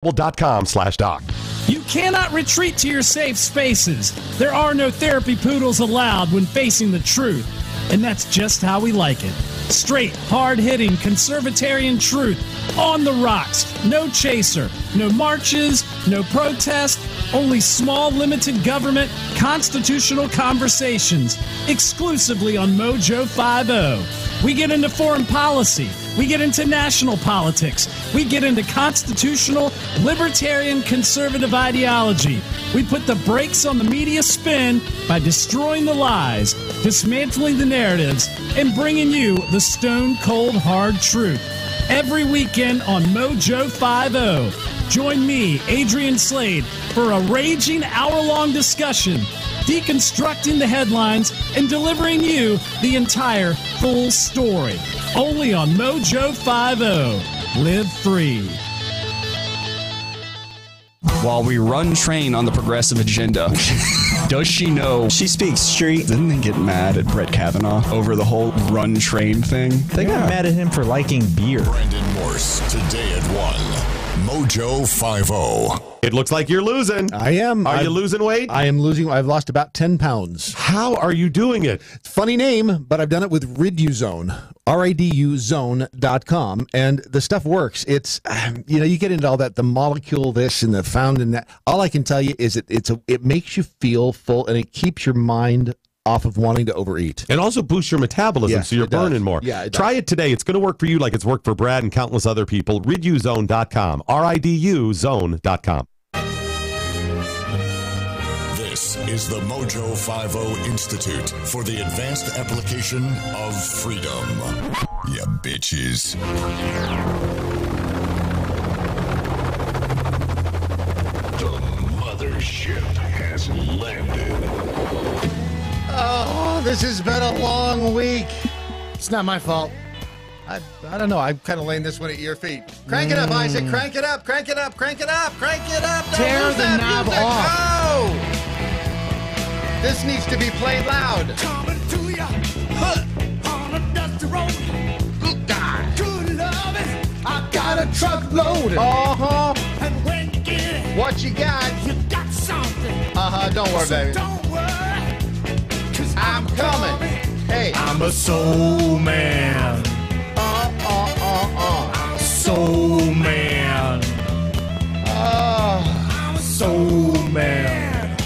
T-Mobile.com/doc. You cannot retreat to your safe spaces. There are no therapy poodles allowed when facing the truth. And that's just how we like it. Straight, hard-hitting, conservatarian truth. On the rocks. No chaser. No marches. No protest. Only small, limited government, constitutional conversations. Exclusively on MoJo 50. We get into foreign policy. We get into national politics. We get into constitutional, libertarian, conservative ideology. We put the brakes on the media spin by destroying the lies, dismantling the narratives, and bringing you the stone-cold hard truth. Every weekend on MoJo 50. Join me, Adrian Slade, for a raging hour-long discussion, deconstructing the headlines and delivering you the entire full story. Only on MoJo 50. Live free. While we run train on the progressive agenda, does she know she speaks street? Didn't they get mad at Brett Kavanaugh over the whole run train thing? They got mad at him for liking beer. Brandon Morse, today at 1. MoJo 50. It looks like you're losing. I am. Are you losing weight? I am losing. I've lost about 10 pounds. How are you doing it? Funny name, but I've done it with Riduzone. RIDUzone.com. And the stuff works. It's, you get into all that, the molecule this and the found in that. All I can tell you is it makes you feel full and it keeps your mind off of wanting to overeat. And also boosts your metabolism, Yes, so you're it does. burning more. Yeah, it Try it today. It's going to work for you like it's worked for Brad and countless other people. Riduzone.com. RIDUzone.com. This is the MoJo 50 Institute for the Advanced Application of Freedom. Ya bitches. The mothership has landed. Oh, this has been a long week. It's not my fault. I don't know. I'm kind of laying this one at your feet. Crank it up, Isaac. Crank it up. Crank it up. Crank it up. Crank it up. Don't Tear lose the that knob music. off. Oh! This needs to be played loud. Coming to ya on a dusty road. Good God. Good loving, I got a truckload. Uh-huh. And when you get it, What you got? you got something. Uh-huh. Don't worry, So baby. don't worry, 'cause I'm coming. Hey. I'm a soul man. Soul man. I'm a soul man.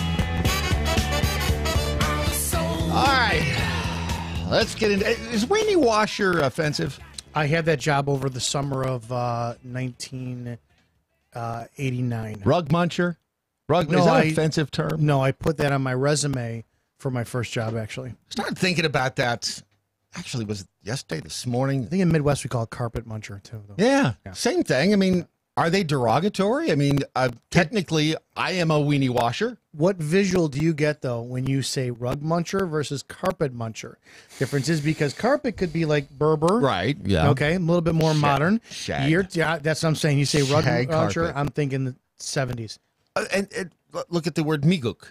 I'm a soul All right. Let's get into. Is Rainy Washer offensive? I had that job over the summer of 1989. Rug muncher? Rug? No, is that I- an offensive term? No, I put that on my resume for my first job, actually. Started thinking about that. Actually, was it yesterday, this morning? I think in Midwest we call it carpet muncher, too. Though. Yeah, same thing. I mean, are they derogatory? I mean, technically, I am a weenie washer. What visual do you get, though, when you say rug muncher versus carpet muncher? Difference is because carpet could be like Berber. Right, yeah. Okay, a little bit more modern. Shag. Yeah, that's what I'm saying. You say rug Shag muncher, carpet. I'm thinking the 70s. And look at the word miguk.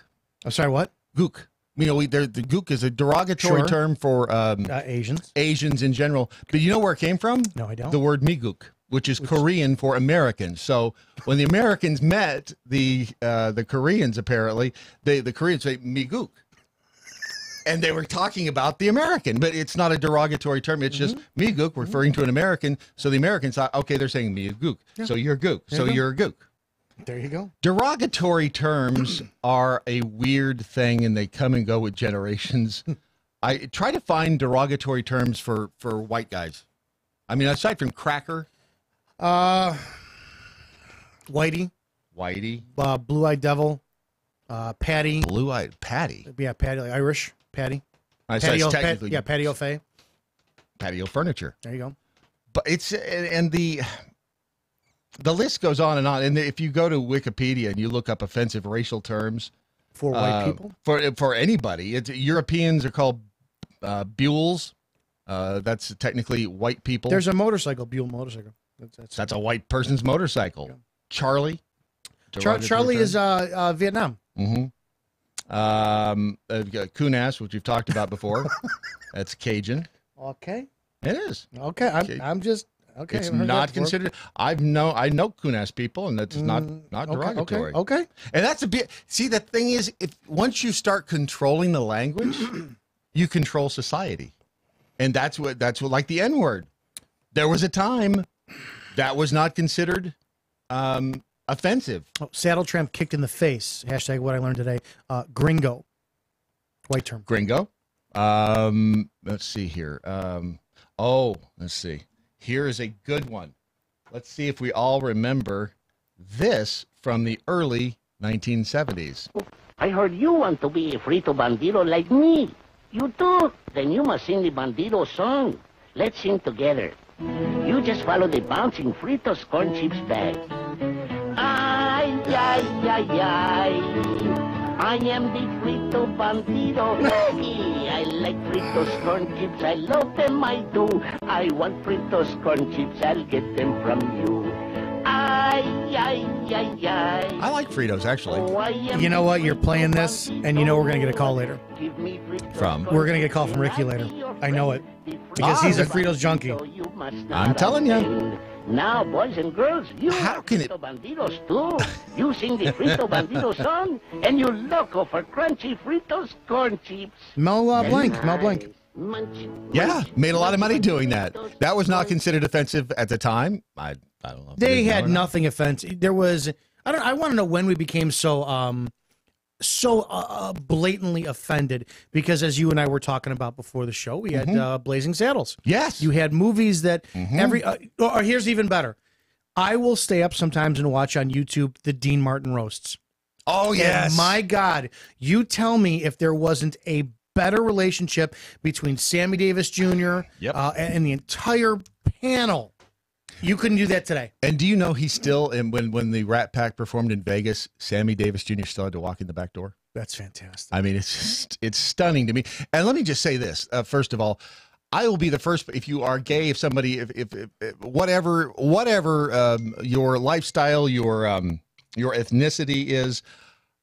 I'm sorry, what? Gook. You know, the gook is a derogatory Sure. term for Asians. Asians in general. But you know where it came from? No, I don't. The word miguk, which is Korean for Americans. So when the Americans met the Koreans, apparently, the Koreans say miguk. And they were talking about the American, but it's not a derogatory term. It's just miguk, referring to an American. So the Americans thought, okay, they're saying miguk. So you're a gook. So you're a gook. There you go. Derogatory terms are a weird thing, and they come and go with generations. I try to find derogatory terms for white guys. I mean, aside from cracker, Whitey, blue-eyed devil, Patty. blue-eyed patty. Yeah, Patty, like Irish Patty. I say it's Patio, technically patio fay. patio furniture. There you go. But it's and the list goes on and on. And if you go to Wikipedia and you look up offensive racial terms For white people? for anybody, Europeans are called Buells. That's technically white people. There's a motorcycle, Buell motorcycle. That's a white person's motorcycle. Yeah. Charlie. Charlie is Vietnam. Mm-hmm. Kunas, which we've talked about before. That's Cajun. Okay. It is. Okay. I'm just Okay, It's I haven't heard that not before. considered. I know coon-ass people, and that's not derogatory. Okay. And that's a bit. See, the thing is, if once you start controlling the language, you control society, and that's what like the N-word. There was a time that was not considered offensive. Oh, Saddle Tramp kicked in the face. Hashtag what I learned today. Gringo. White term. Gringo. Let's see here. Let's see. Here is a good one. Let's see if we all remember this from the early 1970s. I heard you want to be a frito bandido like me. You do? Then you must sing the bandido song. Let's sing together. You just follow the bouncing Fritos corn chips bag. Ay, ay, ay, ay. I am the frito bandido. Hey, I like Fritos corn chips. I love them, I do. I want Fritos corn chips. I'll get them from you. Ay, ay, ay, ay. I like Fritos, actually. Oh, I am You know the what? You're playing frito this, bandido. and you know we're going to get a call later. Give me Fritos From? corn We're going to get a chips. call from Ricky later. I know it. Because Ah, he's a good. Fritos junkie. I'm telling you. Now, boys and girls, you How are can it- Frito Bandidos too. You sing the Frito Bandido song, and you loco for crunchy Fritos corn chips. Mel Blanc. Mel Blanc. Munch, Yeah, munch, made a lot of money doing that. Fritos That was not corn considered offensive at the time. I don't know. if it They is now had or not. nothing offensive. There was, I want to know when we became so blatantly offended, because as you and I were talking about before the show, we had Blazing Saddles. Yes. You had movies that or here's even better. I will stay up sometimes and watch on YouTube the Dean Martin roasts. Oh, yes. And my God, you tell me if there wasn't a better relationship between Sammy Davis Jr. Yep. And the entire panel. You couldn't do that today. And do you know he's still, and when the Rat Pack performed in Vegas, Sammy Davis Jr. still had to walk in the back door? That's fantastic. I mean, it's stunning to me. And let me just say this. First of all, I will be the first, if you are gay, if somebody, if whatever your lifestyle, your ethnicity is,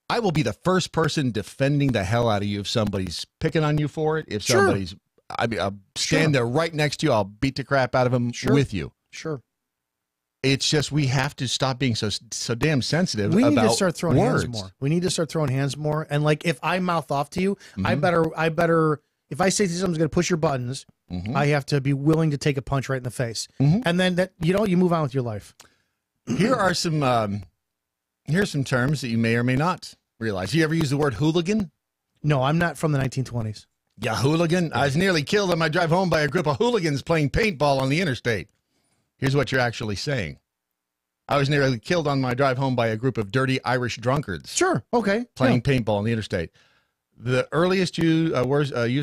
I will be the first person defending the hell out of you if somebody's picking on you for it. If Sure. somebody's, I'll stand there right next to you. I'll beat the crap out of them with you. Sure. It's just we have to stop being so damn sensitive. We about need to start throwing words. hands more. We need to start throwing hands more. And like, if I mouth off to you, I better, if I say something's going to push your buttons, I have to be willing to take a punch right in the face. And then that, you move on with your life. Here are some, here's some terms that you may or may not realize. You ever use the word hooligan? No, I'm not from the 1920s. Yeah, hooligan. I was nearly killed on my drive home by a group of hooligans playing paintball on the interstate. Here's what you're actually saying. I was nearly killed on my drive home by a group of dirty Irish drunkards. Sure. Okay. Playing paintball on the interstate. The earliest use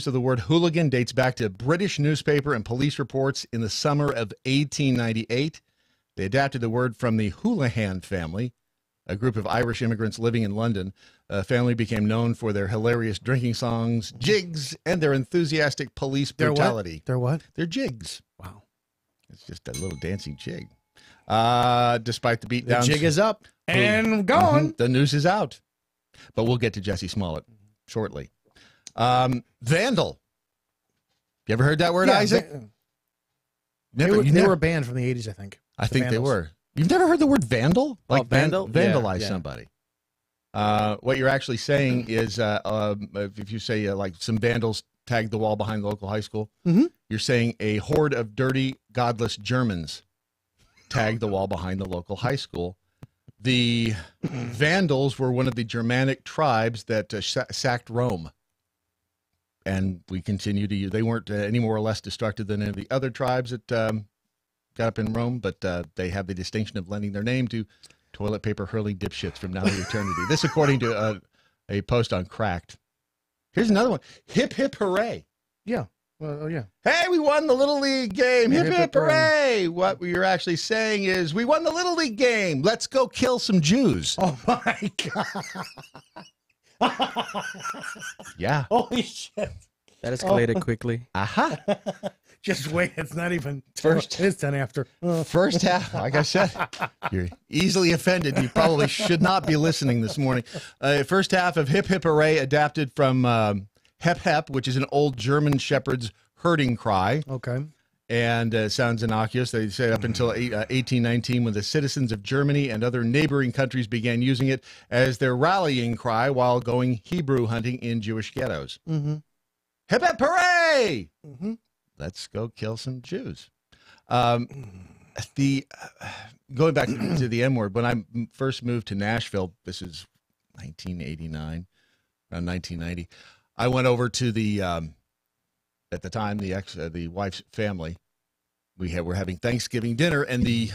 of the word hooligan dates back to British newspaper and police reports in the summer of 1898. They adapted the word from the Houlihan family, a group of Irish immigrants living in London. A family became known for their hilarious drinking songs, jigs, and their enthusiastic police brutality. They're what? They're jigs. Wow. It's just a little dancing jig. Despite the The beatdowns. jig is up and gone. The news is out. But we'll get to Jesse Smollett shortly. Vandal. You ever heard that word, Isaac? They were banned from the 80s, I think. I The think they Vandals. were. You've never heard the word vandal? Like vandal? vandalize Yeah. somebody. What you're actually saying is if you say like some vandals tagged the wall behind the local high school, you're saying a horde of dirty, godless Germans tagged the wall behind the local high school. The Vandals were one of the Germanic tribes that sacked Rome. And we continue to use, they weren't any more or less destructive than any of the other tribes that got up in Rome, but they have the distinction of lending their name to toilet paper hurling dipshits from now to eternity. This according to a post on Cracked. Here's another one. Hip, hip, hooray. Yeah. Well, yeah. Hey, we won the Little League game. Hip, Hip, hip, hip, hooray. What you're actually saying is, we won the Little League game. Let's go kill some Jews. Oh, my God. Yeah. Holy shit. That escalated quickly. Aha. Just wait. It's not even First- It's 10 after. First half, like I said, you're easily offended. You probably should not be listening this morning. First half of Hip Hip Hooray adapted from Hep Hep, which is an old German shepherd's herding cry. Okay. And sounds innocuous. They say up until 1819, when the citizens of Germany and other neighboring countries began using it as their rallying cry while going Hebrew hunting in Jewish ghettos. Mm-hmm. Hip hip hooray! Mm-hmm. Let's go kill some Jews. Going back to the M word, when I first moved to Nashville, this is 1989, around 1990, I went over to the at the time the wife's family. We're having Thanksgiving dinner, and the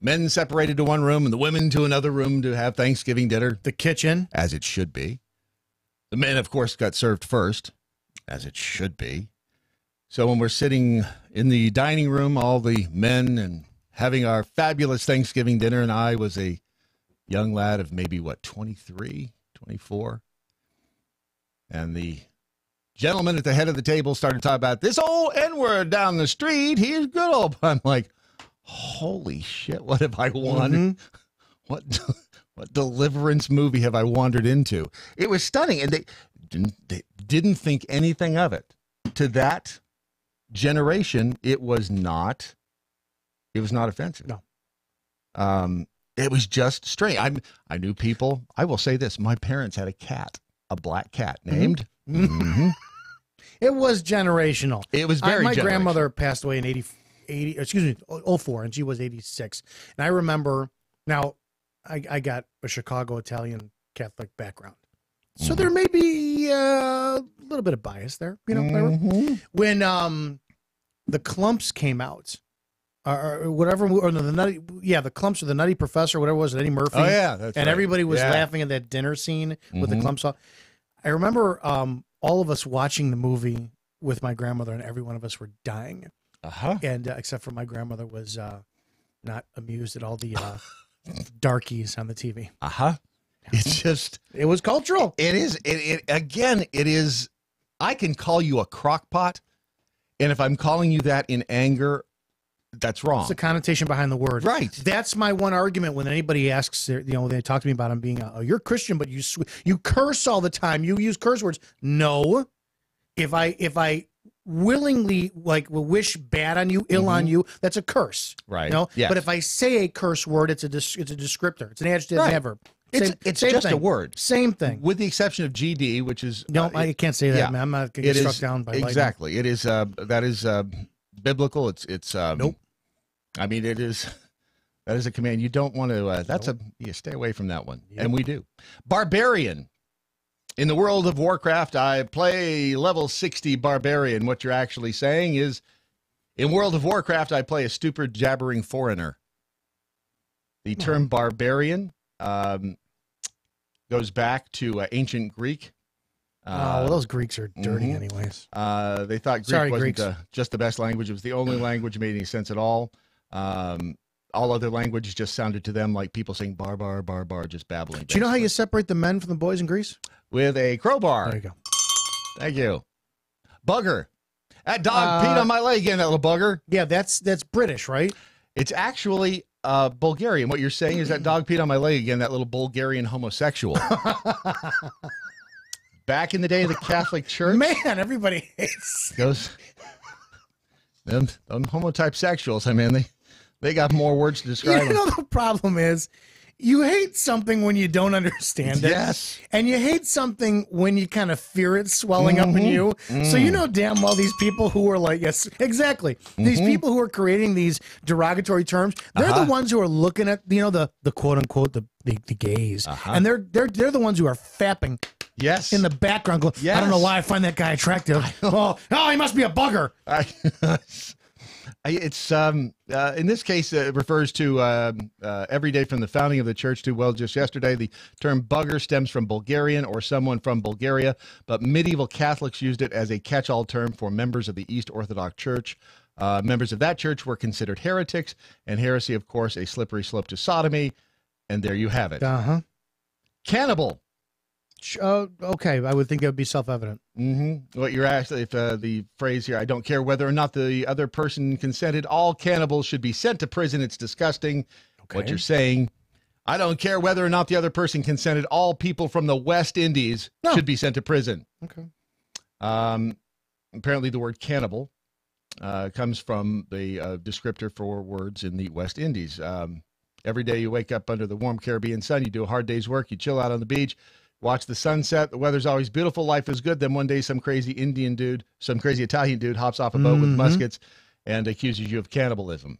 men separated to one room and the women to another room to have Thanksgiving dinner. The kitchen, as it should be. The men, of course, got served first, as it should be. So when we're sitting in the dining room, all the men, and having our fabulous Thanksgiving dinner, and I was a young lad of maybe, 23, 24. And the gentleman at the head of the table started talking about this old N-word down the street. He's good old. I'm like, holy shit, what have I wandered? Mm-hmm. What deliverance movie have I wandered into? It was stunning, and they didn't think anything of it. To that generation, it was not offensive. No. It was just strange. I knew people. I will say this: my parents had a cat, a black cat named. Mm-hmm. It was generational. It was very. My grandmother passed away in 04, and she was 86. And I remember. Now, I got a Chicago Italian Catholic background, so there may be a little bit of bias there. You know, when the Clumps came out. Or whatever, or the Clumps or the Nutty Professor, whatever it was, Eddie Murphy. Oh yeah, that's and right. everybody was laughing at that dinner scene with the Clumps. I remember all of us watching the movie with my grandmother, and every one of us were dying. And except for my grandmother was not amused at all the darkies on the TV. It's just, it was cultural. It is. It is. I can call you a crockpot, and if I'm calling you that in anger, that's wrong. It's the connotation behind the word. Right. That's my one argument when anybody asks, they talk to me about him being, you're Christian, but you curse all the time. You use curse words. No. If I willingly will wish bad on you, ill on you, that's a curse. Right. No. Yes. But if I say a curse word, it's a descriptor. It's an adjective, adverb. It's just a word. Same thing. With the exception of GD, which is no, I can't say that, man. I'm not going to get struck down by lightning. Exactly. It is. That is biblical. It's. Nope. I mean, that is a command. You don't want to, stay away from that one. Yep. And we do. Barbarian. In the World of Warcraft, I play level 60 barbarian. What you're actually saying is, in World of Warcraft, I play a stupid, jabbering foreigner. The term barbarian goes back to ancient Greek. Well, those Greeks are dirty anyways. They thought Greek wasn't just the best language. It was the only language that made any sense at all. All other languages just sounded to them like people saying bar, bar, bar, bar, just babbling. Do you know how you separate the men from the boys in Greece? With a crowbar. There you go. Thank you. Bugger. That dog peed on my leg again, that little bugger. Yeah, that's British, right? It's actually Bulgarian. What you're saying is that dog peed on my leg again, that little Bulgarian homosexual. Back in the day of the Catholic Church. Man, everybody hates. Them homotype sexuals, I mean, they got more words to describe them. The problem is you hate something when you don't understand it. Yes. And you hate something when you kind of fear it swelling up in you. So you know damn well these people who are like, yes, exactly. These people who are creating these derogatory terms, they're the ones who are looking at, the quote unquote, the gays. And they're the ones who are fapping. Yes. In the background, going, I don't know why I find that guy attractive. Oh, he must be a bugger. It's in this case, it refers to every day from the founding of the church to, just yesterday. The term bugger stems from Bulgarian or someone from Bulgaria, but medieval Catholics used it as a catch-all term for members of the East Orthodox Church. Members of that church were considered heretics, and heresy, of course, a slippery slope to sodomy. And there you have it. Cannibal. Okay, I would think it would be self-evident. What you're asking, if the phrase here, I don't care whether or not the other person consented, all cannibals should be sent to prison. It's disgusting. Okay. What you're saying, I don't care whether or not the other person consented, all people from the West Indies should be sent to prison. Okay. Apparently the word cannibal comes from the descriptor for words in the West Indies. Every day you wake up under the warm Caribbean sun, you do a hard day's work, you chill out on the beach, watch the sunset, the weather's always beautiful, life is good. Then one day some crazy Indian dude, some crazy Italian dude hops off a boat with muskets and accuses you of cannibalism.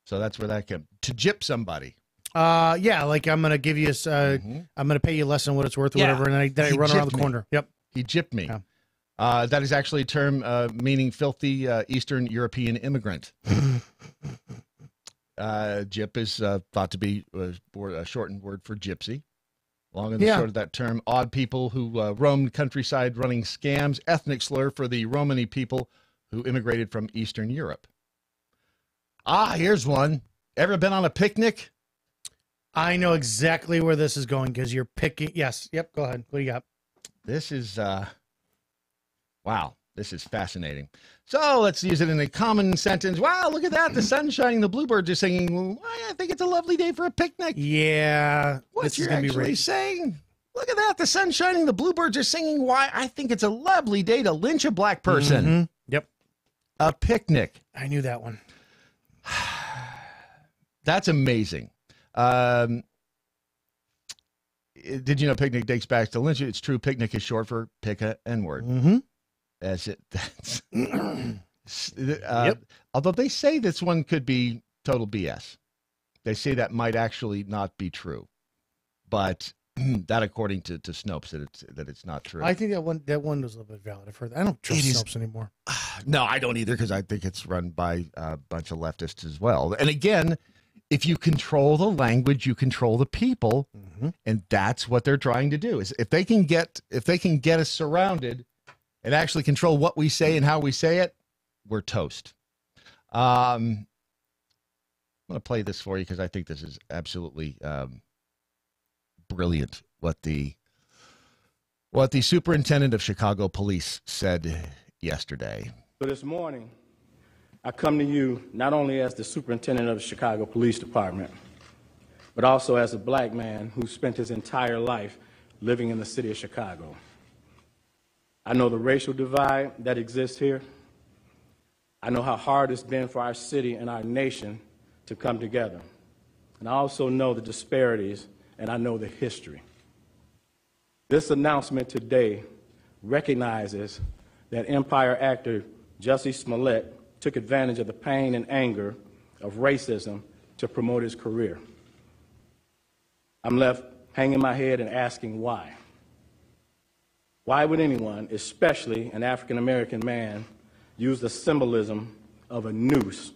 So that's where that came. To gyp somebody. Yeah, like I'm going to give you, I'm going to pay you less than what it's worth or whatever, and then I run around the corner. Yep. He gypped me. Yeah. That is actually a term meaning filthy Eastern European immigrant. Gyp is thought to be a shortened word for gypsy. Long and short of that term, odd people who roamed countryside running scams, ethnic slur for the Romani people who immigrated from Eastern Europe. Here's one. Ever been on a picnic? I know exactly where this is going because you're picking. Yes. Yep. Go ahead. What do you got? This is, wow, this is fascinating. So let's use it in a common sentence. Wow, look at that. The sun's shining. The bluebirds are singing. Well, I think it's a lovely day for a picnic. Yeah. What you're actually saying? Look at that. The sun's shining. The bluebirds are singing. Why? I think it's a lovely day to lynch a black person. Yep. A picnic. I knew that one. That's amazing. Did you know picnic dates back to lynch? It's true. Picnic is short for pick a N-word. That's it. That's although they say this one could be total BS. They say that might actually not be true, but that according to Snopes that it's not true. I think that one was a little bit valid. I've heard that. I don't trust Snopes anymore. No, I don't either because I think it's run by a bunch of leftists as well. And again, if you control the language, you control the people, and that's what they're trying to do. Is if they can get us surrounded and actually control what we say and how we say it, we're toast. I'm going to play this for you because I think this is absolutely brilliant. What the superintendent of Chicago Police said yesterday. So this morning, I come to you not only as the superintendent of the Chicago Police Department, but also as a black man who spent his entire life living in the city of Chicago. I know the racial divide that exists here. I know how hard it's been for our city and our nation to come together. And I also know the disparities, and I know the history. This announcement today recognizes that Empire actor Jussie Smollett took advantage of the pain and anger of racism to promote his career. I'm left hanging my head and asking why. Why would anyone, especially an African-American man, use the symbolism of a noose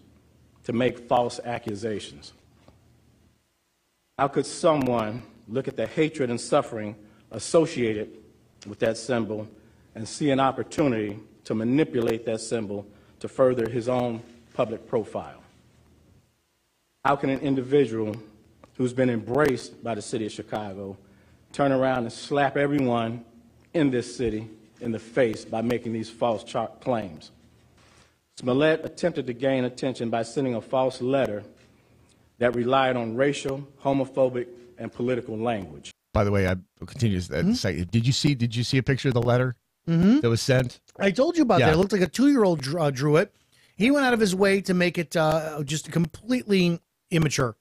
to make false accusations? How could someone look at the hatred and suffering associated with that symbol and see an opportunity to manipulate that symbol to further his own public profile? How can an individual who's been embraced by the city of Chicago turn around and slap everyone in this city in the face by making these false claims? Smollett attempted to gain attention by sending a false letter that relied on racial, homophobic, and political language. By the way, I continue to say, did you see a picture of the letter that was sent? I told you about that. It looked like a 2-year-old drew it. He went out of his way to make it just completely immature.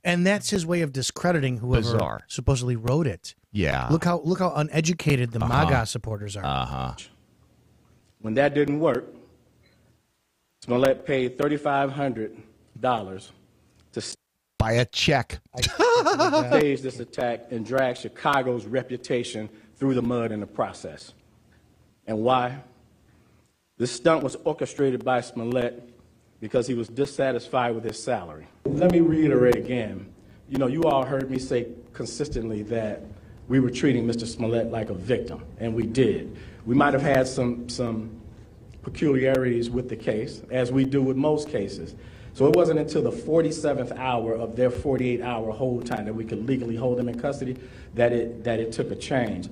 And that's his way of discrediting whoever supposedly wrote it. Yeah. Look how uneducated the MAGA supporters are. When that didn't work, Smollett paid $3,500 to buy a check, stage this attack and drag Chicago's reputation through the mud in the process. And why? This stunt was orchestrated by Smollett because he was dissatisfied with his salary. Let me reiterate again. You know, you all heard me say consistently that we were treating Mr. Smollett like a victim, and we did. We might have had some peculiarities with the case, as we do with most cases. So it wasn't until the 47th hour of their 48-hour hold time that we could legally hold him in custody that it took a change.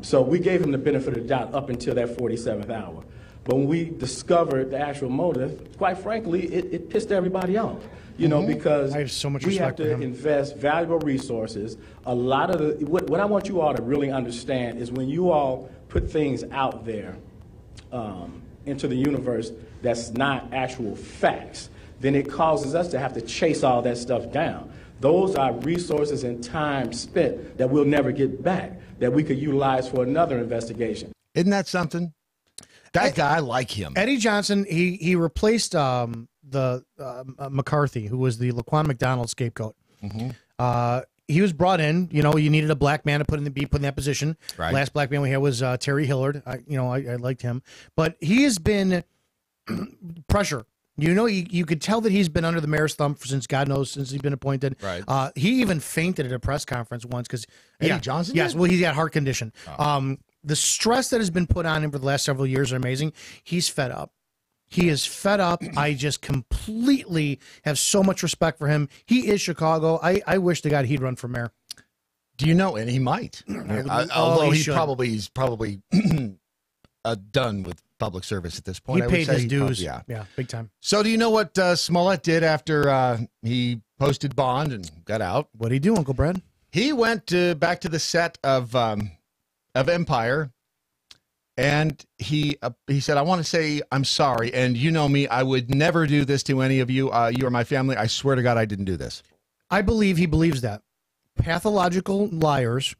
So we gave him the benefit of the doubt up until that 47th hour. But when we discovered the actual motive, quite frankly, it pissed everybody off. You know, because I have so much we have respect for to him. invest valuable resources. A lot of what I want you all to really understand is when you all put things out there, into the universe that's not actual facts, then it causes us to have to chase all that stuff down. Those are resources and time spent that we'll never get back, that we could utilize for another investigation. Isn't that something? That guy, I like him. Eddie Johnson, he replaced McCarthy, who was the Laquan McDonald scapegoat. He was brought in. You know, you needed a black man to put in that position. Right. Last black man we had was Terry Hillard. I liked him, but he has been pressure. You know, you could tell that he's been under the mayor's thumb since God knows since he's been appointed. Right. He even fainted at a press conference once because Eddie Johnson. Yes, did? well, he's got heart condition. The stress that has been put on him for the last several years are amazing. He's fed up. He is fed up. I just completely have so much respect for him. He is Chicago. I wish to God he'd run for mayor. Do you know? And he might. Although he's probably done with public service at this point. He paid his dues. Yeah, big time. So do you know what Smollett did after he posted bond and got out? What did he do, Uncle Brad? He went back to the set of Empire, and he said, "I want to say I'm sorry, and you know me, I would never do this to any of you. You are my family. I swear to God, I didn't do this." I believe he believes that. Pathological liars,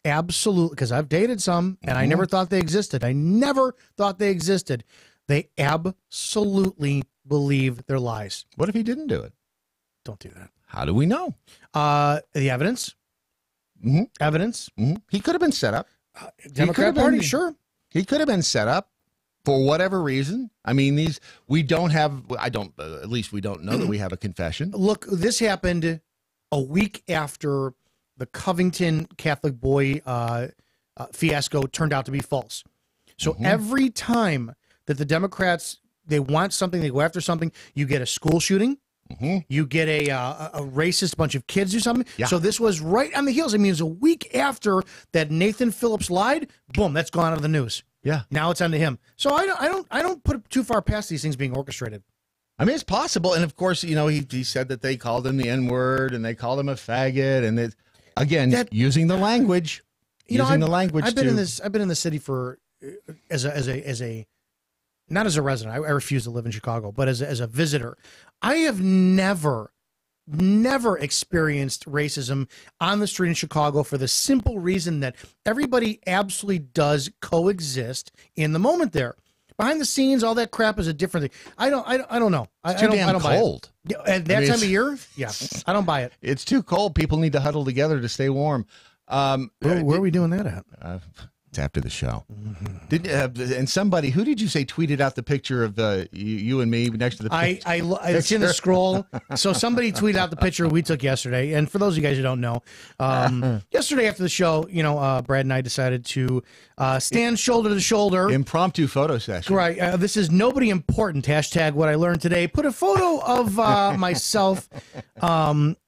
absolutely, because I've dated some, and I never thought they existed. I never thought they existed. They absolutely believe their lies. What if he didn't do it? Don't do that. How do we know? The evidence. Evidence. He could have been set up. Democrat Party, sure. He could have been set up for whatever reason. I mean, at least we don't know that we have a confession. Look, this happened a week after the Covington Catholic boy fiasco turned out to be false. So every time that the Democrats, they want something, they go after something, you get a school shooting. You get a racist bunch of kids do something. Yeah. So this was right on the heels. I mean, it was a week after that Nathan Phillips lied. Boom, that's gone out of the news. Yeah. Now it's on to him. So I don't put it too far past these things being orchestrated. I mean, it's possible. And of course, you know, he said that they called him the N-word and they called him a faggot. And it, again, using the language. I've been in the city for as a not as a resident. I refuse to live in Chicago, but as a visitor. I have never experienced racism on the street in Chicago for the simple reason that everybody absolutely does coexist in the moment there. Behind the scenes, all that crap is a different thing. I don't know. It's too damn cold. Buy it. At that time of year, yeah, I don't buy it. It's too cold. People need to huddle together to stay warm. Where are we doing that at? It's after the show. And somebody, who did you say tweeted out the picture of you and me next to the picture? It's in the scroll. So somebody tweeted out the picture we took yesterday. And for those of you guys who don't know, yesterday after the show, Brad and I decided to stand shoulder to shoulder. Impromptu photo session. Right. This is nobody important. Hashtag what I learned today. Put a photo of myself.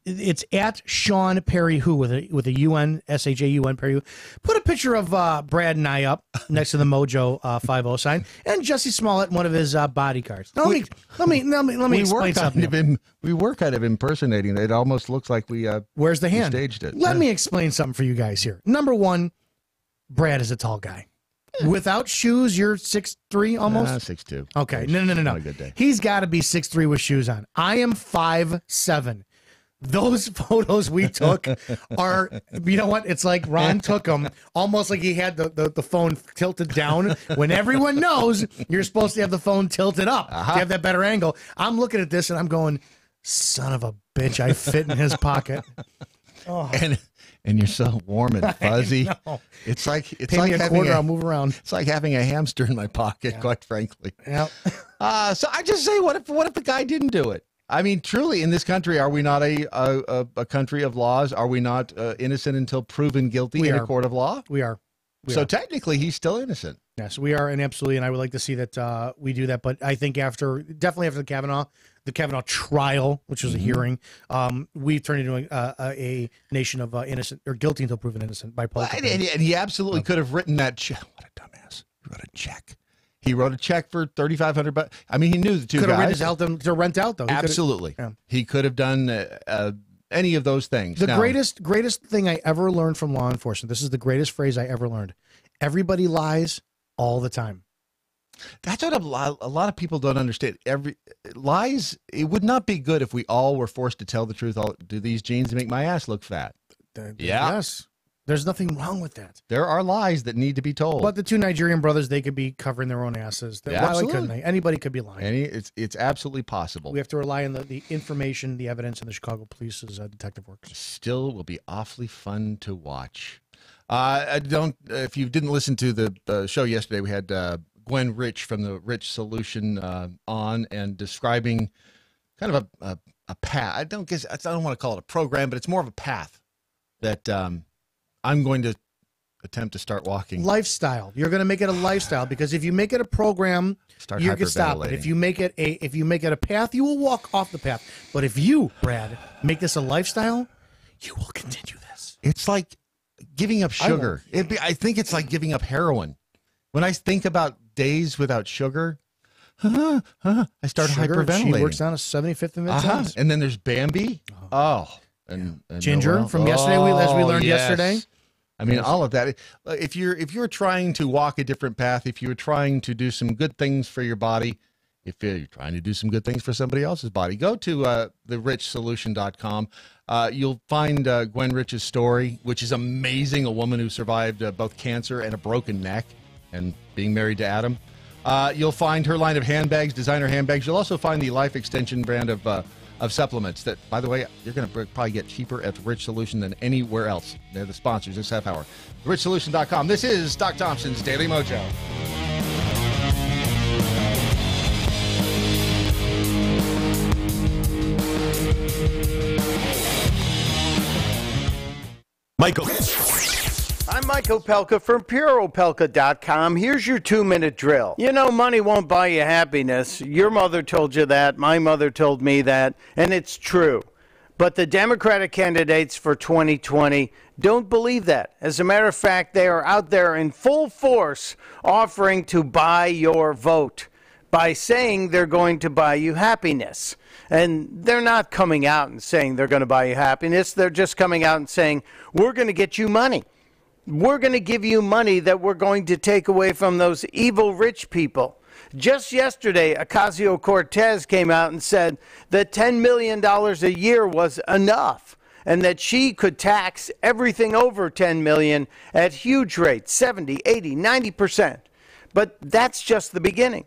It's at Sean Perry Who with a UN, SHAUN Perry Who. Put a picture of Brad and I up next to the MoJo 50 sign, and Jesse Smollett, one of his bodyguards. Now, let me explain something. We were kind of impersonating it. It almost looks like we where's the hand? Staged it. Let me explain something for you guys here. Number one, Brad is a tall guy. Without shoes, you're 6'3" almost? 6'2". Okay, no. Not a good day. He's got to be 6'3" with shoes on. I am 5'7". Those photos we took are, you know what? It's like Ron took them almost like he had the phone tilted down when everyone knows you're supposed to have the phone tilted up to have that better angle. I'm looking at this and I'm going, son of a bitch, I fit in his pocket. Oh. And you're so warm and fuzzy. It's like Pay me a quarter, I'll move around. It's like having a hamster in my pocket, quite frankly. Yeah. So I just say, what if the guy didn't do it? I mean, truly, in this country, are we not a country of laws? Are we not innocent until proven guilty in a court of law? We are. Technically, he's still innocent. Yes, we are, and absolutely, and I would like to see that we do that. But I think definitely after the Kavanaugh trial, which was a hearing, we've turned into a nation of innocent or guilty until proven innocent by public. And he absolutely could have written that check. What a dumbass! He wrote a check. He wrote a check for $3,500. I mean, he knew the two could guys. Could have helped him to rent out, though. Absolutely. He could have done any of those things. The greatest thing I ever learned from law enforcement, this is the greatest phrase I ever learned. Everybody lies all the time. That's what a lot of people don't understand. Lies. It would not be good if we all were forced to tell the truth. Do these jeans make my ass look fat? Yes. There's nothing wrong with that. There are lies that need to be told. But the two Nigerian brothers, they could be covering their own asses. Why couldn't they? Anybody could be lying. It's absolutely possible. We have to rely on the information, the evidence, and the Chicago Police's detective work. Still will be awfully fun to watch. If you didn't listen to the show yesterday, we had Gwen Rich from the Rich Solution on and describing kind of a path. I don't want to call it a program, but it's more of a path that I'm going to attempt to start walking. Lifestyle. You're going to make it a lifestyle, because if you make it a program, you can stop it. If you make it a path, you will walk off the path. But if you, Brad, make this a lifestyle, you will continue this. It's like giving up sugar. I think it's like giving up heroin. When I think about days without sugar, I start hyperventilating. She works down a 75th of its And then there's Bambi. And Ginger from yesterday, as we learned yesterday. I mean, all of that. If you're trying to walk a different path, if you're trying to do some good things for your body, if you're trying to do some good things for somebody else's body, go to therichsolution.com. You'll find Gwen Rich's story, which is amazing. A woman who survived both cancer and a broken neck and being married to Adam. You'll find her line of handbags, designer handbags. You'll also find the Life Extension brand of supplements that, by the way, you're going to probably get cheaper at Rich Solution than anywhere else. They're the sponsors this half hour. RichSolution.com. This is Doc Thompson's Daily Mojo. Michael. I'm Mike Opelka from PureOpelka.com. Here's your 2-minute drill. You know, money won't buy you happiness. Your mother told you that. My mother told me that. And it's true. But the Democratic candidates for 2020 don't believe that. As a matter of fact, they are out there in full force offering to buy your vote by saying they're going to buy you happiness. And they're not coming out and saying they're going to buy you happiness. They're just coming out and saying, we're going to get you money. We're going to give you money that we're going to take away from those evil rich people. Just yesterday, Ocasio-Cortez came out and said that $10 million a year was enough and that she could tax everything over $10 million at huge rates, 70, 80, 90%. But that's just the beginning.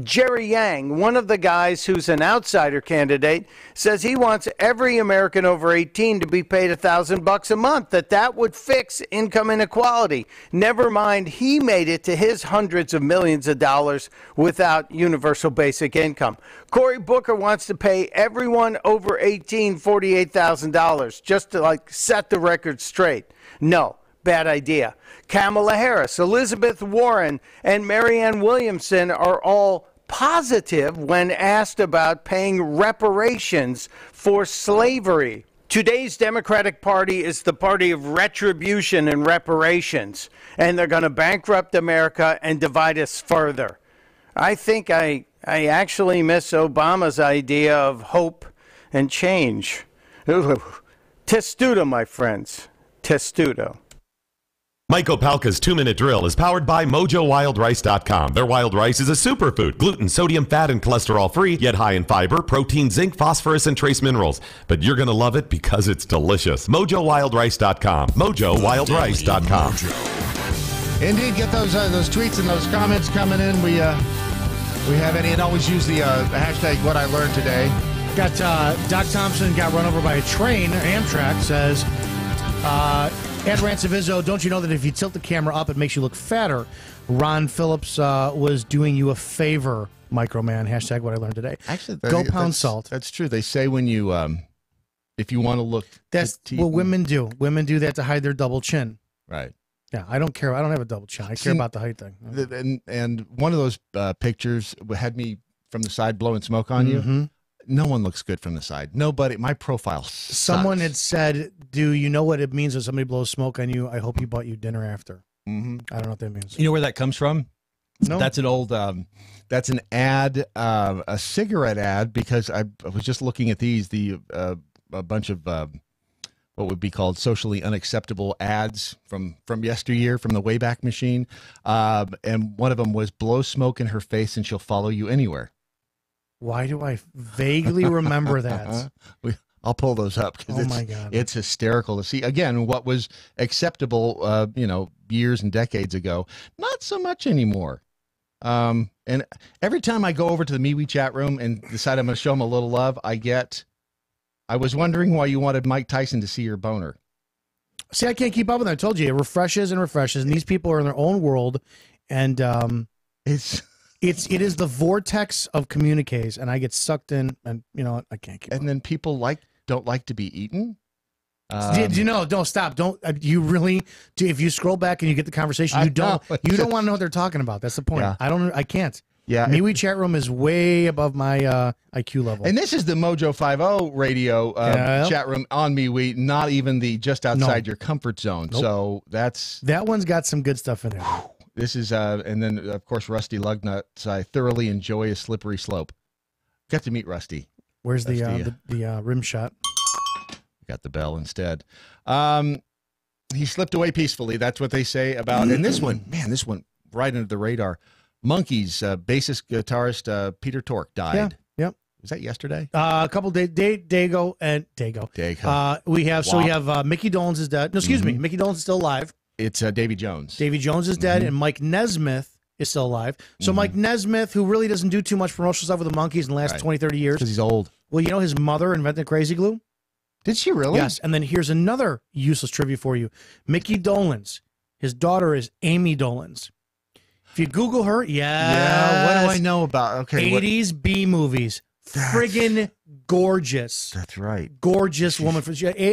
Jerry Yang, one of the guys who's an outsider candidate, says he wants every American over 18 to be paid $1,000 a month, that would fix income inequality. Never mind, he made it to his hundreds of millions of dollars without universal basic income. Cory Booker wants to pay everyone over 18 $48,000 just to set the record straight. No. Bad idea. Kamala Harris, Elizabeth Warren, and Marianne Williamson are all positive when asked about paying reparations for slavery. Today's Democratic Party is the party of retribution and reparations, and they're going to bankrupt America and divide us further. I think I actually miss Obama's idea of hope and change. Testudo, my friends. Testudo. Mike Opelka's 2-minute drill is powered by MoJoWildRice.com. Their wild rice is a superfood, gluten, sodium, fat, and cholesterol-free, yet high in fiber, protein, zinc, phosphorus, and trace minerals. But you're going to love it because it's delicious. MoJoWildRice.com. MoJoWildRice.com. Indeed, get those tweets and those comments coming in. We have any, and always use the hashtag What I Learned Today. Got Doc Thompson got run over by a train. Amtrak says, Ed Rants of Izzo, don't you know that if you tilt the camera up, it makes you look fatter? Ron Phillips was doing you a favor, Microman. Hashtag What I Learned Today. Actually, go pound salt. That's true. They say when you, if you want to look. That's what women do. Women do that to hide their double chin. Right. Yeah, I don't care. I don't have a double chin. I care about the height thing. And one of those pictures had me from the side blowing smoke on you. No one looks good from the side. Nobody. My profile sucks. Someone had said, do you know what it means when somebody blows smoke on you? I hope he bought you dinner after. I don't know what that means. You know where that comes from? No. That's an old, that's an ad, a cigarette ad, because I was just looking at these, a bunch of, what would be called socially unacceptable ads from yesteryear, from the Wayback Machine. And one of them was blow smoke in her face and she'll follow you anywhere. Why do I vaguely remember that? I'll pull those up because it's hysterical to see. Again, what was acceptable, years and decades ago, not so much anymore. And every time I go over to the MeWe chat room and decide I'm going to show him a little love, I was wondering why you wanted Mike Tyson to see your boner. See, I can't keep up with it. I told you, it refreshes and refreshes, and these people are in their own world, and it is the vortex of communiques, and I get sucked in, and I can't keep up. And then people don't like to be eaten. Don't stop. Don't you really? If you scroll back and you get the conversation, you don't want to know what they're talking about. That's the point. Yeah. I can't. Yeah, MeWe chat room is way above my IQ level. And this is the MoJo 50 radio chat room on MeWe, not even the just outside your comfort zone. Nope. So that one's got some good stuff in there. This is and then of course Rusty Lugnuts. I thoroughly enjoy a slippery slope. Got to meet Rusty. Where's the rim shot? Got the bell instead. He slipped away peacefully. That's what they say about. And this one right under the radar. Monkeys bassist guitarist Peter Tork died. Yeah, yep. Was that yesterday? A couple days. Dago. We have Mickey Dolenz is dead. No, excuse me. Mickey Dolenz is still alive. It's Davy Jones. Davy Jones is dead, and Mike Nesmith is still alive. So Mike Nesmith, who really doesn't do too much promotional stuff with the Monkees in the last 20, 30 years. Because he's old. Well, his mother invented crazy glue. Did she really? Yes. And then here's another useless trivia for you. Mickey Dolenz, his daughter is Amy Dolenz. If you Google her, yeah, what do I know about? Okay, 80s B movies, friggin' gorgeous. That's right, gorgeous woman.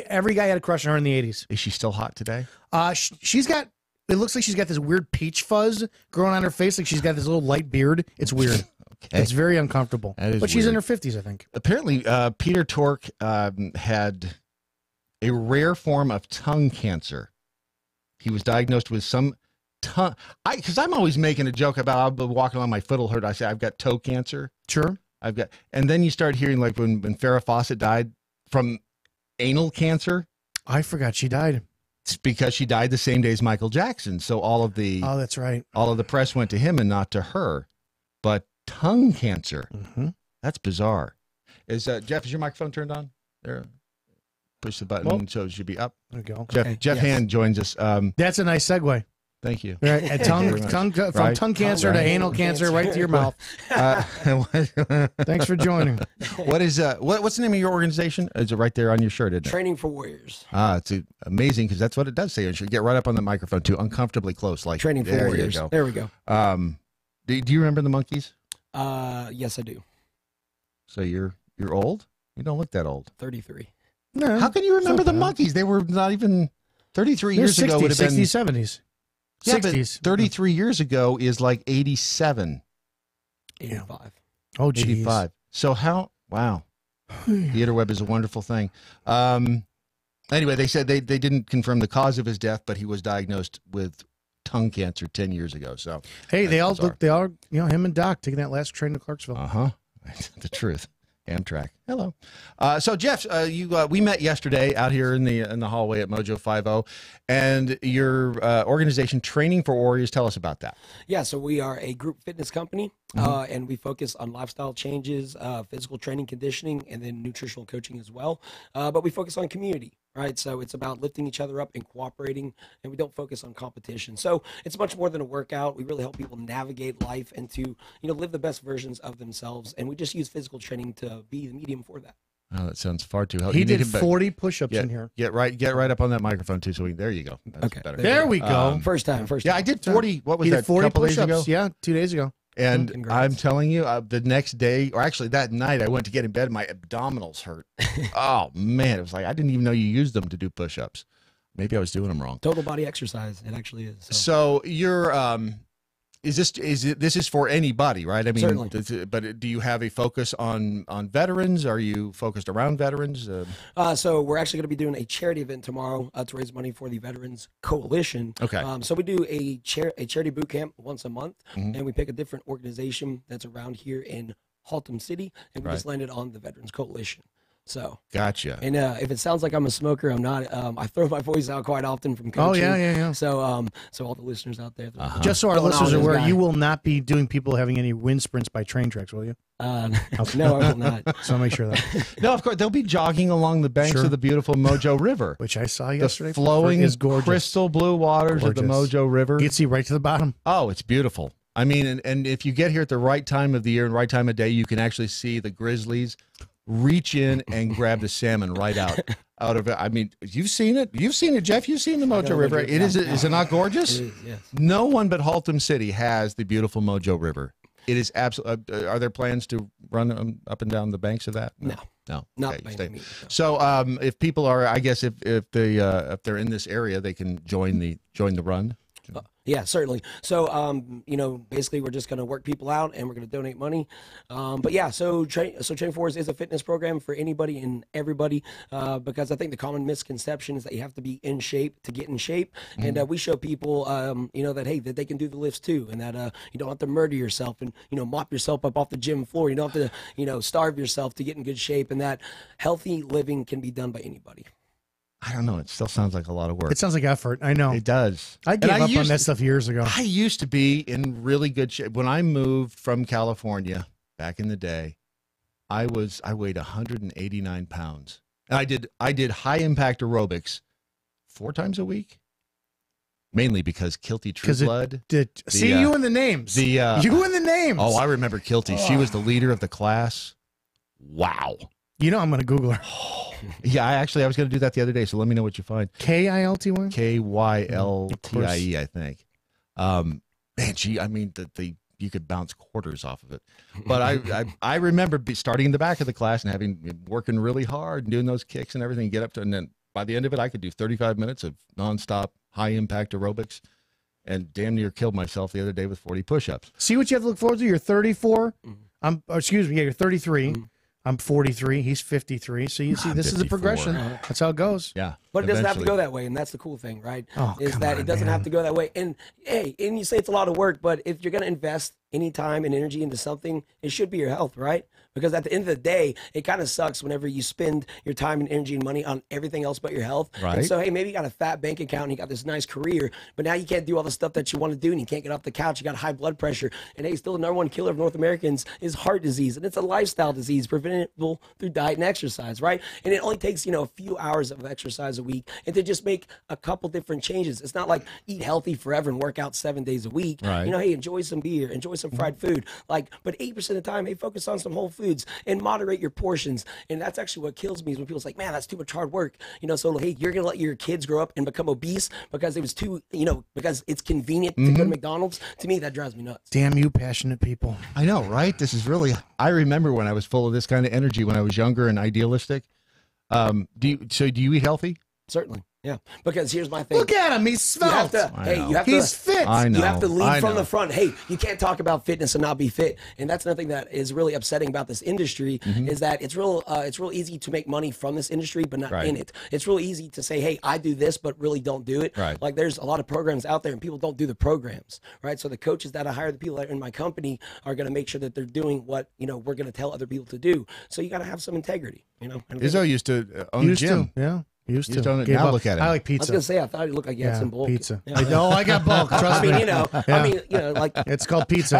Every guy had a crush on her in the 80s. Is she still hot today? She's got. It looks like she's got this weird peach fuzz growing on her face, like she's got this little light beard. It's weird. Okay. It's very uncomfortable. But she's in her 50s, I think. Apparently, Peter Tork had a rare form of tongue cancer. He was diagnosed with some. Because I'm always making a joke about I'll be walking on my foot will hurt. I say I've got toe cancer. Sure. And then you start hearing like when Farrah Fawcett died from anal cancer. I forgot she died. It's because she died the same day as Michael Jackson. So that's right. All of the press went to him and not to her. But tongue cancer. That's bizarre. Jeff, is your microphone turned on? There. Push the button so it should be up. There we go. Jeff Hand joins us. That's a nice segue. Thank you. Right, tongue cancer to anal cancer, right to your mouth. Thanks for joining. What's the name of your organization? Is it right there on your shirt? Isn't it? Training for Warriors. It's amazing because that's what it does say. You should get right up on the microphone too, uncomfortably close. Like Training for Warriors. There we go. Do you remember the Monkees? Yes, I do. So you're old? You don't look that old. 33. No. How can you remember the Monkees? They were not even 33 years ago. Would have been 60s, 70s. Yeah, 60s. But 33 years ago is like 87. 85. Oh, geez. 85. So wow. The interweb is a wonderful thing. Anyway, they said they didn't confirm the cause of his death, but he was diagnosed with tongue cancer 10 years ago. So hey, they all him and Doc taking that last train to Clarksville. The truth. Amtrak. Hello. So Jeff, we met yesterday out here in the hallway at MoJo 50, and your organization Training for Warriors. Tell us about that. Yeah, so we are a group fitness company, and we focus on lifestyle changes, physical training, conditioning, and then nutritional coaching as well. But we focus on community, right? So it's about lifting each other up and cooperating, and we don't focus on competition. So it's much more than a workout. We really help people navigate life and to live the best versions of themselves, and we just use physical training to be the medium for that. Oh, that sounds far too healthy. He did 40 push-ups in here. Get right up on that microphone too. So there you go. That's okay, better. There we go. First time. Yeah, I did 40. What was that? 40 couple days ago? push-ups. Yeah, 2 days ago. And Congrats. I'm telling you, the next day, or actually that night, I went to get in bed. My abdominals hurt. Oh man, it was like I didn't even know you used them to do push-ups. Maybe I was doing them wrong. Total body exercise. It actually is. So you're this is for anybody, right? I mean, certainly. But do you have a focus on veterans? Are you focused around veterans? So we're actually going to be doing a charity event tomorrow to raise money for the Veterans Coalition. Okay. So we do a charity boot camp once a month, and we pick a different organization that's around here in Haltom City, and we just landed on the Veterans Coalition. So gotcha. And if it sounds like I'm a smoker, I'm not. I throw my voice out quite often from coaching. Oh yeah. So so all the listeners out there, just so our listeners are aware, you will not be doing people having any wind sprints by train tracks, will you? No, I will not. So make sure that. No, of course they'll be jogging along the banks of the beautiful MoJo River, which I saw yesterday. The flowing is gorgeous. Crystal blue waters of the MoJo River. You can see right to the bottom. Oh, it's beautiful. I mean, and if you get here at the right time of the year and right time of day, you can actually see the grizzlies reach in and grab the salmon right out of it. I mean, you've seen it. You've seen it, Jeff. You've seen the MoJo River. Is it not gorgeous? It is, yes. No one but Haltom City has the beautiful MoJo River. It is absolutely. Are there plans to run up and down the banks of that? No. Not okay, by any means, no. So, if people are, I guess, if they're in this area, they can join the run. Yeah, certainly. So, you know, basically we're just going to work people out and we're going to donate money. But yeah, so Train Force is a fitness program for anybody and everybody, because I think the common misconception is that you have to be in shape to get in shape. And we show people, you know, that, hey, that they can do the lifts too, and that you don't have to murder yourself and, you know, mop yourself up off the gym floor. You don't have to, you know, starve yourself to get in good shape, and that healthy living can be done by anybody. I don't know. It still sounds like a lot of work. It sounds like effort. I know. It does. I gave up on that stuff years ago. I used to be in really good shape. When I moved from California back in the day, I weighed 189 pounds. And I did high impact aerobics 4 times a week. Mainly because Kilty True Blood. You and the names. You and the names. Oh, I remember Kilty. She was the leader of the class. Wow. You know I'm going to Google her. Yeah, I was going to do that the other day, so let me know what you find. K-I-L-T-Y? K-Y-L-T-I-E, I think. Man, you could bounce quarters off of it. But I remember starting in the back of the class and working really hard and doing those kicks and everything, and then by the end of it, I could do 35 minutes of nonstop high-impact aerobics and damn near killed myself the other day with 40 push-ups. See what you have to look forward to? You're 34. You're 33. I'm 43. He's 53. So you see, this 54. Is a progression. That's how it goes. Yeah. But it doesn't have to go that way, and that's the cool thing, right? It doesn't have to go that way. And hey, and you say it's a lot of work, but if you're going to invest any time and energy into something, it should be your health, right? Because at the end of the day, it kind of sucks whenever you spend your time and energy and money on everything else but your health. Right. And so, hey, maybe you got a fat bank account and you got this nice career, but now you can't do all the stuff that you want to do and you can't get off the couch. You got high blood pressure. And hey, still the #1 killer of North Americans is heart disease. And it's a lifestyle disease preventable through diet and exercise, right? And it only takes, a few hours of exercise a week and to just make a couple different changes. It's not like eat healthy forever and work out 7 days a week. Right. Hey, enjoy some beer, enjoy some fried food. But 80% of the time, hey, focus on some whole foods and moderate your portions. And that's actually what kills me is when people's like, man, that's too much hard work. So hey, you're gonna let your kids grow up and become obese because it was too, because it's convenient to go to McDonald's. To me, that drives me nuts. Damn you, passionate people. I know, right? This is really. I remember when I was full of this kind of energy when I was younger and idealistic. Do you eat healthy? Certainly. Yeah, because here's my thing. Look at him. He's svelte. He's fit. I know. You have to lead from the front. Hey, you can't talk about fitness and not be fit. And that's nothing that is really upsetting about this industry is that it's real easy to make money from this industry, but not in it. It's real easy to say, hey, I do this, but really don't do it. Right. Like there's a lot of programs out there and people don't do the programs, right? So the coaches that I hire, the people that are in my company are going to make sure that they're doing what, we're going to tell other people to do. So you got to have some integrity, Izzo used to own a gym. Yeah. Used to. Now look at it. I like pizza. I was gonna say I thought you looked like you had some bulk. Pizza. Yeah. No, I got bulk. Trust me. Like it's called pizza.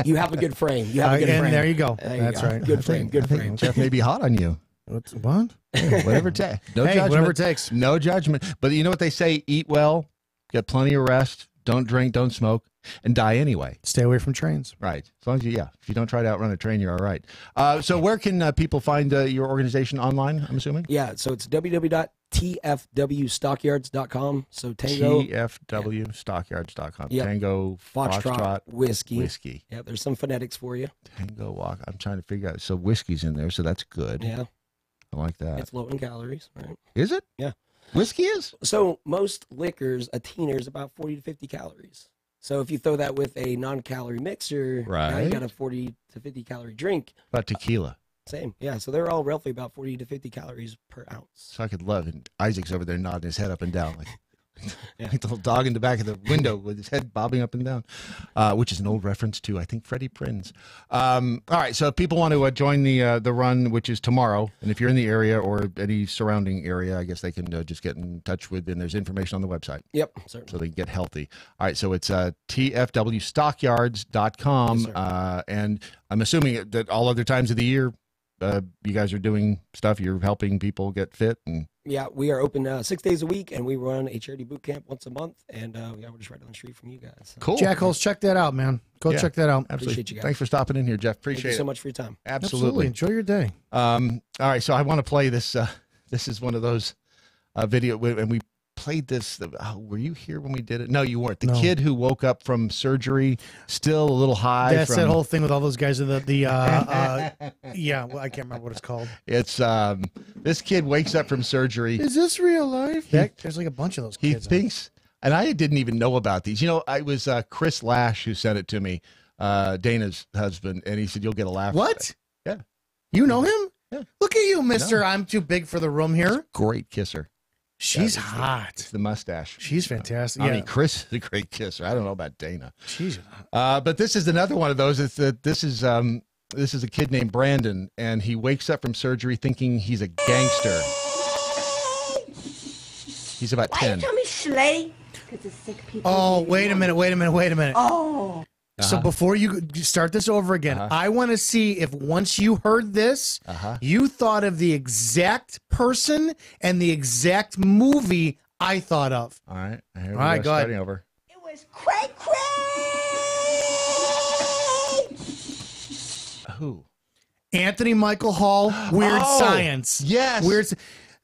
You have a good frame. You have a good frame. And there you go. That's right. Good frame. Good frame. Jeff may be hot on you. What? Yeah, whatever it takes. No judgment. Whatever it takes. No judgment. But you know what they say? Eat well, get plenty of rest, don't drink, don't smoke, and die anyway. Stay away from trains. Right. As long as if you don't try to outrun a train, you're all right. So where can people find your organization online, I'm assuming? Yeah, so it's www.tfwstockyards.com. So Tango. TFWstockyards.com. Yep. Tango Foxtrot Whiskey. Whiskey. Yeah, there's some phonetics for you. Tango Walk. I'm trying to figure out. So whiskey's in there, so that's good. Yeah. I like that. It's low in calories, right? Is it? Yeah. Whiskey is? So most liquors, a teener is about 40 to 50 calories. So if you throw that with a non-calorie mixer, now you got a 40 to 50 calorie drink. About tequila. Same. Yeah. So they're all roughly about 40 to 50 calories per ounce. So I could love, and Isaac's over there nodding his head up and down like, Yeah. Like the little dog in the back of the window with his head bobbing up and down, which is an old reference to, I think, Freddie Prinze. All right, so if people want to join the run, which is tomorrow, and if you're in the area or any surrounding area, I guess they can just get in touch with, and there's information on the website. Yep, certainly. So they can get healthy. All right, so it's tfwstockyards.com, Yes, and I'm assuming that all other times of the year, you guys are doing stuff. You're helping people get fit, and Yeah, we are open 6 days a week, and we run a charity boot camp once a month, and we're just right down the street from you guys. So. cool. Jack Holes, check that out, man. Go check that out. Absolutely. Appreciate you guys. Thanks for stopping in here, Jeff. Appreciate Thank you so it. much for your time. Absolutely. Enjoy your day. All right, so I want to play this. This is one of those video, and we played this. Were you here when we did it? No, you weren't. The kid who woke up from surgery, still a little high. That's that whole thing with all those guys in yeah, well, I can't remember what it's called. It's this kid wakes up from surgery. Is this real life? There's like a bunch of those He kids. thinks, and I didn't even know about these. You know, I was Chris Lash who sent it to me, Dana's husband, and he said, "You'll get a laugh." What? Yeah. You know him? Yeah. Look at you, Mister. I'm too big for the room here. Great kisser. She's It's hot. the mustache. She's fantastic. I Yeah. mean, Chris is a great kisser. I don't know about Dana. She's But this is another one of those. This is a kid named Brandon, and he wakes up from surgery thinking he's a gangster. He's about 10. Why you tell me Slay? Because it's sick people. Oh, wait a minute. Oh. So before you start this over again, I want to see if once you heard this, you thought of the exact person and the exact movie I thought of. All right. Here we All right, go. go ahead. Starting over. It was cray cray. Who? Anthony Michael Hall, Weird Oh, Science. yes. Weird.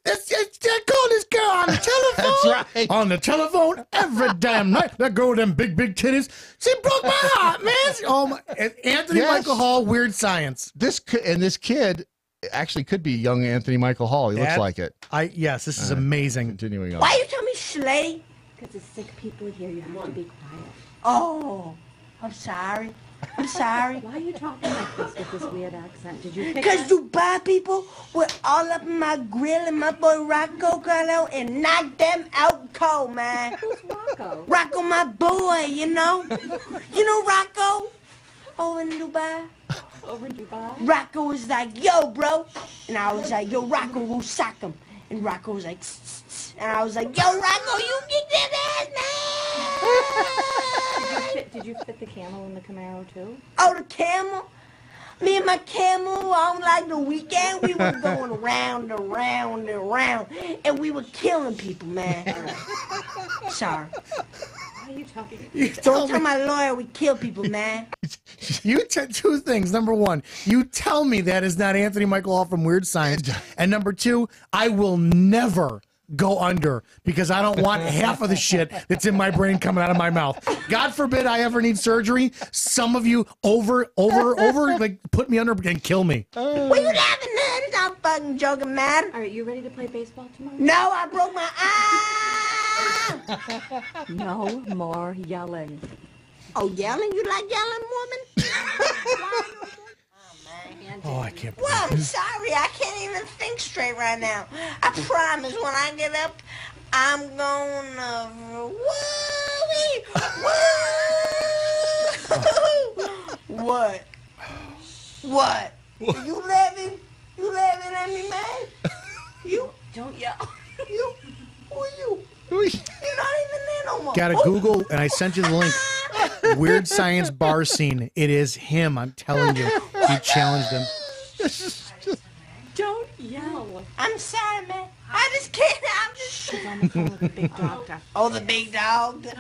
That call this girl on the telephone. That's right. On the telephone every damn night. That girl with them big titties. She broke my heart, man. Oh my, Anthony Yes. Michael Hall, Weird Science. This kid actually could be young Anthony Michael Hall. He looks like it. Yes, this is amazing. Continuing on. Why you tell me Slay? Because it's sick people here. You have to be quiet. Oh, I'm sorry. I'm sorry. Why are you talking like this with this weird accent? Did you pick Because up? Dubai people were all up in my grill and my boy Rocco got out and knocked them out cold, man. Who's Rocco? Rocco, my boy, you know? You know Rocco? Over in Dubai? Over in Dubai? Rocco was like, yo, bro. And I was like, yo, Rocco, go sock him. And Rocco was like, tss, tss. And I was like, yo, Rocco, you get that ass, man. Did you fit the camel in the Camaro too? Oh, the camel? Me and my camel on like the weekend, we were going around and round and round. And we were killing people, man. Sorry. Why are you talking? Don't tell my lawyer we kill people, man. You two things. Number one, you tell me that is not Anthony Michael Hall from Weird Science. And number two, I will never go under because I don't want half of the shit that's in my brain coming out of my mouth. God forbid I ever need surgery. Some of you over, like put me under and kill me. What you laughing at? It's not fucking joking, man. All right, you ready to play baseball tomorrow? No, I broke my eye. No more yelling. Oh, yelling? You like yelling, woman? Oh, I can't. Well, I'm sorry. I can't even think straight right now. I promise when I get up, I'm gonna... What? What? You laughing? You laughing at me, man? You? Don't yell. You? Who are you? You're not even there no more. Gotta Google, and I sent you the link. Weird Science bar scene. It is him. I'm telling you. He challenged him. Don't yell. I'm sorry, man. I just can't. I'm just. She's on the phone with the big dog. Oh, the big dog. The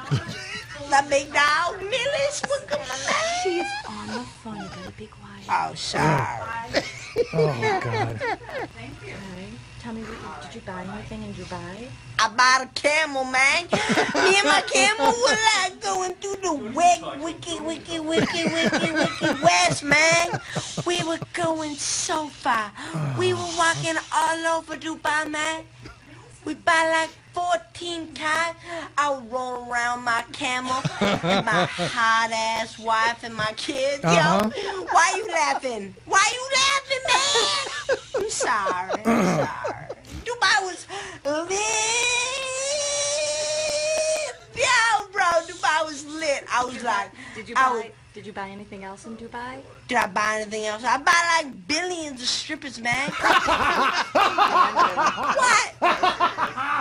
big dog. Millis, what come on, man? She's on the phone. You gotta be quiet. Oh, sorry. Oh, God. Thank you. Okay. Tell me, did you buy anything in Dubai? I bought a camel, man. Me and my camel were like going through the wicked west, man. We were going so far. We were walking all over Dubai, man. We bought like 14 cars. I was rolling around my camel and my hot-ass wife and my kids. Yo, why you laughing? Why you laughing, man? I'm sorry. Dubai was lit. I was like, Did you buy anything else in Dubai? did I buy anything else? I buy like billions of strippers, man. What?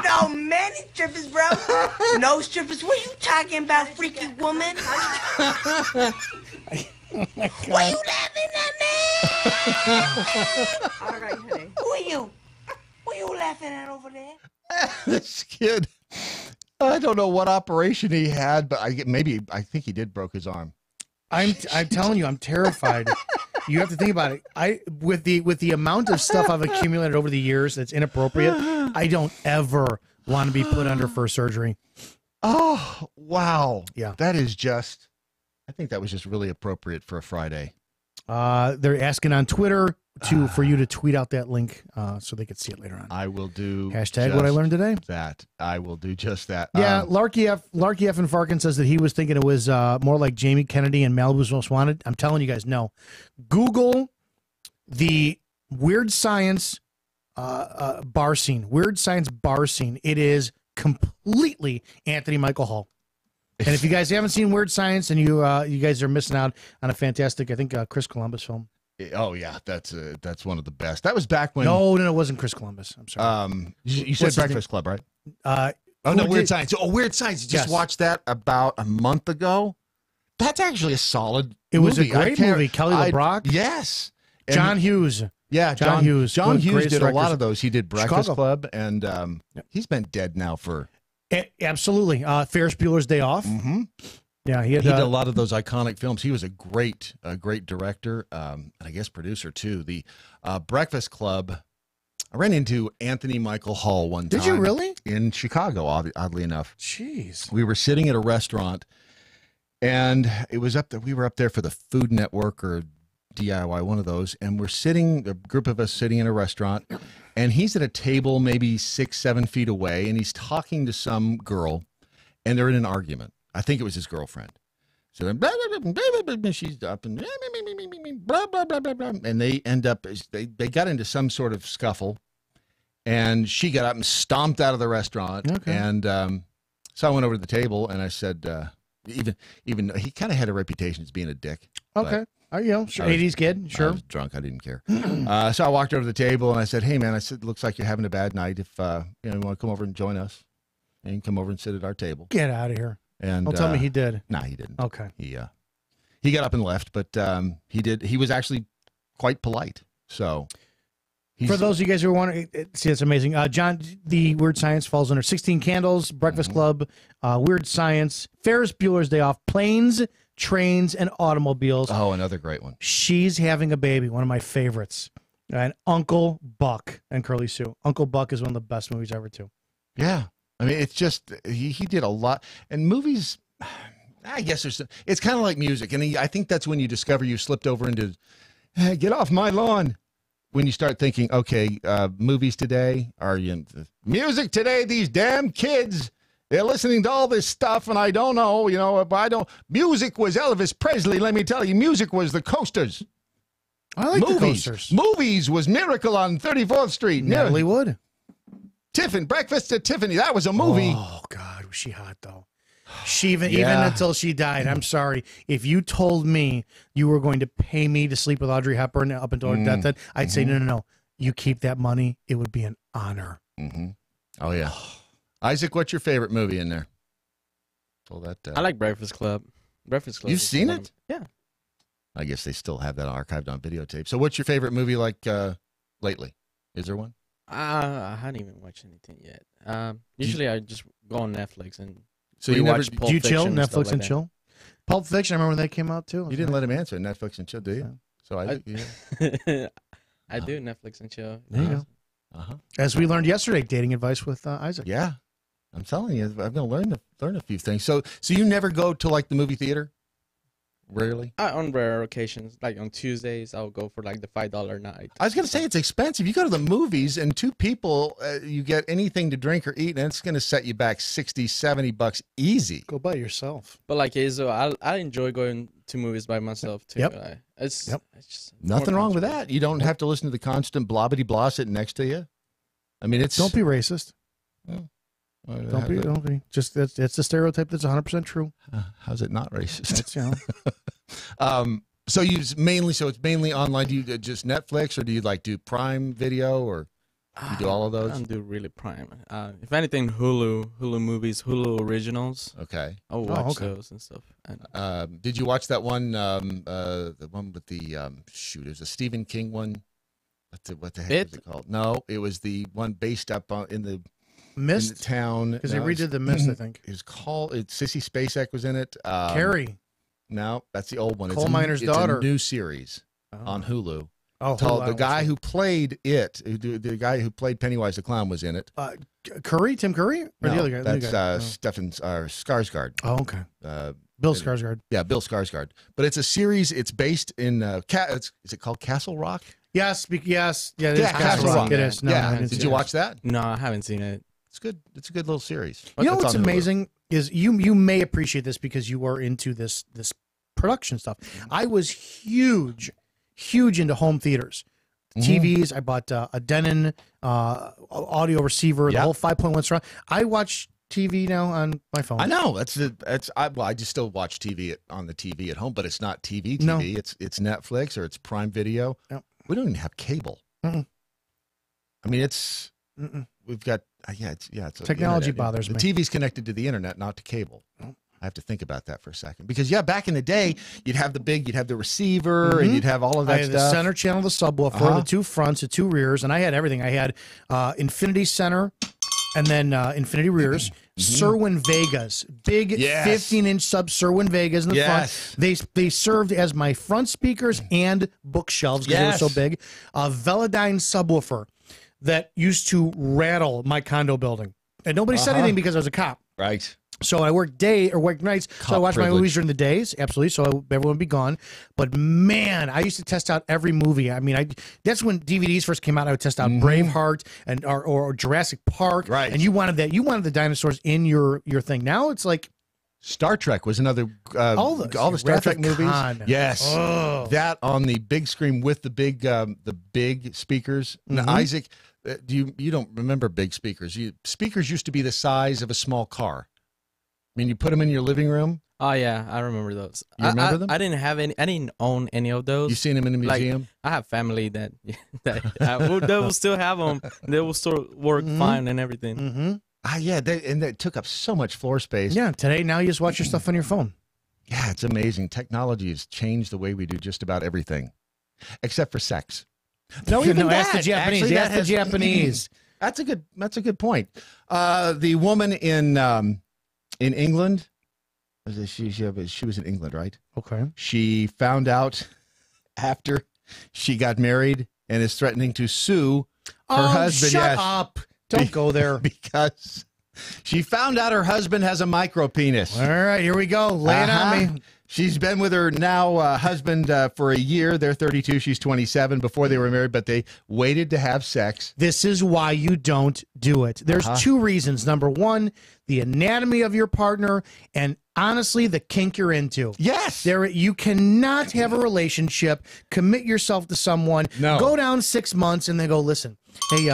No, many strippers, bro. No strippers. What are you talking about, freaky woman? What are you laughing at, man? All right, honey. Who are you? What are you laughing at over there? This kid, I don't know what operation he had, but I think he did broke his arm. I'm telling you, I'm terrified. You have to think about it. With the amount of stuff I've accumulated over the years that's inappropriate, I don't ever want to be put under for surgery. Oh, wow. Yeah. That is just, I think that was just really appropriate for a Friday. They're asking on Twitter for you to tweet out that link so they could see it later on. I will do Hashtag what I learned today. That. I will do just that. Yeah, Larky F and Farkin says that he was thinking it was more like Jamie Kennedy and Malibu's Most Wanted. I'm telling you guys, no. Google the Weird Science bar scene. Weird Science bar scene. It is completely Anthony Michael Hall. And if you guys haven't seen Weird Science, and you guys are missing out on a fantastic, I think, Chris Columbus film. Oh yeah, that's one of the best. That was back when. No, it wasn't Chris Columbus. I'm sorry. You said Breakfast Club, right? Oh no, Weird Science. Oh, Weird Science. You just watched that about a month ago. That's actually a solid. It was movie. a great movie. Kelly LeBrock. Yes. John Hughes. Yeah, John Hughes. John Hughes did a lot directors. of those. He did Breakfast Chicago. Club, and he's been dead now for. Absolutely. Ferris Bueller's Day Off. Mm-hmm. Yeah, he did a lot of those iconic films. He was a great director, and I guess producer too. The Breakfast Club. I ran into Anthony Michael Hall one time. Did you really? In Chicago, oddly enough. Jeez. We were sitting at a restaurant, and it was up there. We were up there for the Food Network or DIY, one of those, and we're sitting, a group of us sitting in a restaurant, and he's at a table maybe 6-7 feet away, and he's talking to some girl, and they're in an argument. I think it was his girlfriend. So then, blah, blah, blah, blah, blah, blah, she's up and blah, blah, blah, blah, blah, and they end up, they got into some sort of scuffle, and she got up and stomped out of the restaurant. Okay. And so I went over to the table, and I said, even though he kind of had a reputation as being a dick. Okay. Sure. 80s kid. Sure. I was drunk. I didn't care. So I walked over to the table and I said, "Hey, man," I said, "looks like you're having a bad night. If you want to come over and join us, and you can come over and sit at our table." Get out of here. And don't tell me he did. No, he didn't. Okay. He got up and left, but he did. He was actually quite polite. So for those of you guys who want to see, it's amazing. John, the Weird Science falls under 16 Candles, Breakfast Club, Weird Science, Ferris Bueller's Day Off, Planes, Trains, and Automobiles. Oh, another great one. She's Having a Baby, one of my favorites. And Uncle Buck and Curly Sue. Uncle Buck is one of the best movies ever, too. Yeah. I mean, it's just, he did a lot. And movies, I guess it's kind of like music. And I think that's when you discover you slipped over into, hey, get off my lawn. When you start thinking, okay, movies today, music today, these damn kids, they're listening to all this stuff, and I don't know, music was Elvis Presley, let me tell you, music was the Coasters. I like the Coasters. Movies was Miracle on 34th Street. Natalie Wood. Tiffin, Breakfast at Tiffany, that was a movie. Oh, God, was she hot, though. Even until she died. I'm sorry. If you told me you were going to pay me to sleep with Audrey Hepburn up until her deathbed, I'd say, no. You keep that money. It would be an honor. Oh, yeah. Isaac, what's your favorite movie in there? I like Breakfast Club. Breakfast Club. You've seen it? Yeah. I guess they still have that archived on videotape. So what's your favorite movie like lately? Is there one? I hadn't even watched anything yet. Usually I just go on Netflix and so you watch Pulp do you chill? Fiction Netflix and chill? Pulp Fiction, I remember when that came out too. You didn't let him answer Netflix and chill, do you? So I do Netflix and chill. There you go. As we learned yesterday, dating advice with Isaac. Yeah. I'm telling you, I'm going to learn a few things. So you never go to like the movie theater? Rarely? On rare occasions, like on Tuesdays, I'll go for like the $5 night. I was going to say it's expensive. You go to the movies and two people, you get anything to drink or eat, and it's going to set you back $60-$70 easy. Go by yourself. But like Izzo, I enjoy going to movies by myself too. Yep. It's just nothing wrong with that. You don't have to listen to the constant blobbity blah sitting next to you. I mean, it's don't be racist. Don't be. Just it's a stereotype that's 100% true. How's it not racist? That's, you know. So it's mainly online. Do you just Netflix, or do you like do Prime Video, or you do all of those? I don't do really Prime. If anything, Hulu movies, Hulu originals. Okay. I'll watch those and stuff. Did you watch that one? The one with the shoot, it was a Stephen King one. What the heck was it called? No, it was the one based up in the Mist in the town, because they redid the Mist. I think it was called. Sissy Spacek was in it. Carrie. No, that's the old one. Coal Miner's Daughter. It's a new series on Hulu. Oh, the guy who played the guy who played Pennywise the Clown was in it. Tim Curry, or no, the other guy? That's Stefan Skarsgård. Oh, okay. Bill Skarsgård. Yeah, Bill Skarsgård. But it's a series. It's based in. Is it called Castle Rock? Yes. Yes. Yeah. Yeah, Castle Rock. It is. No, yeah. Did you watch that? No, I haven't seen it. It's good. It's a good little series. You know what's amazing is you may appreciate this because you are into this production stuff. I was huge into home theaters. TVs. I bought a Denon audio receiver, the whole 5.1 surround. I watch TV now on my phone. I know I just still watch TV on the TV at home, but it's not TV. No. It's Netflix or it's Prime Video. Yep. We don't even have cable. I mean, we've got it's technology bothers me. The TV's connected to the internet, not to cable. I have to think about that for a second because back in the day, you'd have the receiver and you'd have all of that stuff. The center channel, the subwoofer, the two fronts, the two rears, and I had everything. I had Infinity Center, and then Infinity Rears, Sherwin Vegas, big 15-inch sub Sherwin Vegas in the front. They served as my front speakers and bookshelves because they were so big. A Velodyne subwoofer that used to rattle my condo building, and nobody said anything because I was a cop. Right. So I worked nights. So I watched my movies during the days, absolutely. So everyone would be gone. But man, I used to test out every movie. I mean, that's when DVDs first came out. I would test out Braveheart and or Jurassic Park. Right. And you wanted that. You wanted the dinosaurs in your thing. Now it's like Star Trek was another. All the Star Trek movies. Yes. Oh. That on the big screen with the big speakers. Now, Isaac, you don't remember big speakers? Speakers used to be the size of a small car. I mean, you put them in your living room. Oh yeah, I remember those. You remember them? I didn't have any. I didn't own any of those. You seen them in the museum? I have family that they will still have them. They will still work fine and everything. Yeah, they took up so much floor space. Yeah, today now you just watch your stuff on your phone. Yeah, it's amazing. Technology has changed the way we do just about everything, except for sex. No, even ask the Japanese. Actually, ask the Japanese. That's a good point. The woman in England, she was in England, right? Okay. She found out after she got married and is threatening to sue her husband. Shut up. Don't go there. Because she found out her husband has a micro penis. All right, here we go. Lay it on me. She's been with her now husband for a year. They're 32. She's 27 before they were married, but they waited to have sex. This is why you don't do it. There's two reasons. Number one, the anatomy of your partner, and honestly, the kink you're into. Yes. You cannot have a relationship, commit yourself to someone, go down 6 months, and then go, listen, hey,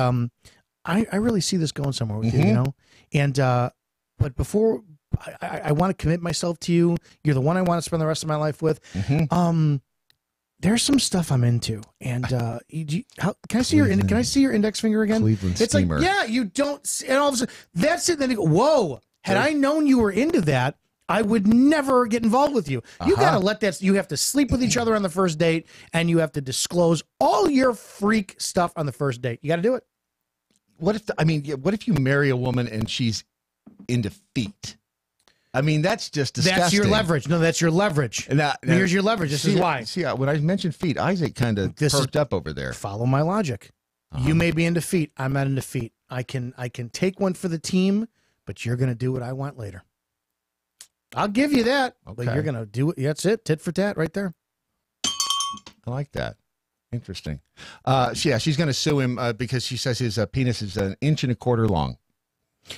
I really see this going somewhere with you, you know? And, but before... I want to commit myself to you. You're the one I want to spend the rest of my life with. There's some stuff I'm into, and can I see your index finger again? Cleveland it's steamer. Like, yeah, you don't, and all of a sudden that's it. Then you go, whoa! Had I known you were into that, I would never get involved with you. You gotta let that. You have to sleep with each other on the first date, and you have to disclose all your freak stuff on the first date. You got to do it. What if you marry a woman and she's into feet? I mean, that's just disgusting. That's your leverage. No, that's your leverage. Here's your leverage. This is why. See, when I mentioned feet, Isaac kind of perked up over there. Follow my logic. You may be into feet. I'm not into feet. I can take one for the team, but you're going to do what I want later. I'll give you that, but you're going to do it. That's it. Tit for tat right there. I like that. Interesting. She's going to sue him because she says his penis is 1.25 inches long.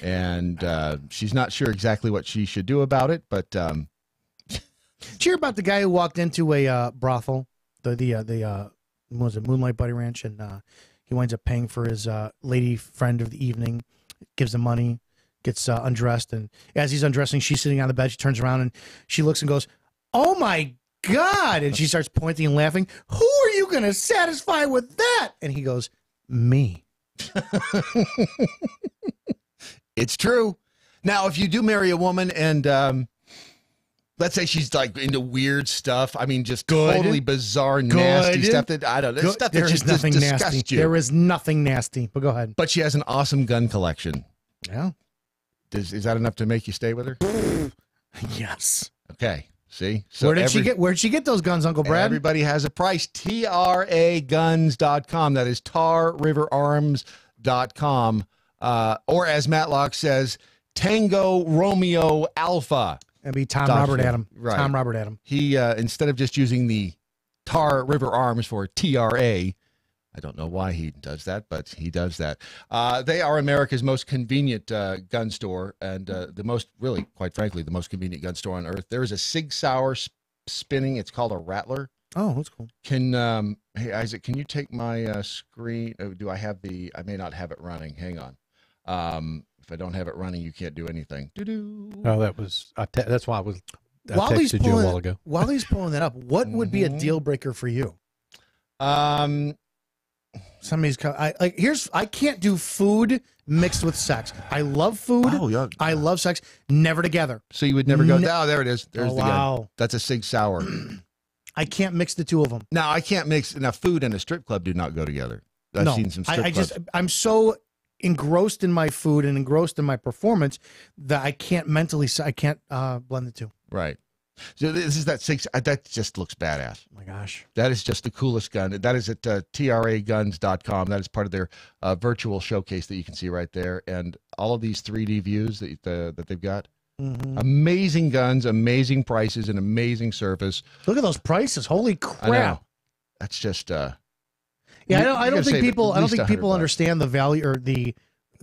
And she's not sure exactly what she should do about it, but did you hear about the guy who walked into a brothel, the Moonlight Buddy Ranch, and he winds up paying for his lady friend of the evening, gives him money, gets undressed, and as he's undressing, she's sitting on the bed. She turns around and she looks and goes, "Oh my God!" And she starts pointing and laughing. "Who are you going to satisfy with that?" And he goes, "Me." It's true. Now, if you do marry a woman and let's say she's like into weird stuff, I mean, just totally bizarre, nasty stuff that I don't know. Stuff that There is just nothing disgusts nasty. you. There is nothing nasty. But go ahead. But she has an awesome gun collection. Yeah. Is that enough to make you stay with her? Yes. Okay. See? So Where'd she get those guns, Uncle Brad? Everybody has a price. TRAguns.com. That is TarRiverArms.com. Or as Matlock says, Tango Romeo Alpha. That'd be Tom Robert Adam. Right. Tom Robert Adam. He, instead of just using the Tar River Arms for TRA, I don't know why he does that, but he does that. They are America's most convenient gun store and the most, really, quite frankly, the most convenient gun store on earth. There is a Sig Sauer spinning. It's called a Rattler. Oh, that's cool. Hey, Isaac, can you take my screen? Oh, do I have I may not have it running. Hang on. If I don't have it running, you can't do anything. Oh, that's why I texted you a while ago. While he's pulling that up, what would be a deal breaker for you? I can't do food mixed with sex. I love food. Oh, yeah. I love sex. Never together. So you would never go, there it is. There's the wow. gun. That's a Sig Sauer. I can't mix the two of them. Now, I can't mix, food and a strip club do not go together. I've seen some strip clubs. I'm so engrossed in my food and engrossed in my performance that I can't blend the two. Right. So this is that that just looks badass. Oh my gosh. That is just the coolest gun. That is at TRAguns.com. That is part of their virtual showcase that you can see right there. And all of these 3D views that they've got. Mm-hmm. Amazing guns, amazing prices, and amazing service. Look at those prices. Holy crap. I know. That's just I don't think people understand the value or the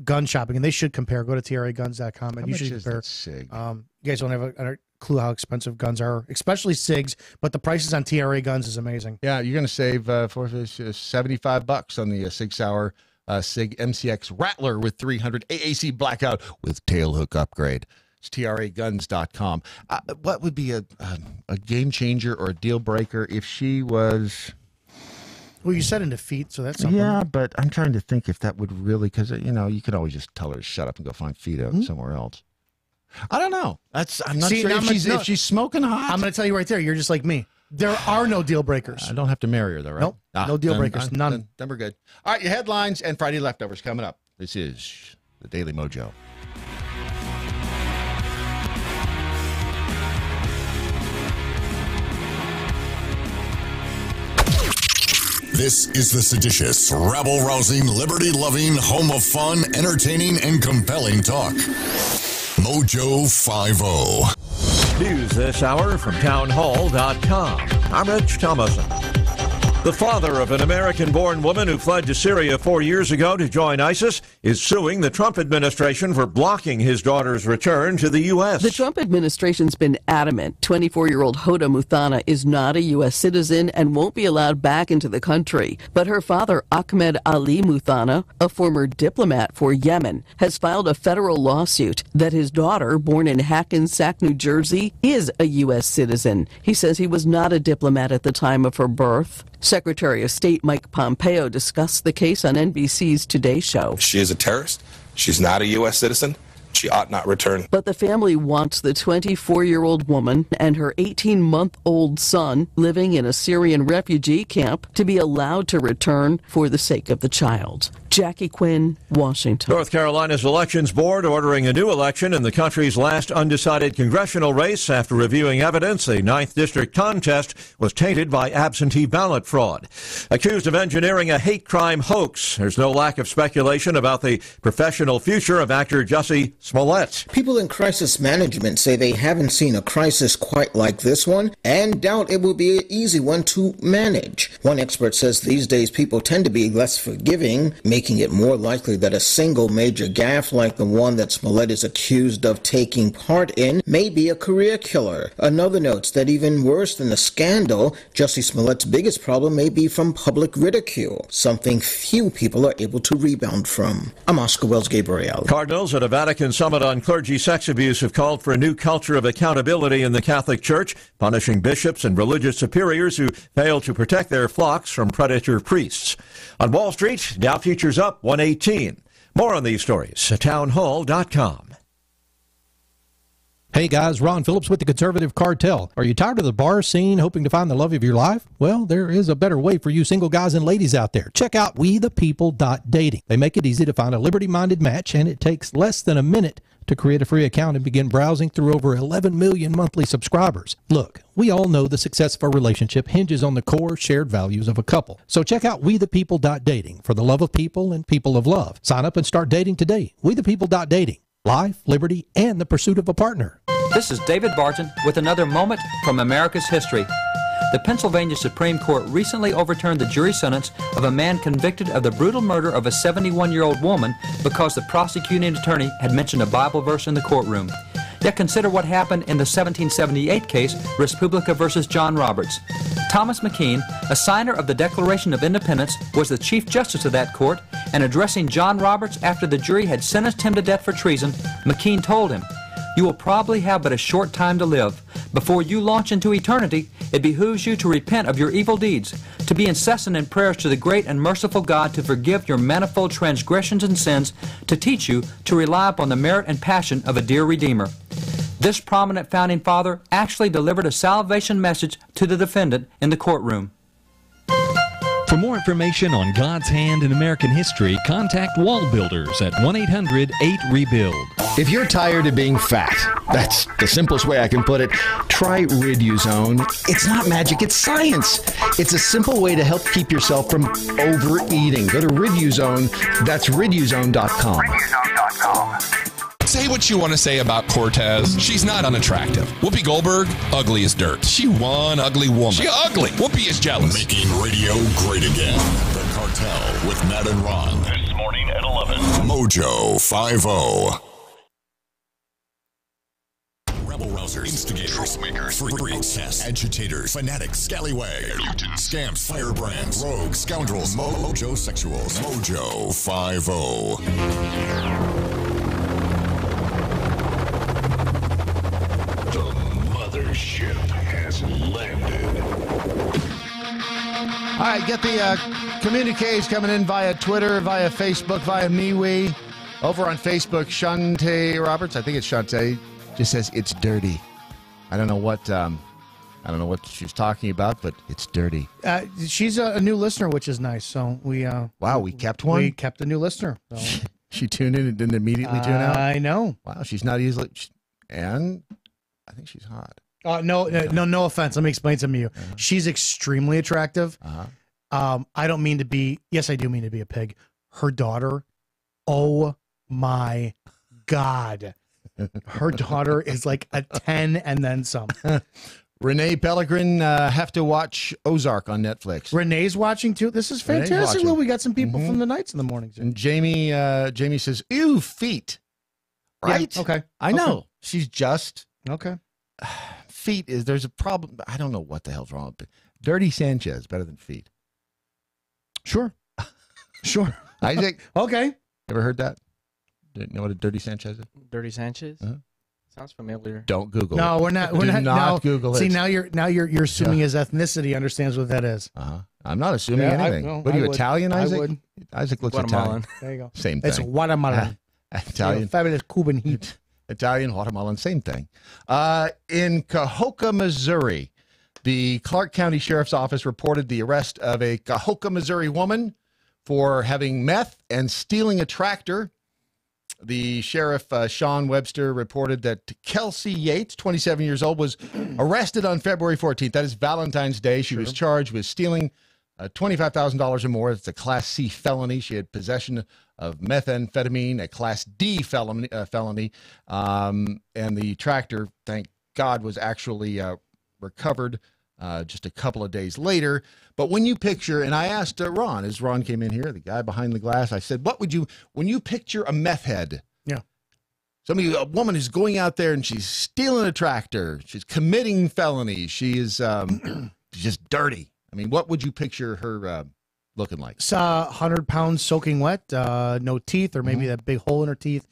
gun shopping, and they should compare. Go to TRAguns.com and you should compare. Sig? You guys don't have a clue how expensive guns are, especially SIGs, but the prices on TRA guns is amazing. Yeah, you're going to save $75 on the Sig Sauer Sig MCX Rattler with 300 AAC blackout with tailhook upgrade. It's TRAguns.com. What would be a game changer or a deal breaker if she was... Well, you said into feet, so that's something. Yeah, but I'm trying to think if that would really, because, you could always just tell her to shut up and go find feet out somewhere else. I don't know. I'm not sure if she's smoking hot. I'm going to tell you right there, you're just like me. There are no deal breakers. I don't have to marry her, though, right? Nope, no deal breakers, none. Then we're good. All right, your headlines and Friday leftovers coming up. This is the Daily Mojo. This is the seditious, rabble-rousing, liberty-loving, home of fun, entertaining, and compelling talk. MoJo 50. News this hour from townhall.com. I'm Rich Thomason. The father of an American-born woman who fled to Syria 4 years ago to join ISIS is suing the Trump administration for blocking his daughter's return to the U.S. The Trump administration's been adamant 24-year-old Hoda Muthana is not a U.S. citizen and won't be allowed back into the country. But her father, Ahmed Ali Muthana, a former diplomat for Yemen, has filed a federal lawsuit that his daughter, born in Hackensack, New Jersey, is a U.S. citizen. He says he was not a diplomat at the time of her birth. Secretary of State Mike Pompeo discussed the case on NBC's Today Show. She is a terrorist. She's not a U.S. citizen. She ought not return. But the family wants the 24-year-old woman and her 18-month-old son living in a Syrian refugee camp to be allowed to return for the sake of the child. Jackie Quinn, Washington. North Carolina's Elections Board ordering a new election in the country's last undecided congressional race after reviewing evidence a 9th District contest was tainted by absentee ballot fraud. Accused of engineering a hate crime hoax, there's no lack of speculation about the professional future of actor Jussie Smollett. People in crisis management say they haven't seen a crisis quite like this one and doubt it will be an easy one to manage. One expert says these days people tend to be less forgiving, making making it more likely that a single major gaffe like the one that Smollett is accused of taking part in may be a career killer. Another notes that even worse than the scandal, Jussie Smollett's biggest problem may be from public ridicule, something few people are able to rebound from. I'm Oscar Wells Gabriel. Cardinals at a Vatican summit on clergy sex abuse have called for a new culture of accountability in the Catholic Church, punishing bishops and religious superiors who fail to protect their flocks from predator priests. On Wall Street, Dow futures up 118. More on these stories at townhall.com. Hey guys, Ron Phillips with the Conservative Cartel. Are you tired of the bar scene, hoping to find the love of your life? Well, there is a better way for you single guys and ladies out there. Check out WeThePeople.dating. They make it easy to find a liberty-minded match, and it takes less than a minute to create a free account and begin browsing through over 11 million monthly subscribers. Look, we all know the success of a relationship hinges on the core shared values of a couple. So check out WeThePeople.dating for the love of people and people of love. Sign up and start dating today. WeThePeople.dating. Life, liberty, and the pursuit of a partner. This is David Barton with another moment from America's history. The Pennsylvania Supreme Court recently overturned the jury sentence of a man convicted of the brutal murder of a 71-year-old woman because the prosecuting attorney had mentioned a Bible verse in the courtroom. Yet consider what happened in the 1778 case, Respublica versus John Roberts. Thomas McKean, a signer of the Declaration of Independence, was the Chief Justice of that court, and addressing John Roberts after the jury had sentenced him to death for treason, McKean told him, "You will probably have but a short time to live. Before you launch into eternity, it behooves you to repent of your evil deeds, to be incessant in prayers to the great and merciful God to forgive your manifold transgressions and sins, to teach you to rely upon the merit and passion of a dear Redeemer." This prominent founding father actually delivered a salvation message to the defendant in the courtroom. For more information on God's hand in American history, contact Wall Builders at 1-800-8REBUILD. If you're tired of being fat, that's the simplest way I can put it, try Riduzone. It's not magic, it's science. It's a simple way to help keep yourself from overeating. Go to Riduzone, that's Riduzone.com. Say what you want to say about Cortez. She's not unattractive. Whoopi Goldberg, ugly as dirt. She one ugly woman. She ugly. Whoopi is jealous. Making radio great again. The Cartel with Matt and Ron. This morning at 11. MoJo 50. Rebel rousers, instigators, troublemakers, freaks, agitators, fanatics, scallywags, mutants, scamps, firebrands, rogues, scoundrels, MoJo sexuals. MoJo 50. Ship has landed. All right, get the communiques coming in via Twitter, via Facebook, via MeWe. Over on Facebook, Shantae Roberts, I think it's Shantae, just says it's dirty. I don't know what she's talking about, but it's dirty. She's a new listener, which is nice. So we wow, we kept one. We kept a new listener. So. She tuned in and didn't immediately tune out. I know. Wow, she's not easily, and I think she's hot. No offense. Let me explain something to you. She's extremely attractive. I don't mean to be. Yes, I do mean to be a pig. Her daughter. Oh my God. Her daughter is like a 10 and then some. Renee Pellegrin have to watch Ozark on Netflix. Renee's watching too. This is fantastic. Well, we got some people from the nights in the mornings. And Jamie says, "Ew, feet." Right? Yeah, okay. I know. She's just okay. Feet there's a problem. I don't know what the hell's wrong with it. Dirty Sanchez better than feet. Sure. Sure. Isaac. Okay. Ever heard that? Do you know what a Dirty Sanchez is? Dirty Sanchez? Sounds familiar. Don't Google No, it. we're not. Do not Google it. See, now you're assuming his ethnicity understands what that is. I'm not assuming anything. What are you, Italian, Isaac? I would. Isaac looks Guatemalan. Italian. There you go. Same thing. It's Guatemalan. Italian. Fabulous Cuban heat. Italian, Guatemalan, same thing. In Cahokia, Missouri, the Clark County Sheriff's Office reported the arrest of a Cahokia, Missouri woman for having meth and stealing a tractor. The sheriff, Sean Webster, reported that Kelsey Yates, 27 years old, was arrested on February 14th. That is Valentine's Day. She was charged with stealing $25,000 or more. It's a Class C felony. She had possession of methamphetamine, a Class D felony. And the tractor, thank God, was actually recovered just a couple of days later. But when you picture, and I asked Ron, as Ron came in here, the guy behind the glass, I said, when you picture a meth head, a woman who's going out there and she's stealing a tractor, she's committing felonies, she is just dirty. I mean, what would you picture her looking like? 100 pounds soaking wet, no teeth, or maybe that big hole in her teeth,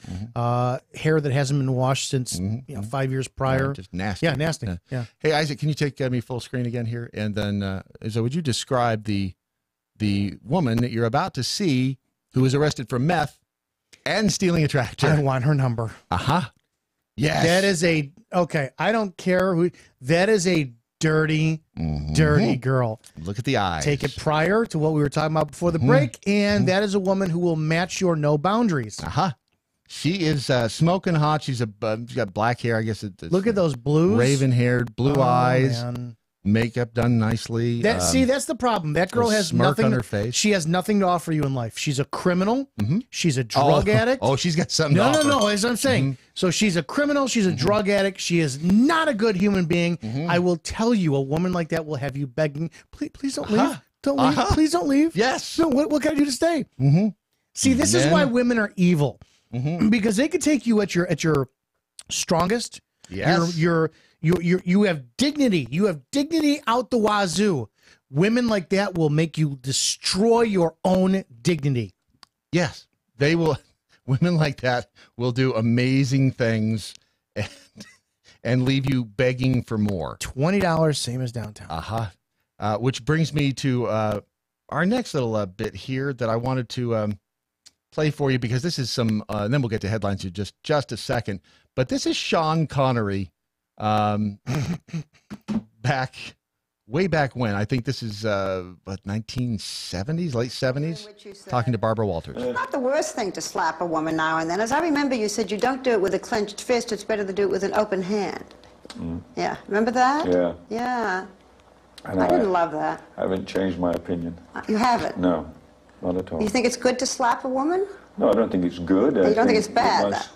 hair that hasn't been washed since 5 years prior. Just nasty. Yeah, nasty. Yeah. Hey, Isaac, can you take me full screen again here? And then, Izzo, would you describe the woman that you're about to see who was arrested for meth and stealing a tractor? I want her number. Yes. That is I don't care who, that is a dirty girl. Look at the eyes. Take it prior to what we were talking about before the break, and that is a woman who will match your no boundaries. She is smoking hot. She's got black hair. I guess it's look at those blues. Raven-haired, blue eyes. Man. Makeup done nicely. That's the problem. That girl has nothing on her face. She has nothing to offer you in life. She's a criminal. She's a drug addict. Oh, she's got something to offer. No, as I'm saying. So she's a criminal. She's a drug addict. She is not a good human being. I will tell you, a woman like that will have you begging, please don't leave. Don't leave. Please don't leave. Yes. No, what can I do to stay? See, this is why women are evil. Because they could take you at your strongest. Yes. You have dignity. You have dignity out the wazoo. Women like that will make you destroy your own dignity. Yes, they will. Women like that will do amazing things and leave you begging for more. $20, same as downtown. Which brings me to our next little bit here that I wanted to play for you, because this is some, and then we'll get to headlines in just a second. But this is Sean Connery. Way back when, I think this is 1970s, late 70s, talking to Barbara Walters. It's not the worst thing to slap a woman now and then. As I remember, you said you don't do it with a clenched fist. It's better to do it with an open hand. Yeah, remember that? Yeah. Yeah. And I didn't love that. I haven't changed my opinion. You haven't? No, not at all. You think it's good to slap a woman? No, I don't think it's good. You don't think it's bad?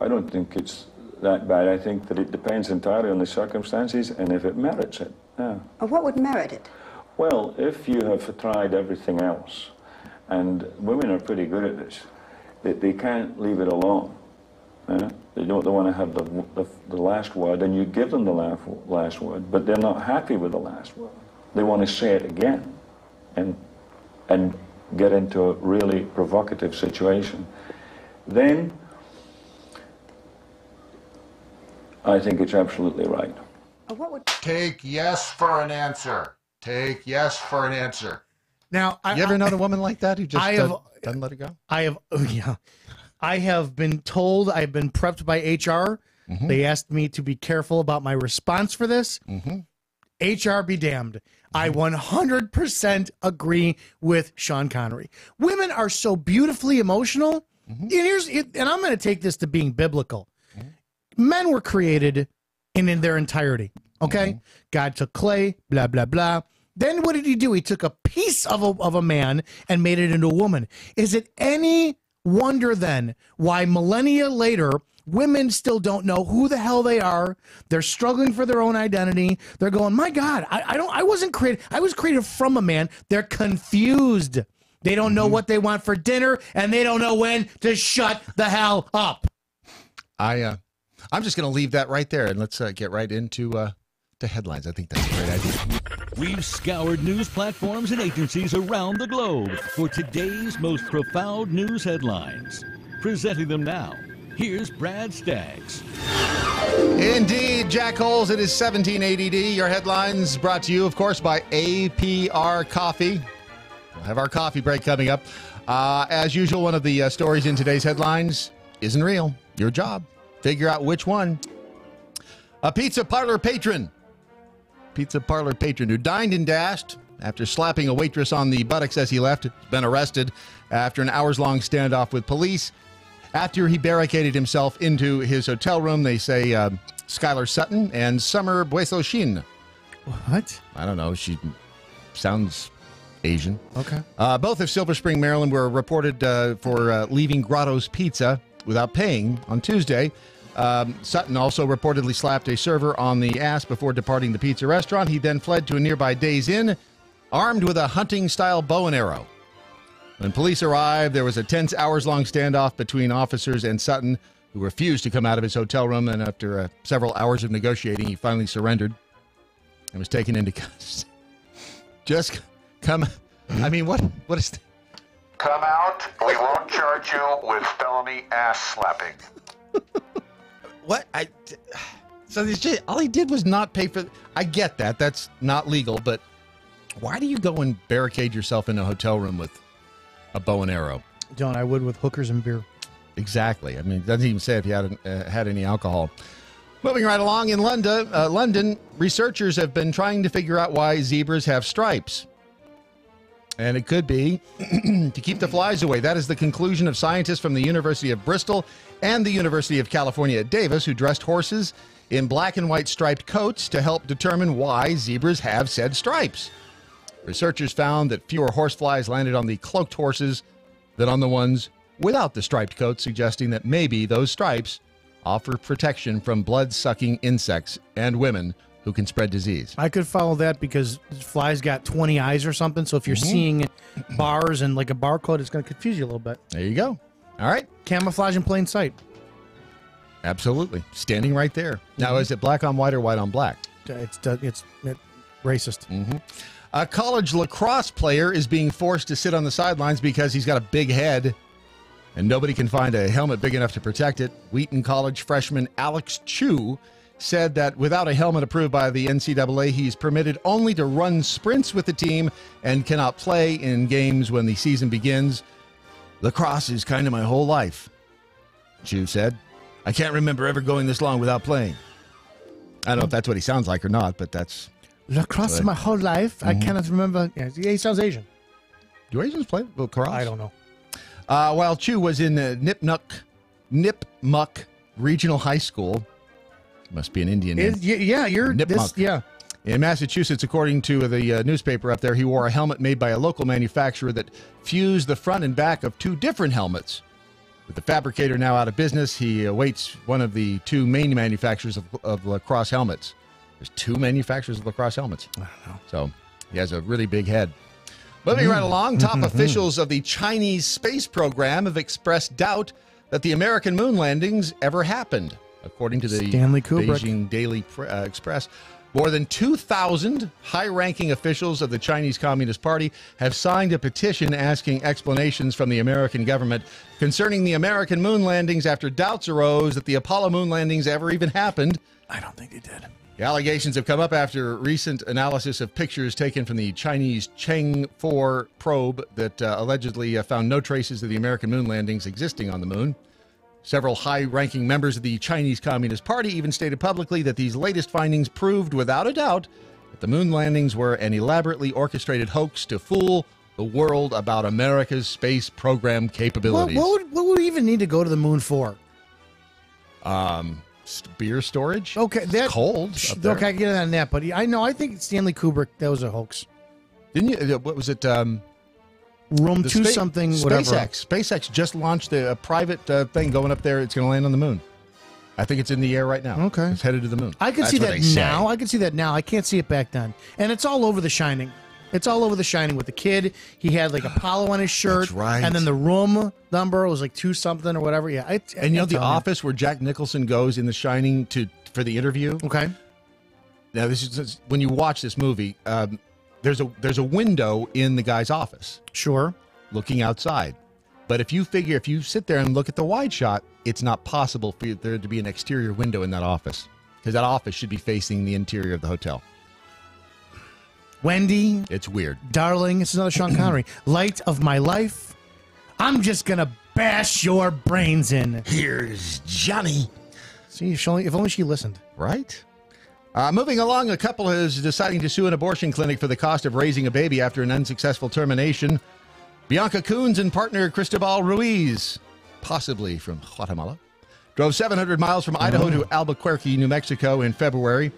I don't think it's that bad. I think that it depends entirely on the circumstances and if it merits it. Yeah. What would merit it? Well, if you have tried everything else, and women are pretty good at this, they can't leave it alone. They don't want to have the last word, and you give them the last word, but they're not happy with the last word. They want to say it again and get into a really provocative situation. Then I think it's absolutely right. Take yes for an answer. Take yes for an answer. Now, you ever known a woman like that who just doesn't let it go? I have been told, I've been prepped by HR. They asked me to be careful about my response for this. HR be damned. I 100% agree with Sean Connery. Women are so beautifully emotional. And I'm going to take this to being biblical. Men were created in their entirety. Okay? God took clay, blah, blah, blah. Then what did he do? He took a piece of a man and made it into a woman. Is it any wonder then why millennia later women still don't know who the hell they are? They're struggling for their own identity. They're going, my God, I wasn't created. I was created from a man. They're confused. They don't know what they want for dinner, and they don't know when to shut the hell up. I'm just going to leave that right there, and let's get right into to headlines. I think that's a great idea. We've scoured news platforms and agencies around the globe for today's most profound news headlines. Presenting them now, here's Brad Staggs. Indeed, Jack Holes, it is 1780D. Your headlines brought to you, of course, by APR Coffee. We'll have our coffee break coming up. As usual, one of the stories in today's headlines isn't real. Your job. Figure out which one. A pizza parlor patron who dined and dashed after slapping a waitress on the buttocks as he left has been arrested after an hours-long standoff with police. After he barricaded himself into his hotel room, they say Skylar Sutton and Summer Buesoshin. What? I don't know. She sounds Asian. Okay. Both of Silver Spring, Maryland were reported for leaving Grotto's Pizza without paying on Tuesday. Sutton also reportedly slapped a server on the ass before departing the pizza restaurant. He then fled to a nearby Days Inn, armed with a hunting-style bow and arrow. When police arrived, there was a tense hours-long standoff between officers and Sutton, who refused to come out of his hotel room, and after several hours of negotiating, he finally surrendered and was taken into custody. Just come... I mean, what is... Come out. We won't charge you with felony ass slapping. What? So all he did was not pay for... I get that. That's not legal, but why do you go and barricade yourself in a hotel room with a bow and arrow? Don't. I would with hookers and beer. Exactly. I mean, it doesn't even say if he had any alcohol. Moving right along, in London, researchers have been trying to figure out why zebras have stripes. And it could be to keep the flies away. That is the conclusion of scientists from the University of Bristol and the University of California at Davis, who dressed horses in black and white striped coats to help determine why zebras have said stripes. Researchers found that fewer horseflies landed on the cloaked horses than on the ones without the striped coat, suggesting that maybe those stripes offer protection from blood-sucking insects and women who can spread disease. I could follow that because flies got 20 eyes or something, so if you're seeing bars and like a barcode, it's going to confuse you a little bit. There you go. All right. Camouflage in plain sight. Absolutely. Standing right there. Now, is it black on white or white on black? It's racist. A college lacrosse player is being forced to sit on the sidelines because he's got a big head and nobody can find a helmet big enough to protect it. Wheaton College freshman Alex Chu said that without a helmet approved by the NCAA, he's permitted only to run sprints with the team and cannot play in games when the season begins. Lacrosse is kind of my whole life, Chu said. I can't remember ever going this long without playing. I don't know if that's what he sounds like or not, but that's... Lacrosse is my whole life. I cannot remember. Yeah, he sounds Asian. Do Asians play lacrosse? I don't know. While Chu was in Nipmuc Regional High School, must be an Indian name. In Massachusetts, according to the newspaper up there, he wore a helmet made by a local manufacturer that fused the front and back of two different helmets. With the fabricator now out of business, he awaits one of the two main manufacturers of lacrosse helmets. There's two manufacturers of lacrosse helmets. I don't know. So he has a really big head. Moving right along, top officials of the Chinese space program have expressed doubt that the American moon landings ever happened. According to the Stanley Kubrick. Beijing Daily Express, more than 2,000 high-ranking officials of the Chinese Communist Party have signed a petition asking explanations from the American government concerning the American moon landings after doubts arose that the Apollo moon landings ever even happened. I don't think they did. The allegations have come up after recent analysis of pictures taken from the Chinese Chang'e 4 probe that allegedly found no traces of the American moon landings existing on the moon. Several high-ranking members of the Chinese Communist Party even stated publicly that these latest findings proved without a doubt that the moon landings were an elaborately orchestrated hoax to fool the world about America's space program capabilities. What would we even need to go to the moon for? Beer storage? Okay, it's cold. Okay, I get on that, but I think Stanley Kubrick, that was a hoax. Didn't you? What was it? Room 2 something, whatever. SpaceX just launched a private thing going up there. It's going to land on the moon. I think it's in the air right now. Okay. It's headed to the moon. I can see that now. I can see that now. I can't see it back then. And it's all over The Shining. It's all over The Shining with the kid. He had like Apollo on his shirt. That's right. And then the room number was like 2 something or whatever. Yeah. And you know the office where Jack Nicholson goes in The Shining for the interview? Okay. Now this is when you watch this movie, there's a window in the guy's office. Sure. Looking outside. But if you sit there and look at the wide shot, it's not possible for there to be an exterior window in that office. Because that office should be facing the interior of the hotel. Wendy. It's weird. Darling. It's another Sean Connery. Light of my life. I'm just going to bash your brains in. Here's Johnny. See, if only she listened. Right? Moving along, a couple is deciding to sue an abortion clinic for the cost of raising a baby after an unsuccessful termination. Bianca Coons and partner Cristobal Ruiz, possibly from Guatemala, drove 700 miles from Idaho to Albuquerque, New Mexico in February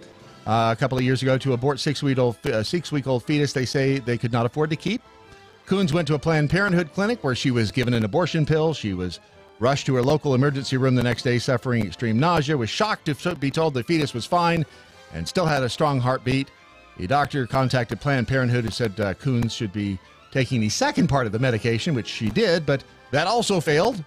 a couple of years ago to abort six-week-old fetus they say they could not afford to keep. Coons went to a Planned Parenthood clinic where she was given an abortion pill. She was rushed to her local emergency room the next day suffering extreme nausea, was shocked to be told the fetus was fine and still had a strong heartbeat. The doctor contacted Planned Parenthood, who said Coons should be taking the second part of the medication, which she did, but that also failed.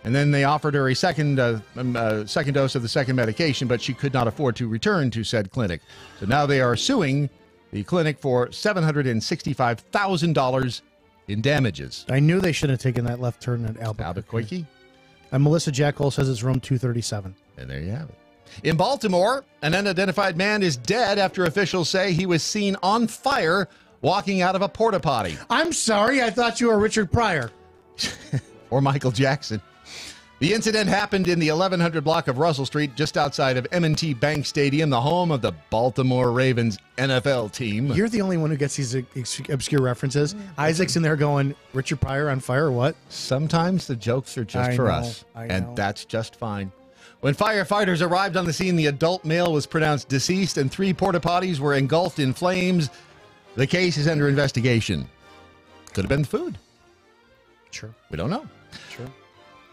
And then they offered her a second dose of the second medication, but she could not afford to return to said clinic. So now they are suing the clinic for $765,000 in damages. I knew they shouldn't have taken that left turn at Albuquerque. And Melissa Jack Hole says it's room 237. And there you have it. In Baltimore, an unidentified man is dead after officials say he was seen on fire walking out of a porta potty. I'm sorry, I thought you were Richard Pryor. Or Michael Jackson. The incident happened in the 1100 block of Russell Street, just outside of M&T Bank Stadium, the home of the Baltimore Ravens NFL team. You're the only one who gets these obscure references. Isaac's in there going, Richard Pryor on fire, what? Sometimes the jokes are just for us, and that's just fine. When firefighters arrived on the scene, the adult male was pronounced deceased and 3 porta potties were engulfed in flames. The case is under investigation. Could have been food. Sure. We don't know. Sure.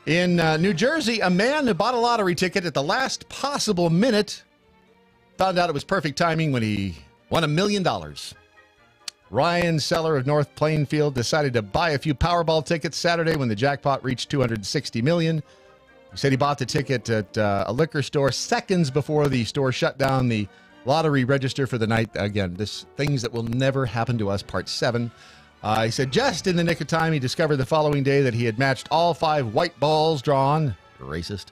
In New Jersey, a man who bought a lottery ticket at the last possible minute found out it was perfect timing when he won $1 million. Ryan Seller of North Plainfield decided to buy a few Powerball tickets Saturday when the jackpot reached $260 million. He said he bought the ticket at a liquor store seconds before the store shut down the lottery register for the night. Again, this things that will never happen to us, part 7. He said just in the nick of time, he discovered the following day that he had matched all 5 white balls drawn. Racist.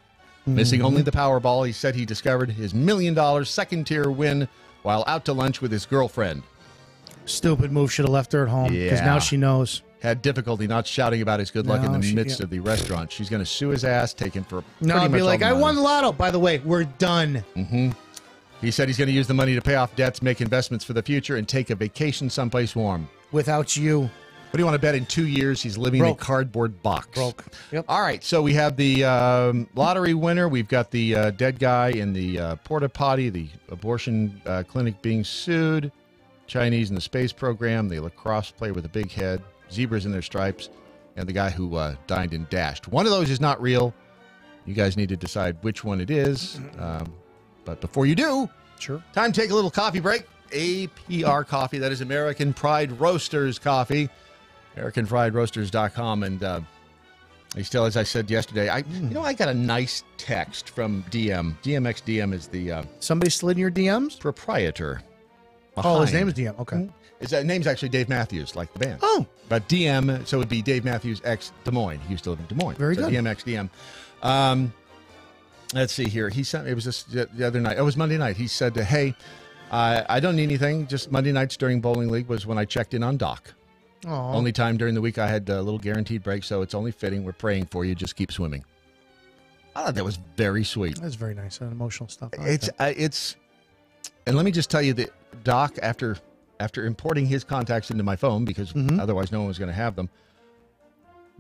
Missing only the Powerball. He said he discovered his $1 million second-tier win while out to lunch with his girlfriend. Stupid move. Should have left her at home because now she knows. Had difficulty not shouting about his good luck in the midst of the restaurant. She's going to sue his ass, take him for No, I'll be like, I won the lotto. By the way, we're done. Mm-hmm. He said he's going to use the money to pay off debts, make investments for the future, and take a vacation someplace warm. Without you. What do you want to bet in 2 years he's living in a cardboard box? Broke. Yep. All right, so we have the lottery winner. We've got the dead guy in the porta potty, the abortion clinic being sued, Chinese in the space program, the lacrosse player with a big head, zebras in their stripes, and the guy who dined and dashed. One of those is not real. You guys need to decide which one it is. But before you do, time to take a little coffee break. APR Coffee, that is American Pride Roasters coffee, AmericanPrideRoasters.com. And I still, as I said yesterday, I got a nice text from DM. DMXDM is the somebody slid in your DMs? Proprietor. Oh, his name is DM. Okay. His name's actually Dave Matthews, like the band. Oh. But DM, so it would be Dave Matthews X Des Moines. He used to live in Des Moines. Very good. DMXDM. Let's see here. He sent, it was just the other night. It was Monday night. He said, hey, I don't need anything. Just Monday nights during bowling league was when I checked in on Doc. Aww. Only time during the week I had a little guaranteed break, so it's only fitting. We're praying for you. Just keep swimming. I thought that was very sweet. That's very nice and emotional stuff. It's, and let me just tell you that Doc, after importing his contacts into my phone, because otherwise no one was going to have them,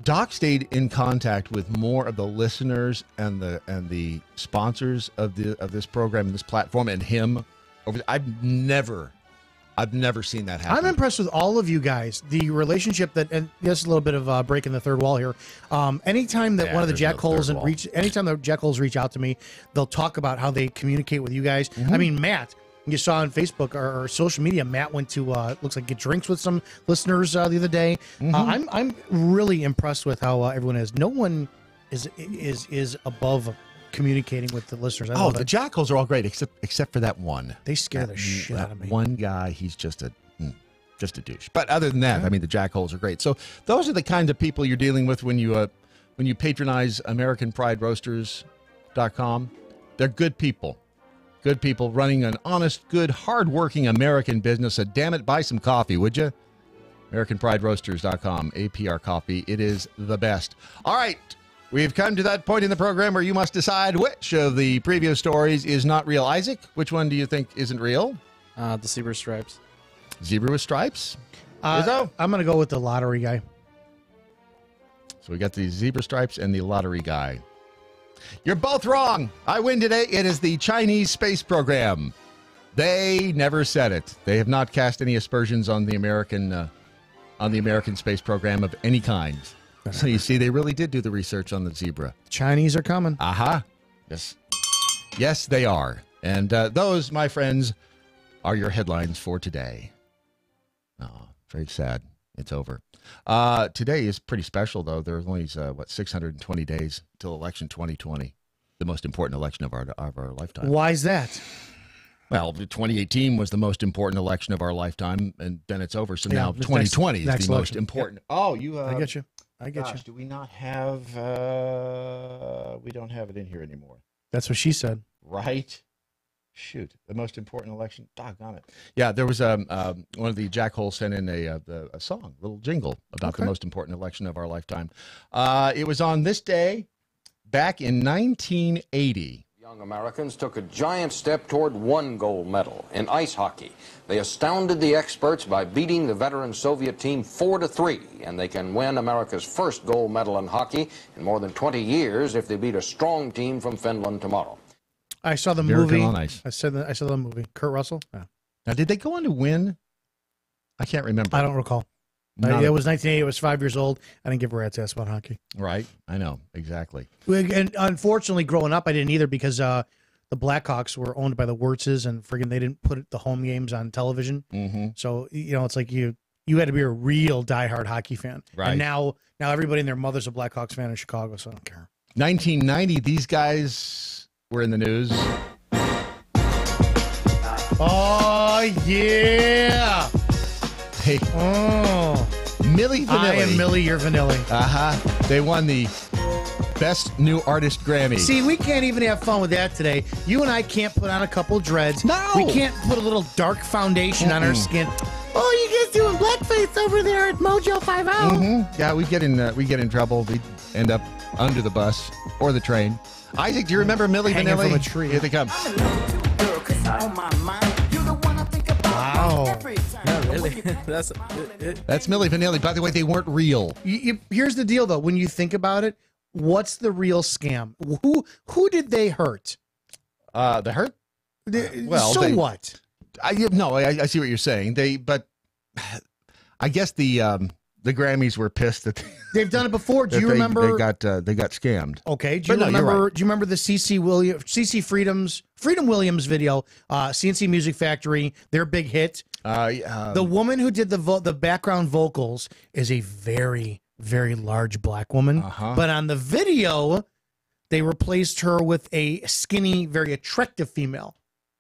Doc stayed in contact with more of the listeners and the sponsors of this program and this platform and him. I've never seen that happen. I'm impressed with all of you guys. The relationship that, and this is a little bit of breaking the third wall here. Anytime that one of the Jack Holes anytime the Jack Holes reach out to me, they'll talk about how they communicate with you guys. I mean, Matt, you saw on Facebook or social media, Matt went to looks like get drinks with some listeners the other day. I'm really impressed with how everyone is. No one is above communicating with the listeners. The Jackals are all great except for that one. They scare the shit out of me. One guy, he's just a douche. But other than that, I mean, the Jackals are great. So those are the kind of people you're dealing with when you patronize AmericanPrideRoasters.com. They're good people. Good people running an honest, good, hardworking American business. So damn it, buy some coffee, would you? AmericanPrideRoasters.com, APR Coffee. It is the best. All right, we've come to that point in the program where you must decide which of the previous stories is not real. Isaac, which one do you think isn't real? The zebra stripes. Zebra with stripes? I'm going to go with the lottery guy. So we got the zebra stripes and the lottery guy. You're both wrong. I win today. It is the Chinese space program. They never said it. They have not cast any aspersions on the American space program of any kind. So you see, they really did do the research on the zebra. Chinese are coming. Aha. Yes. Yes, they are. And those, my friends, are your headlines for today. Oh, very sad. It's over. Today is pretty special, though. There's only, 620 days till election 2020, the most important election of our lifetime. Why is that? Well, 2018 was the most important election of our lifetime, and then it's over. So now 2020 is the most important. Yep. Oh, you. I get you. I get you. Do we not have? We don't have it in here anymore. That's what she said. Right. Shoot, the most important election. Doggone it. Yeah, there was one of the Jackhole sent in a song, a little jingle about the most important election of our lifetime. It was on this day back in 1980. Young Americans took a giant step toward one gold medal in ice hockey. They astounded the experts by beating the veteran Soviet team 4-3, and they can win America's first gold medal in hockey in more than 20 years if they beat a strong team from Finland tomorrow. I saw the movie. I saw the movie. Kurt Russell. Yeah. Now, did they go on to win? I can't remember. I don't recall. It was 1980. I was 5 years old. I didn't give a rat's ass about hockey. Right. I know. Exactly. And unfortunately, growing up, I didn't either because the Blackhawks were owned by the Wirtzes, and friggin' they didn't put the home games on television. Mm-hmm. So, it's like you had to be a real diehard hockey fan. Right. And now everybody and their mother's a Blackhawks fan in Chicago, so I don't care. 1990, these guys were in the news. Oh, yeah. Hey. Oh. Milli Vanilli. I am Millie, you're Vanilli. Uh-huh. They won the Best New Artist Grammy. See, we can't even have fun with that today. You and I can't put on a couple dreads. No. We can't put a little dark foundation on our skin. Oh, you guys doing blackface over there at MoJo 50? Mm-hmm. Yeah, we get in trouble. We end up under the bus or the train. Isaac, do you remember Milli Hanging Vanilli? from a tree. Here they come. Wow. Not really. That's Milli Vanilli. By the way, they weren't real. Here's the deal, though. When you think about it, what's the real scam? Who did they hurt? The hurt? What? I see what you're saying. But I guess the Grammys were pissed that they've done it before. Do you remember? They got scammed. Okay. Do you remember? Right. Do you remember the Freedom Williams video? CNC Music Factory, their big hit. The woman who did the background vocals is a very, very large black woman. But on the video, they replaced her with a skinny, very attractive female.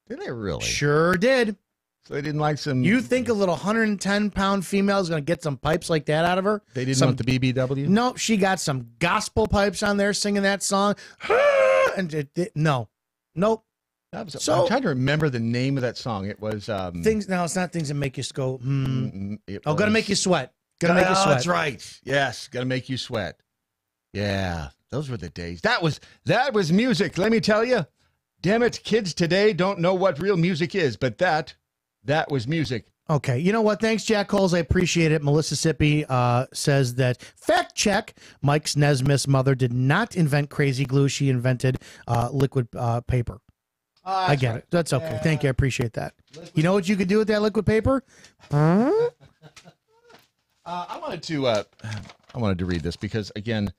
Did they really? Sure did. So they didn't like some. You think a little 110-pound female is going to get some pipes like that out of her? They didn't want the BBW? No, she got some gospel pipes on there singing that song. And no. Nope. So I'm trying to remember the name of that song. It was things. No, it's not things that make you go. Gonna make you sweat. Gonna make you sweat. That's right. Yes, gonna make you sweat. Yeah, those were the days. That was music. Let me tell you. Damn it, kids today don't know what real music is, but that was music. Okay, you know what? Thanks, Jack Coles. I appreciate it. Melissa Sippy says that, fact check, Mike's Nesmith's mother did not invent crazy glue. She invented liquid paper. I get it. That's okay. Thank you. I appreciate that. You know what you could do with that liquid paper? I wanted to read this because, again,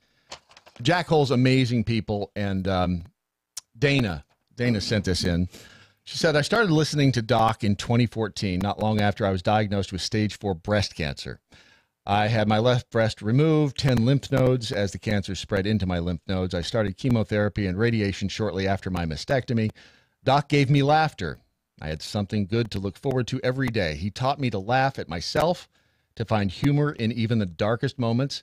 Jack Hole's amazing people, and Dana sent this in. She said, I started listening to Doc in 2014, not long after I was diagnosed with stage 4 breast cancer. I had my left breast removed, 10 lymph nodes. As the cancer spread into my lymph nodes, I started chemotherapy and radiation shortly after my mastectomy. Doc gave me laughter. I had something good to look forward to every day. He taught me to laugh at myself, to find humor in even the darkest moments,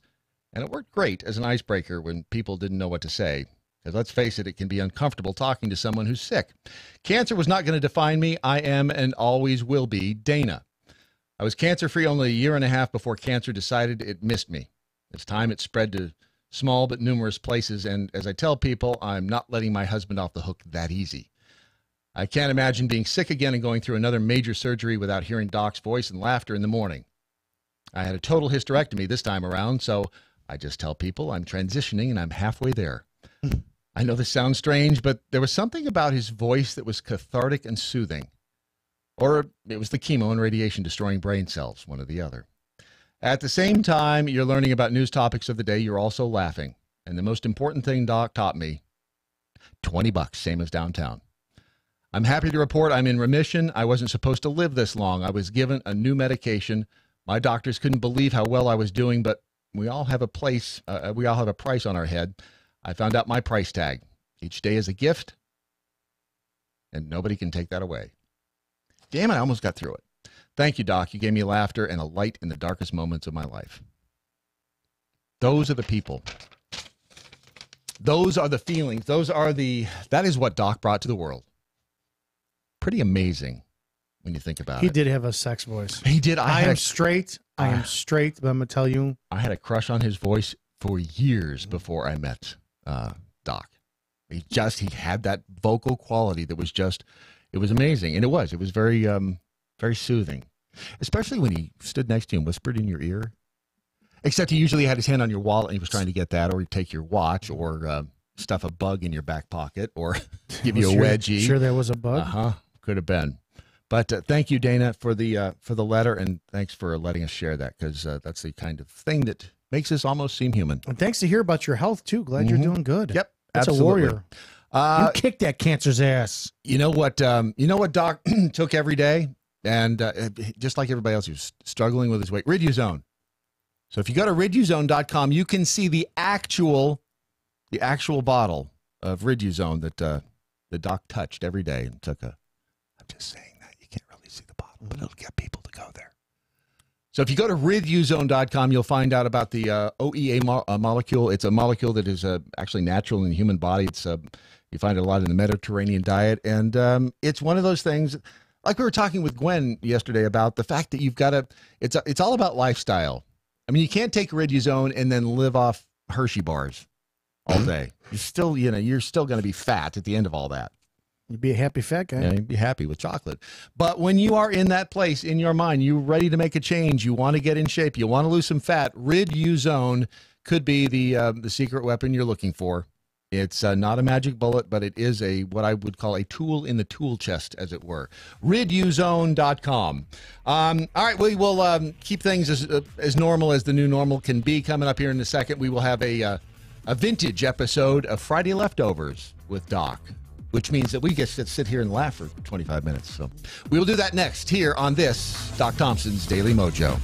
and it worked great as an icebreaker when people didn't know what to say. Because let's face it, it can be uncomfortable talking to someone who's sick. Cancer was not going to define me. I am and always will be Dana. I was cancer-free only a year and a half before cancer decided it missed me. It's time it spread to small but numerous places, and as I tell people, I'm not letting my husband off the hook that easy. I can't imagine being sick again and going through another major surgery without hearing Doc's voice and laughter in the morning. I had a total hysterectomy this time around, so I just tell people I'm transitioning and I'm halfway there. I know this sounds strange, but there was something about his voice that was cathartic and soothing. Or it was the chemo and radiation destroying brain cells, one or the other. At the same time, you're learning about news topics of the day. You're also laughing. And the most important thing Doc taught me, $20, same as downtown. I'm happy to report I'm in remission. I wasn't supposed to live this long. I was given a new medication. My doctors couldn't believe how well I was doing, but we all have a price on our head. I found out my price tag. Each day is a gift, and nobody can take that away. Damn it, I almost got through it. Thank you, Doc. You gave me laughter and a light in the darkest moments of my life. Those are the people. Those are the feelings. That is what Doc brought to the world. Pretty amazing when you think about it. He did have a sex voice. He did. I am straight, but I'm going to tell you. I had a crush on his voice for years before I met Doc. He had that vocal quality that was it was amazing. And it was very, very soothing, especially when he stood next to you and whispered in your ear. Except he usually had his hand on your wallet and he was trying to get that, or he'd take your watch, or stuff a bug in your back pocket, or give you a wedgie. Sure there was a bug? Could have been. But thank you, Dana, for the letter, and thanks for letting us share that, because that's the kind of thing that makes us almost seem human. And thanks to hear about your health, too. Glad you're doing good. Yep, That's absolutely. a warrior. You kicked that cancer's ass. You know what Doc took every day? And just like everybody else, he was struggling with his weight. Riduzone. So if you go to riduzone.com, you can see the actual bottle of Riduzone that Doc touched every day and took a. I'm just saying that. You can't really see the bottle, but it'll get people to go there. So if you go to riduzone.com, you'll find out about the OEA molecule. It's a molecule that is actually natural in the human body. It's you find it a lot in the Mediterranean diet, and it's one of those things. Like we were talking with Gwen yesterday about the fact that you've got to. It's all about lifestyle. I mean, you can't take Riduzone and then live off Hershey bars all day. You're still going to be fat at the end of all that. You'd be a happy fat guy. Yeah, you'd be happy with chocolate. But when you are in that place in your mind, you're ready to make a change, you want to get in shape, you want to lose some fat, Riduzone could be the secret weapon you're looking for. It's not a magic bullet, but it is what I would call a tool in the tool chest, as it were. Riduzone.com. All right, we will keep things as normal as the new normal can be. Coming up here in a second, we will have a vintage episode of Friday Leftovers with Doc, which means that we get to sit here and laugh for 25 minutes. So we will do that next here on this Doc Thompson's Daily Mojo.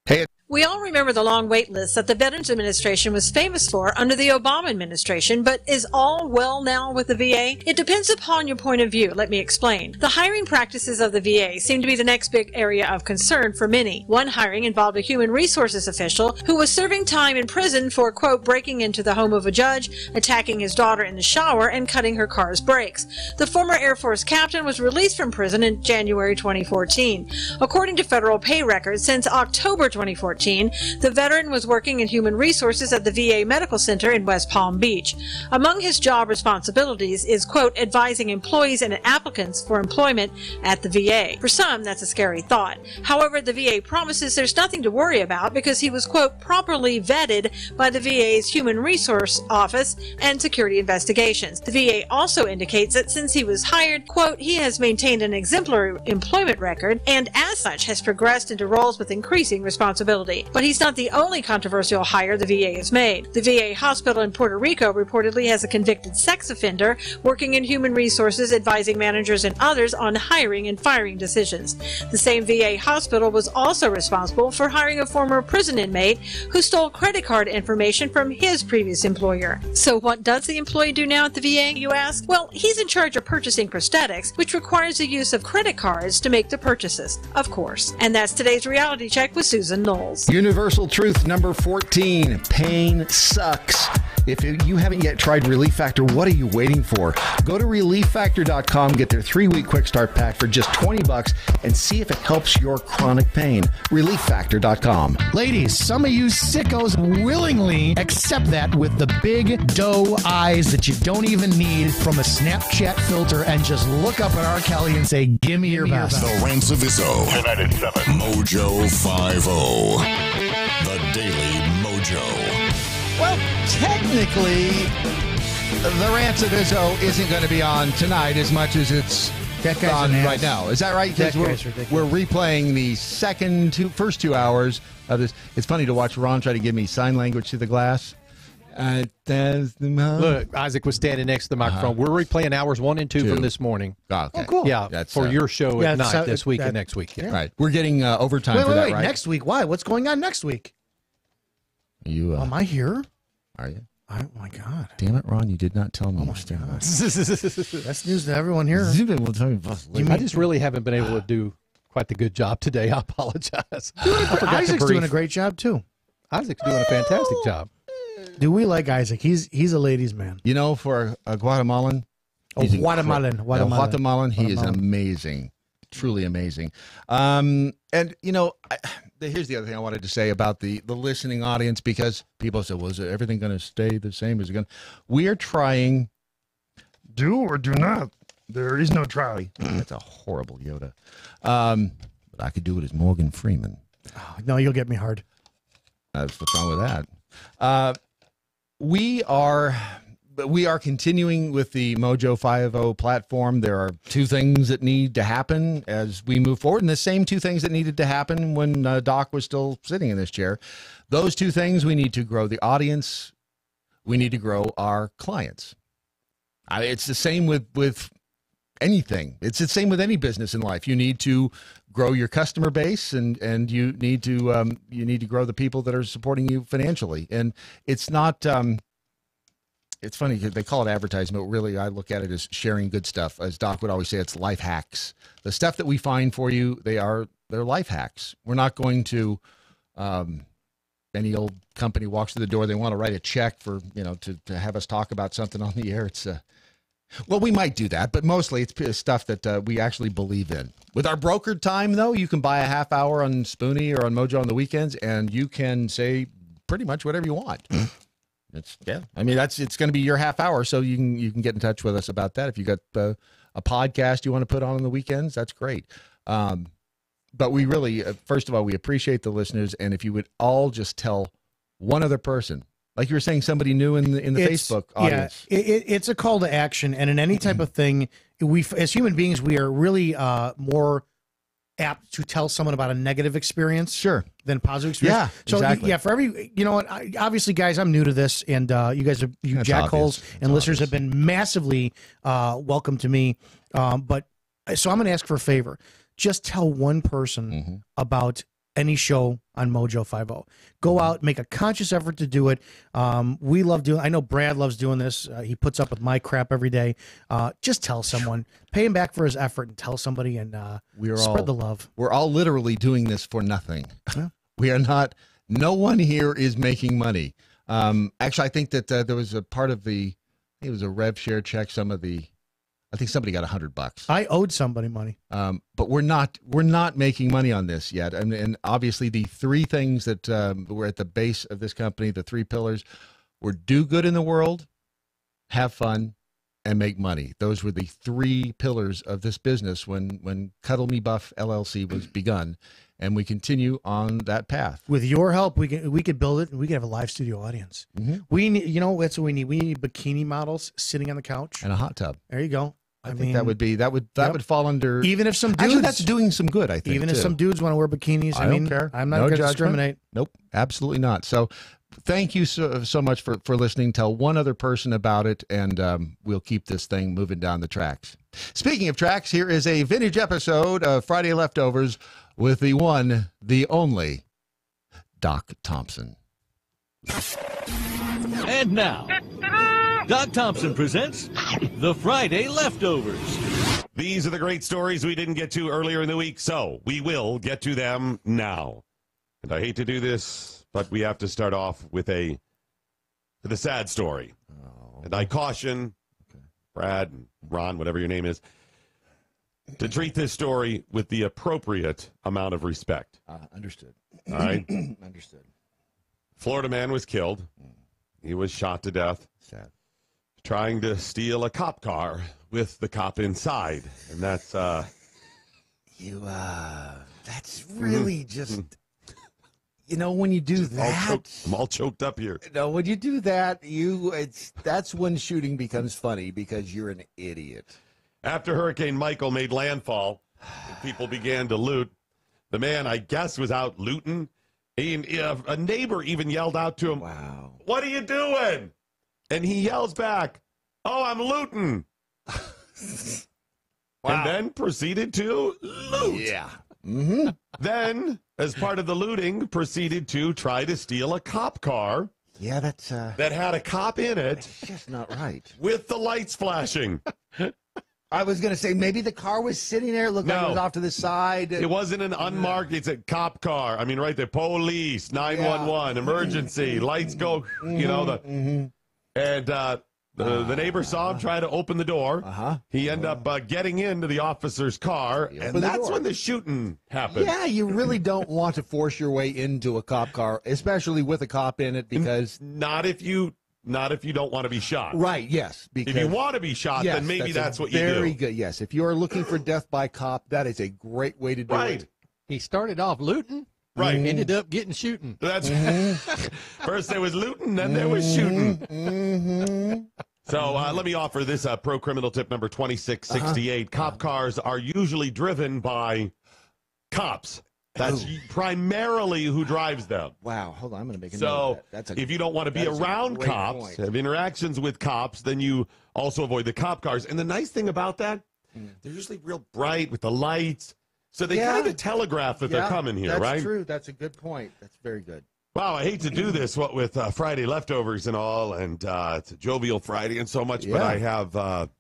Hey. We all remember the long wait lists that the Veterans Administration was famous for under the Obama administration, but is all well now with the VA? It depends upon your point of view. Let me explain. The hiring practices of the VA seem to be the next big area of concern for many. One hiring involved a human resources official who was serving time in prison for, quote, breaking into the home of a judge, attacking his daughter in the shower, and cutting her car's brakes. The former Air Force captain was released from prison in January 2014. According to federal pay records, since October 2014, the veteran was working in human resources at the VA Medical Center in West Palm Beach. Among his job responsibilities is, quote, advising employees and applicants for employment at the VA. For some, that's a scary thought. However, the VA promises there's nothing to worry about because he was, quote, properly vetted by the VA's Human Resource Office and Security Investigations. The VA also indicates that since he was hired, quote, he has maintained an exemplary employment record and as such has progressed into roles with increasing responsibility. But he's not the only controversial hire the VA has made. The VA hospital in Puerto Rico reportedly has a convicted sex offender working in human resources, advising managers and others on hiring and firing decisions. The same VA hospital was also responsible for hiring a former prison inmate who stole credit card information from his previous employer. So what does the employee do now at the VA, you ask? Well, he's in charge of purchasing prosthetics, which requires the use of credit cards to make the purchases, of course. And that's today's reality check with Susan Knowles. Universal truth number 14, pain sucks. If you haven't yet tried Relief Factor, what are you waiting for? Go to ReliefFactor.com, get their 3-week quick start pack for just $20 and see if it helps your chronic pain. ReliefFactor.com. Ladies, some of you sickos willingly accept that with the big doe eyes that you don't even need from a Snapchat filter and just look up at R. Kelly and say, give me your best. The Rants of Izzo. Tonight at 7. MoJo 50. The Daily Mojo. Well, technically, the Rants of Izzo isn't going to be on tonight as much as it's on right now. Is that right? Because we're replaying the first 2 hours of this. It's funny to watch Ron try to give me sign language to the glass. Look, Isaac was standing next to the microphone. We're replaying hours 1 and 2 from this morning. Oh, okay. Oh, cool. Yeah, That's, for your show at night this week and next week. Yeah. Right. We're getting overtime for that, right? Next week? Why? What's going on next week? Am I here? Are you? Oh, my God. Damn it, Ron. You did not tell me. Oh, my God. That's news to everyone here. I just really haven't been able to do quite the good job today. I apologize. Isaac's doing a great job, too. Isaac's doing a fantastic job. Do we like Isaac? He's a ladies' man. You know, for a Guatemalan, Guatemalan, he is amazing, truly amazing. And you know, here's the other thing I wanted to say about the listening audience, because people said, "Was everything going to stay the same? Is it going?" We are trying. Do or do not. There is no try. That's a horrible Yoda. But I could do it as Morgan Freeman. Oh, no, you'll get me hard. That's what's wrong with that. We are continuing with the MoJo 5.0 platform. There are 2 things that need to happen as we move forward, and the same 2 things that needed to happen when Doc was still sitting in this chair. Those 2 things: we need to grow the audience, we need to grow our clients. It's the same with anything. It's the same with any business in life. You need to grow your customer base, and you need to grow the people that are supporting you financially. And it's not. It's funny because they call it advertisement. Really, I look at it as sharing good stuff. As Doc would always say, it's life hacks. The stuff that we find for you, they're life hacks. We're not going to. Any old company walks through the door, they want to write a check for to have us talk about something on the air. It's well, we might do that, but mostly it's stuff that we actually believe in. With our brokered time, though, you can buy a half hour on Spoonie or on MoJo on the weekends, and you can say pretty much whatever you want. It's going to be your half hour, so you can get in touch with us about that. If you got a podcast you want to put on the weekends, that's great. But we really, first of all, we appreciate the listeners, and if you would all just tell one other person. Like you were saying, somebody new in the Facebook audience. Yeah, it's a call to action, and in any type of thing, we as human beings, we are really more apt to tell someone about a negative experience, than positive experience. Yeah, so exactly. For every, obviously, guys, I'm new to this, and you guys, jackholes and listeners have been massively welcome to me. But so I'm going to ask for a favor. Just tell one person about any show on MoJo 5.0. Go out, make a conscious effort to do it. We love doing. I know Brad loves doing this. He puts up with my crap every day. Just tell someone, pay him back for his effort, and tell somebody, and spread the love. We're all literally doing this for nothing. Yeah. We are not. No one here is making money. Actually, I think that there was a part of the. I think it was a rev share check. I think somebody got $100. I owed somebody money. But we're not making money on this yet. And obviously the 3 things that were at the base of this company, the 3 pillars, were do good in the world, have fun, and make money. Those were the 3 pillars of this business when Cuddle Me Buff LLC was begun. And we continue on that path. With your help, we could build it, and we could have a live studio audience. We need, that's what we need. We need bikini models sitting on the couch and a hot tub. There you go. I think that would fall under. Even if some dudes, actually, that's doing some good. I think even if some dudes want to wear bikinis, I don't care. I'm not going to discriminate. Nope, absolutely not. So, thank you so much for listening. Tell one other person about it, and we'll keep this thing moving down the tracks. Speaking of tracks, here is a vintage episode of Friday Leftovers with the one, the only, Doc Thompson. And now, Doc Thompson presents the Friday Leftovers. These are the great stories we didn't get to earlier in the week, so we will get to them now. And I hate to do this, but we have to start off with a sad story. And I caution Brad, Ron, whatever your name is, to treat this story with the appropriate amount of respect. Understood. All right? Understood. Florida man was killed. He was shot to death. Sad. Trying to steal a cop car with the cop inside. And that's, that's really just, You know, when you do that, I'm all choked up here. No, when you do that, that's when shooting becomes funny because you're an idiot. After Hurricane Michael made landfall, and people began to loot. The man, I guess, was out looting. A neighbor even yelled out to him, "Wow, what are you doing?" And he yells back, "Oh, I'm looting." And then proceeded to loot. Yeah. Then, as part of the looting, proceeded to try to steal a cop car. Yeah, that's that had a cop in it. That's just not right. With the lights flashing. I was going to say maybe the car was sitting there, looked like it was off to the side. It wasn't an unmarked, it's a cop car. I mean, right there, police, 911, emergency, lights go, you know, and the neighbor saw him try to open the door. He ended up getting into the officer's car, and that's when the shooting happened. Yeah, you really don't want to force your way into a cop car, especially with a cop in it, because not if you don't want to be shot. Right, yes. Because if you want to be shot, then maybe that's what you do. Very good, yes. If you're looking for death by cop, that is a great way to do it. He started off looting. Right. Ended up getting shooting. That's first there was looting, then there was shooting. So let me offer this pro criminal tip number 2668. Cop cars are usually driven by cops. That's primarily who drives them. Wow, hold on, I'm going to make a note So of that. if you don't want to be around cops, have interactions with cops, then you also avoid the cop cars. And the nice thing about that, they're usually real bright with the lights. So they kind of telegraph that they're coming here, right? That's true. That's a good point. That's very good. Wow, I hate to do this with Friday leftovers and all, and it's a jovial Friday and so much, but I have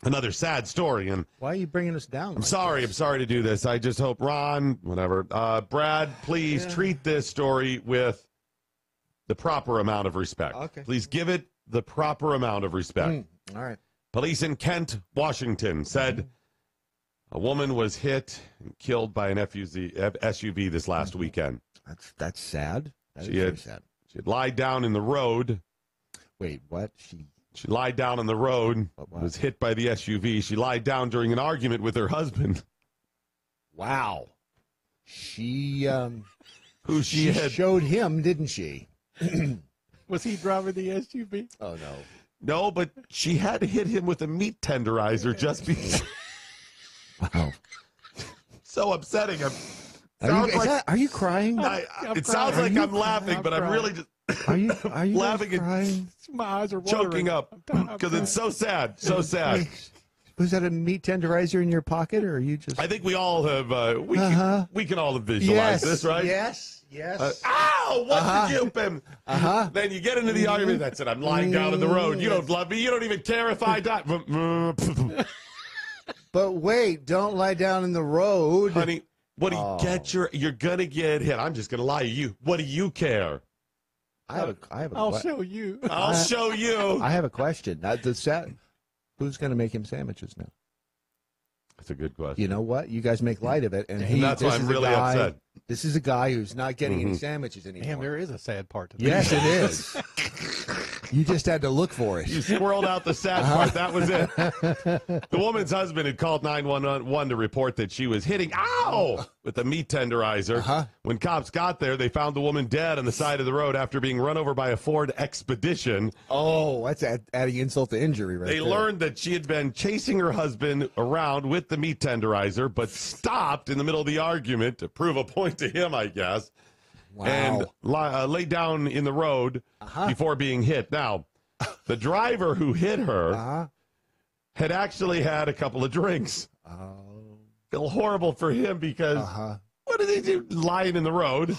another sad story. And why are you bringing us down? I'm sorry to do this. I just hope Ron, whatever, Brad, please treat this story with the proper amount of respect. Okay. Please give it the proper amount of respect. All right. Police in Kent, Washington said a woman was hit and killed by an SUV this last weekend. That's sad. That is very sad. She had lied down in the road. Wait, what? She lied down on the road, was hit by the SUV. She lied down during an argument with her husband. Wow. She showed him, didn't she? Was he driving the SUV? Oh, no. No, but she had to hit him with a meat tenderizer just because. Wow. So upsetting. Are you crying? It sounds like I'm laughing, but I'm really just are you laughing crying? My eyes are watering. Choking up because it's so sad, so sad. Was that a meat tenderizer in your pocket, or are you just? I think we all have. We can all visualize this, right? Yes. Ow! What did you pim? Then you get into the argument. That's it. I'm lying down in the road. You don't love me. You don't even care if I die. But wait, don't lie down in the road, honey. What do you get? You're gonna get hit. I'm just gonna lie to you. What do you care? I'll show you. I'll show you. I have a question. Who's gonna make him sandwiches now? That's a good question. You know what? You guys make light of it, and that's why I'm really upset. This is a guy who's not getting any sandwiches anymore. Damn, there is a sad part to this. Yes, it is. You just had to look for it. You squirreled out the sad part. That was it. The woman's husband had called 911 to report that she was hitting, with a meat tenderizer. When cops got there, they found the woman dead on the side of the road after being run over by a Ford Expedition. Oh, that's adding insult to injury right there. They learned that she had been chasing her husband around with the meat tenderizer, but stopped in the middle of the argument to prove a point to him, I guess. Wow. And lay down in the road before being hit. Now, the driver who hit her had actually had a couple of drinks. Feel horrible for him because what did they do lying in the road?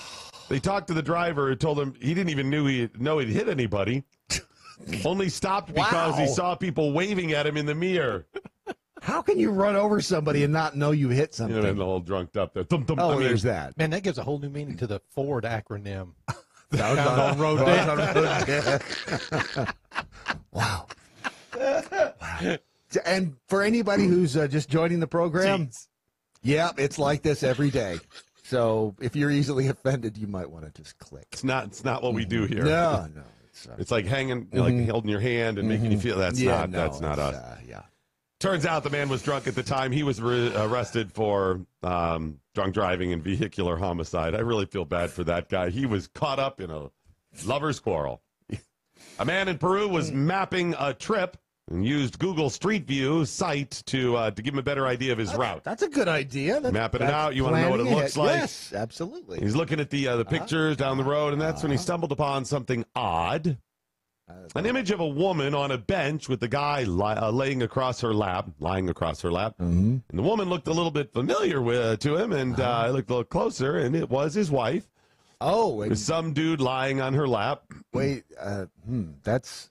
They talked to the driver who told him he didn't even know he'd hit anybody. Only stopped because he saw people waving at him in the mirror. How can you run over somebody and not know you hit something? And all drunked up there. There's that. Man, that gives a whole new meaning to the Ford acronym. Found on road death. Wow. And for anybody who's just joining the program, it's like this every day. So if you're easily offended, you might want to just click. It's not what we do here. No. It's like hanging, like holding your hand and making you feel that's not us. Turns out the man was drunk at the time. He was arrested for drunk driving and vehicular homicide. I really feel bad for that guy. He was caught up in a lover's quarrel. A man in Peru was mapping a trip and used Google Street View site to give him a better idea of his route. That's a good idea. Mapping it out. You want to know what it looks like? Yes, absolutely. He's looking at the pictures down the road, and that's when he stumbled upon something odd. An image of a woman on a bench with the guy laying across her lap. And the woman looked a little bit familiar to him, and I looked a little closer, and it was his wife. Oh, with some dude lying on her lap. Wait, that's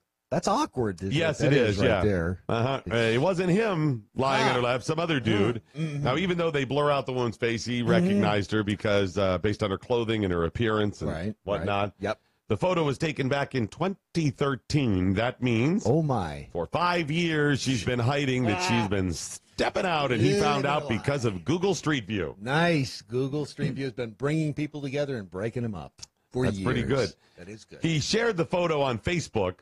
awkward. Yes, it is. Right yeah, there. It wasn't him lying on her lap. Some other dude. Now, even though they blur out the woman's face, he recognized her because based on her clothing and her appearance and whatnot. Right. Yep. The photo was taken back in 2013. That means, oh my, for 5 years she's been hiding that she's been stepping out, and he found out because of Google Street View. Nice. Google Street View has been bringing people together and breaking them up for years. That's pretty good. That is good. He shared the photo on Facebook.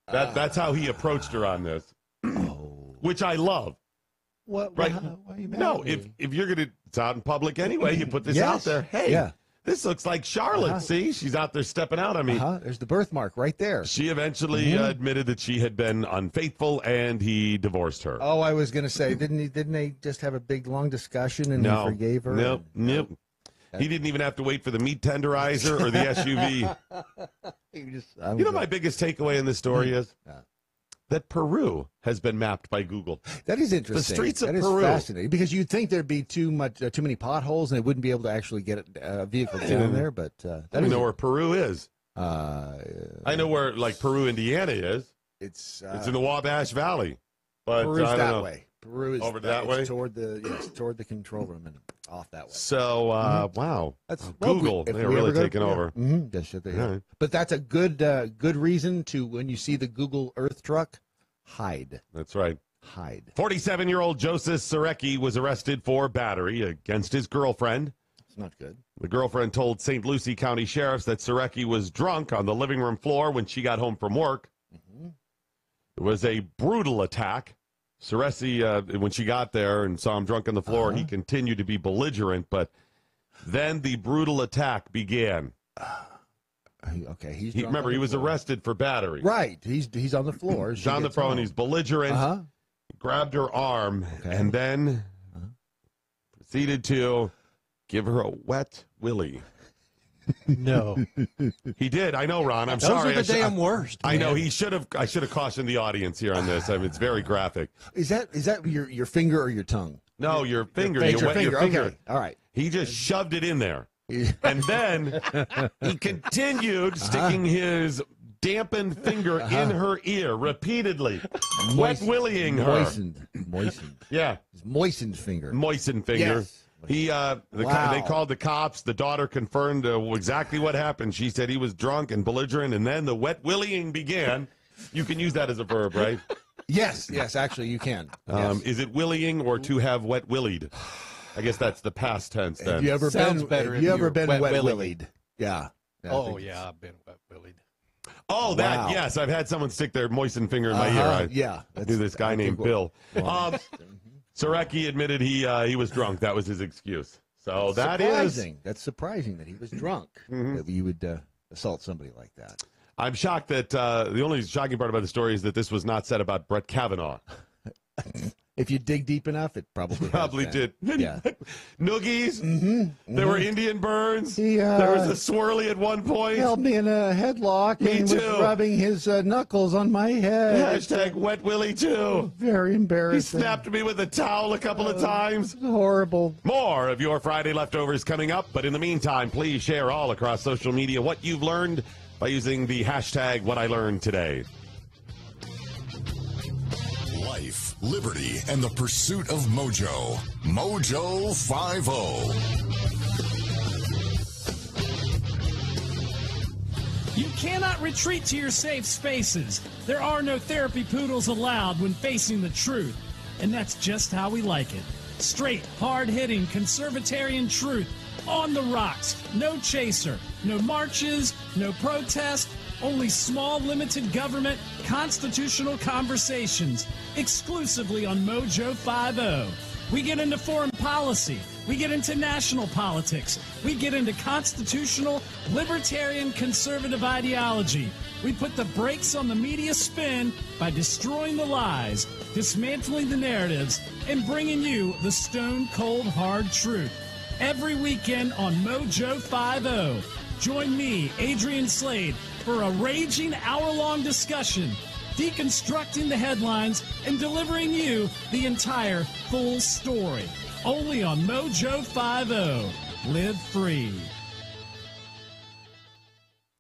That's how he approached her on this, which I love. What? Right? Why are you mad No, at me? if you're gonna, it's out in public anyway. You put this Yes. out there. Hey. Yeah. This looks like Charlotte. See, she's out there stepping out on me. There's the birthmark right there. She eventually admitted that she had been unfaithful, and he divorced her. Oh, I was going to say, didn't they just have a big long discussion and he forgave her? Nope. He didn't even have to wait for the meat tenderizer or the SUV. You know, my biggest takeaway in this story is that Peru has been mapped by Google. That is interesting. The streets of That is Peru. fascinating because you'd think there'd be too many potholes and they wouldn't be able to actually get a vehicle down there. But I don't know where Peru is. I know where, like, Peru, Indiana is. It's in the Wabash Valley. But Peru's I don't that know. way. Peru is over that way toward the control room and off that way. So wow, That's Google. if They're we really ever go- taking over. Yes, they are. But that's a good reason to, when you see the Google Earth truck, hide. That's right. Hide. 47-year-old Joseph Surecki was arrested for battery against his girlfriend. It's not good. The girlfriend told St. Lucie County sheriffs that Surecki was drunk on the living room floor when she got home from work. It was a brutal attack. Surecki, when she got there and saw him drunk on the floor, he continued to be belligerent, but then the brutal attack began. Okay, remember, he was arrested for battery. Right, he's on the floor. He's on the phone. He's belligerent. He grabbed her arm and then proceeded to give her a wet willy. No, he did. I know, Ron. I'm Those sorry. are the damn worst. I know. man. I should have cautioned the audience here on this. I mean, it's very graphic. Is that your finger or your tongue? No, your finger. Your Your finger. finger. Okay. All right. He just shoved it in there, and then he continued sticking his dampened finger in her ear repeatedly, wet willying her. Moistened. Yeah, his moistened finger. Moistened finger. Yes. He, they called the cops. The daughter confirmed exactly what happened. She said he was drunk and belligerent, and then the wet willying began. You can use that as a verb, right? Yes, actually you can. Yes. Is it willying or to have wet willied? I guess that's the past tense then. Have you ever Sounds been? better Have you if ever you're been wet wet willied. willied? Yeah. Oh yeah, I've been wet willied. Oh, that, yes. I've had someone stick their moistened finger in my ear. Yeah. I knew this guy named Bill. Surecki admitted he was drunk. That was his excuse. So That's surprising that he was drunk. That you would assault somebody like that. I'm shocked that the only shocking part about the story is that this was not said about Brett Kavanaugh. If you dig deep enough, it probably did. Yeah. Noogies. There were Indian burns. He, there was a swirly at one point. held me in a headlock Me and too. was rubbing his knuckles on my head. Hashtag wet willy too. Very He embarrassing. snapped me with a towel a couple of times. Horrible. More of your Friday leftovers coming up, but in the meantime, please share all across social media what you've learned by using the hashtag What I Learned Today. Life, liberty, and the pursuit of mojo. Mojo 50. You cannot retreat to your safe spaces. There are no therapy poodles allowed when facing the truth. And that's just how we like it. Straight, hard-hitting, conservatarian truth. On the rocks. No chaser. No marches. No protest. Only small, limited government, constitutional conversations, exclusively on MoJo 50. We get into foreign policy. We get into national politics. We get into constitutional, libertarian, conservative ideology. We put the brakes on the media spin by destroying the lies, dismantling the narratives, and bringing you the stone-cold hard truth. Every weekend on MoJo 50. Join me, Adrian Slade, for a raging hour-long discussion, deconstructing the headlines and delivering you the entire full story. Only on MoJo 50. Live free.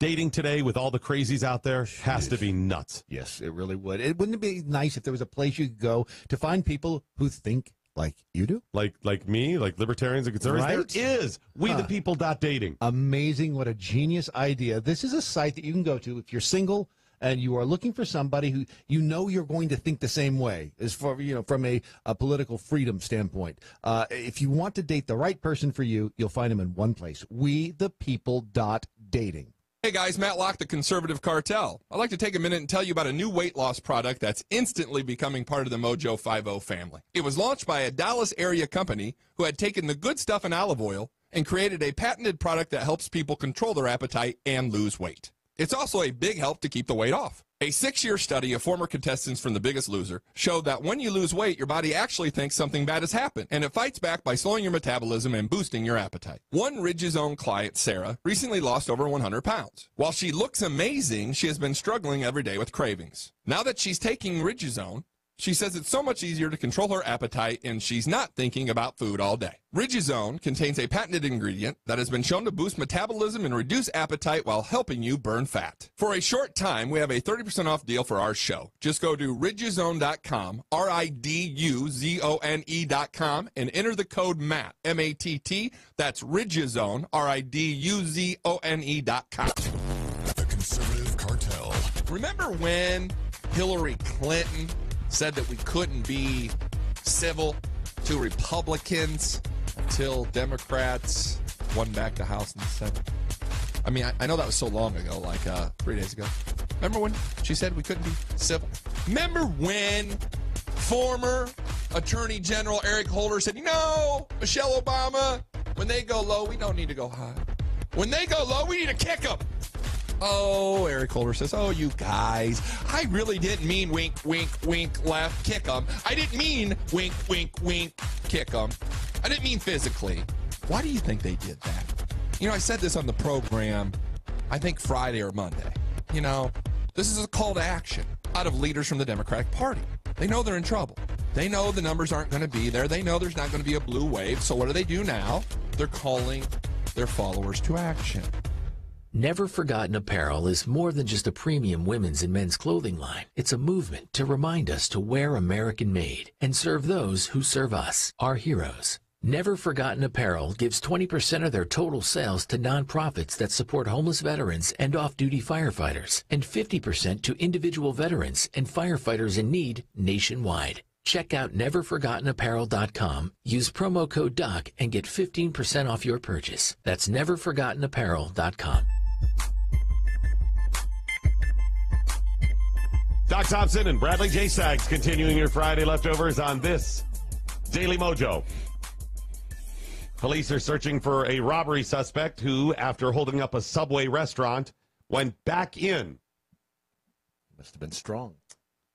Dating today with all the crazies out there has to be nuts. Yes, it really would. Wouldn't it be nice if there was a place you could go to find people who think like you do? Like me, like libertarians and conservatives? Right? There is. WeThePeople.dating. Amazing. What a genius idea. This is a site that you can go to if you're single and you are looking for somebody who you know you're going to think the same way, as for, from a political freedom standpoint. If you want to date the right person for you, you'll find them in one place. WeThePeople.dating. Hey guys, Matt Locke, the Conservative Cartel. I'd like to take a minute and tell you about a new weight loss product that's instantly becoming part of the MoJo 50 family. It was launched by a Dallas area company who had taken the good stuff in olive oil and created a patented product that helps people control their appetite and lose weight. It's also a big help to keep the weight off. A 6-year study of former contestants from The Biggest Loser showed that when you lose weight, your body actually thinks something bad has happened, and it fights back by slowing your metabolism and boosting your appetite. One Ridge's Own client, Sarah, recently lost over 100 pounds. While she looks amazing, she has been struggling every day with cravings. Now that she's taking Ridge's Own, she says it's so much easier to control her appetite and she's not thinking about food all day. Ridge's Own contains a patented ingredient that has been shown to boost metabolism and reduce appetite while helping you burn fat. For a short time, we have a 30% off deal for our show. Just go to ridgezone.com, RIDUZONE.com, and enter the code MATT, M-A-T-T. That's Ridgezone, RIDUZONE.com. The Conservative Cartel. Remember when Hillary Clinton said that we couldn't be civil to Republicans until Democrats won back the House and the Senate? I mean, I know that was so long ago, like 3 days ago. Remember when she said we couldn't be civil? Remember when former Attorney General Eric Holder said, Michelle Obama, when they go low, we don't need to go high. When they go low, we need to kick them. Oh, Eric Holder says, you guys, I really didn't mean wink, wink, wink, left, kick them. I didn't mean wink, wink, wink, kick them. I didn't mean physically. Why do you think they did that? I said this on the program, I think Friday or Monday. This is a call to action out of leaders from the Democratic Party. They know they're in trouble. They know the numbers aren't going to be there. They know there's not going to be a blue wave. So what do now? They're calling their followers to action. Never Forgotten Apparel is more than just a premium women's and men's clothing line. It's a movement to remind us to wear American-made and serve those who serve us, our heroes. Never Forgotten Apparel gives 20% of their total sales to nonprofits that support homeless veterans and off-duty firefighters, and 50% to individual veterans and firefighters in need nationwide. Check out neverforgottenapparel.com, use promo code DOC, and get 15% off your purchase. That's neverforgottenapparel.com. Doc Thompson and Bradley J. Staggs continuing your Friday leftovers on this Daily Mojo. Police are searching for a robbery suspect who, after holding up a Subway restaurant, went back in. Must have been strong.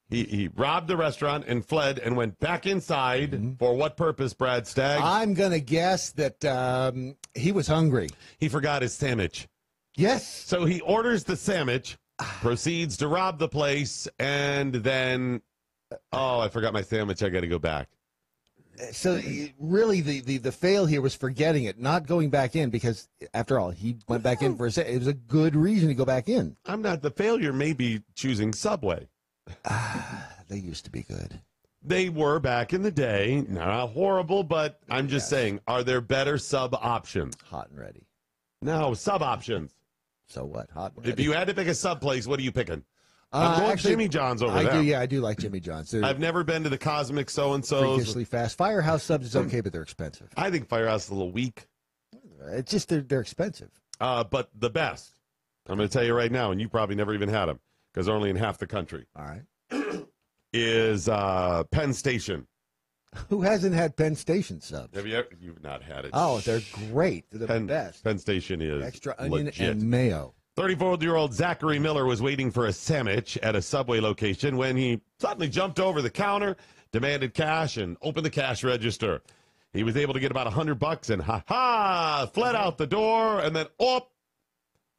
He robbed the restaurant and fled and went back inside. For what purpose, Brad Staggs? I'm going to guess that he was hungry. He forgot his sandwich. Yes. So he orders the sandwich, proceeds to rob the place, and then, I forgot my sandwich. I got to go back. So really the fail here was forgetting it, not going back in, because after all, he went back in for a second. It was a good reason to go back in. I'm not the failure, maybe choosing Subway. They used to be good. They were back in the day. Not horrible, but I'm just saying, are there better sub options? Hot and ready. No, sub options. So what? Hot and ready. If you had to pick a sub place, what are you picking? I'm going Jimmy John's over there. I do like Jimmy John's. I've never been to the Cosmic so-and-so's. Freakishly fast. Firehouse subs is okay, but they're expensive. I think Firehouse is a little weak. It's just they're expensive. But the best. I'm going to tell you right now, and you probably never even had them because they're only in half the country. All right. Is Penn Station. Who hasn't had Penn Station subs? You've not had it. Oh, they're great. They're the best. Penn Station is extra onion legit. and mayo. 34-year-old Zachary Miller was waiting for a sandwich at a Subway location when he suddenly jumped over the counter, demanded cash, and opened the cash register. He was able to get about $100 and fled out the door, and then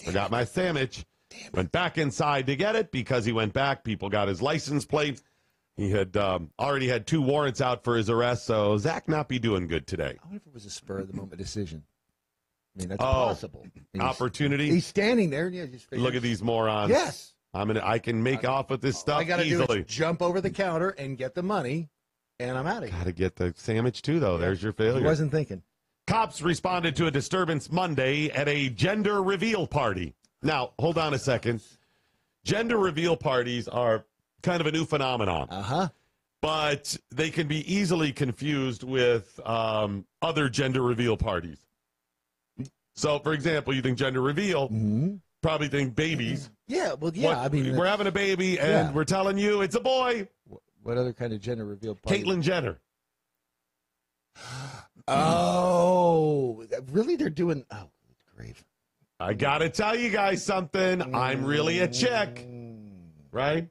forgot my sandwich. Went back inside to get it. Because he went back, people got his license plate. He had already had 2 warrants out for his arrest, so Zach not be doing good today. I wonder if it was a spur-of-the-moment decision. I mean, that's possible. Opportunity. He's standing there. And just look at these morons. Yes. I can make off with this stuff All I got to do easily. is jump over the counter and get the money, and I'm out of here. Got to get the sandwich, too, though. There's your failure. He wasn't thinking. Cops responded to a disturbance Monday at a gender reveal party. Now, hold on a second. Gender reveal parties are kind of a new phenomenon. Uh-huh. But they can be easily confused with other gender reveal parties. So, for example, you think gender reveal, probably think babies. Yeah, well, yeah. I mean, we're having a baby, and we're telling you it's a boy. What other kind of gender reveal party? Caitlyn Jenner. Oh, really? They're doing... Oh, great. I got to tell you guys something. I'm really a chick. Right?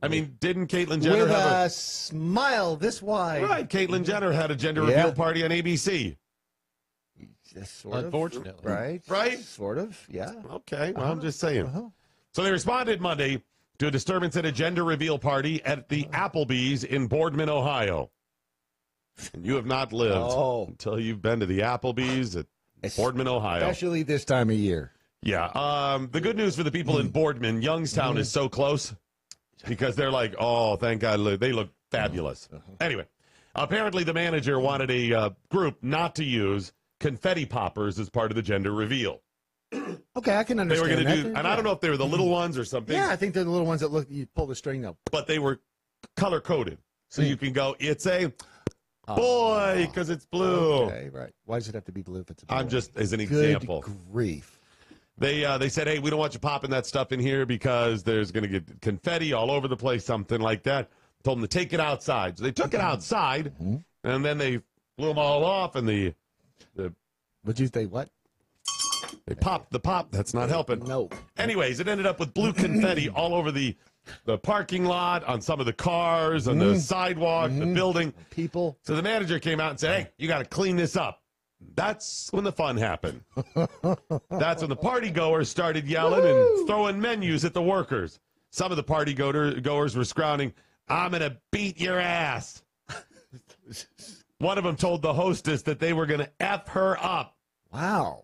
I mean, didn't Caitlyn Jenner With have a smile this wide? Right, Caitlyn Jenner had a gender reveal party on ABC. Unfortunately. Right? Sort of, yeah. Okay, well, I'm just saying. So they responded Monday to a disturbance at a gender reveal party at the Applebee's in Boardman, Ohio. And you have not lived until you've been to the Applebee's at Boardman, Ohio. Especially this time of year. Yeah. The good news for the people in Boardman, Youngstown is so close because they're like, oh, thank God, they look fabulous. Anyway, apparently the manager wanted a group not to use confetti poppers as part of the gender reveal. Okay, I can understand. They were going to that. do, and I don't know if they were the little ones or something. Yeah, I think they're the little ones that look. You pull the string up, but they were color coded, so you can go. It's a boy because it's blue. Okay, right. Why does it have to be blue if it's a boy? I'm just as an example. Good grief. They said, hey, we don't want you popping that stuff in here because there's going to get confetti all over the place, something like that. Told them to take it outside. So they took it outside, and then they blew them all off, and the Would you say what? They popped the pop. That's not helping. No. Anyways, it ended up with blue confetti all over the parking lot, on some of the cars, on the sidewalk, the building. People. So the manager came out and said, hey, you got to clean this up. That's when the fun happened. That's when the party goers started yelling and throwing menus at the workers. Some of the party goers were screaming, I'm going to beat your ass. One of them told the hostess that they were going to F her up. Wow.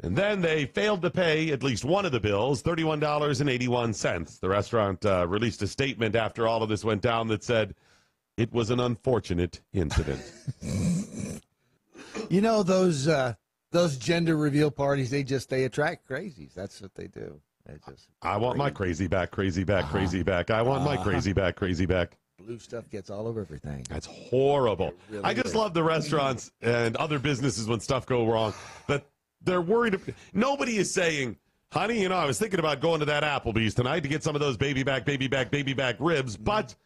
And then they failed to pay at least one of the bills, $31.81. The restaurant released a statement after all of this went down that said it was an unfortunate incident. You know, those gender reveal parties, they attract crazies. That's what they do. I want my crazy back, crazy back, crazy back. I want my crazy back, crazy back. Blue stuff gets all over everything. That's horrible. Really I just love the restaurants and other businesses when stuff go wrong, that they're worried. Nobody is saying, honey, I was thinking about going to that Applebee's tonight to get some of those baby back ribs, but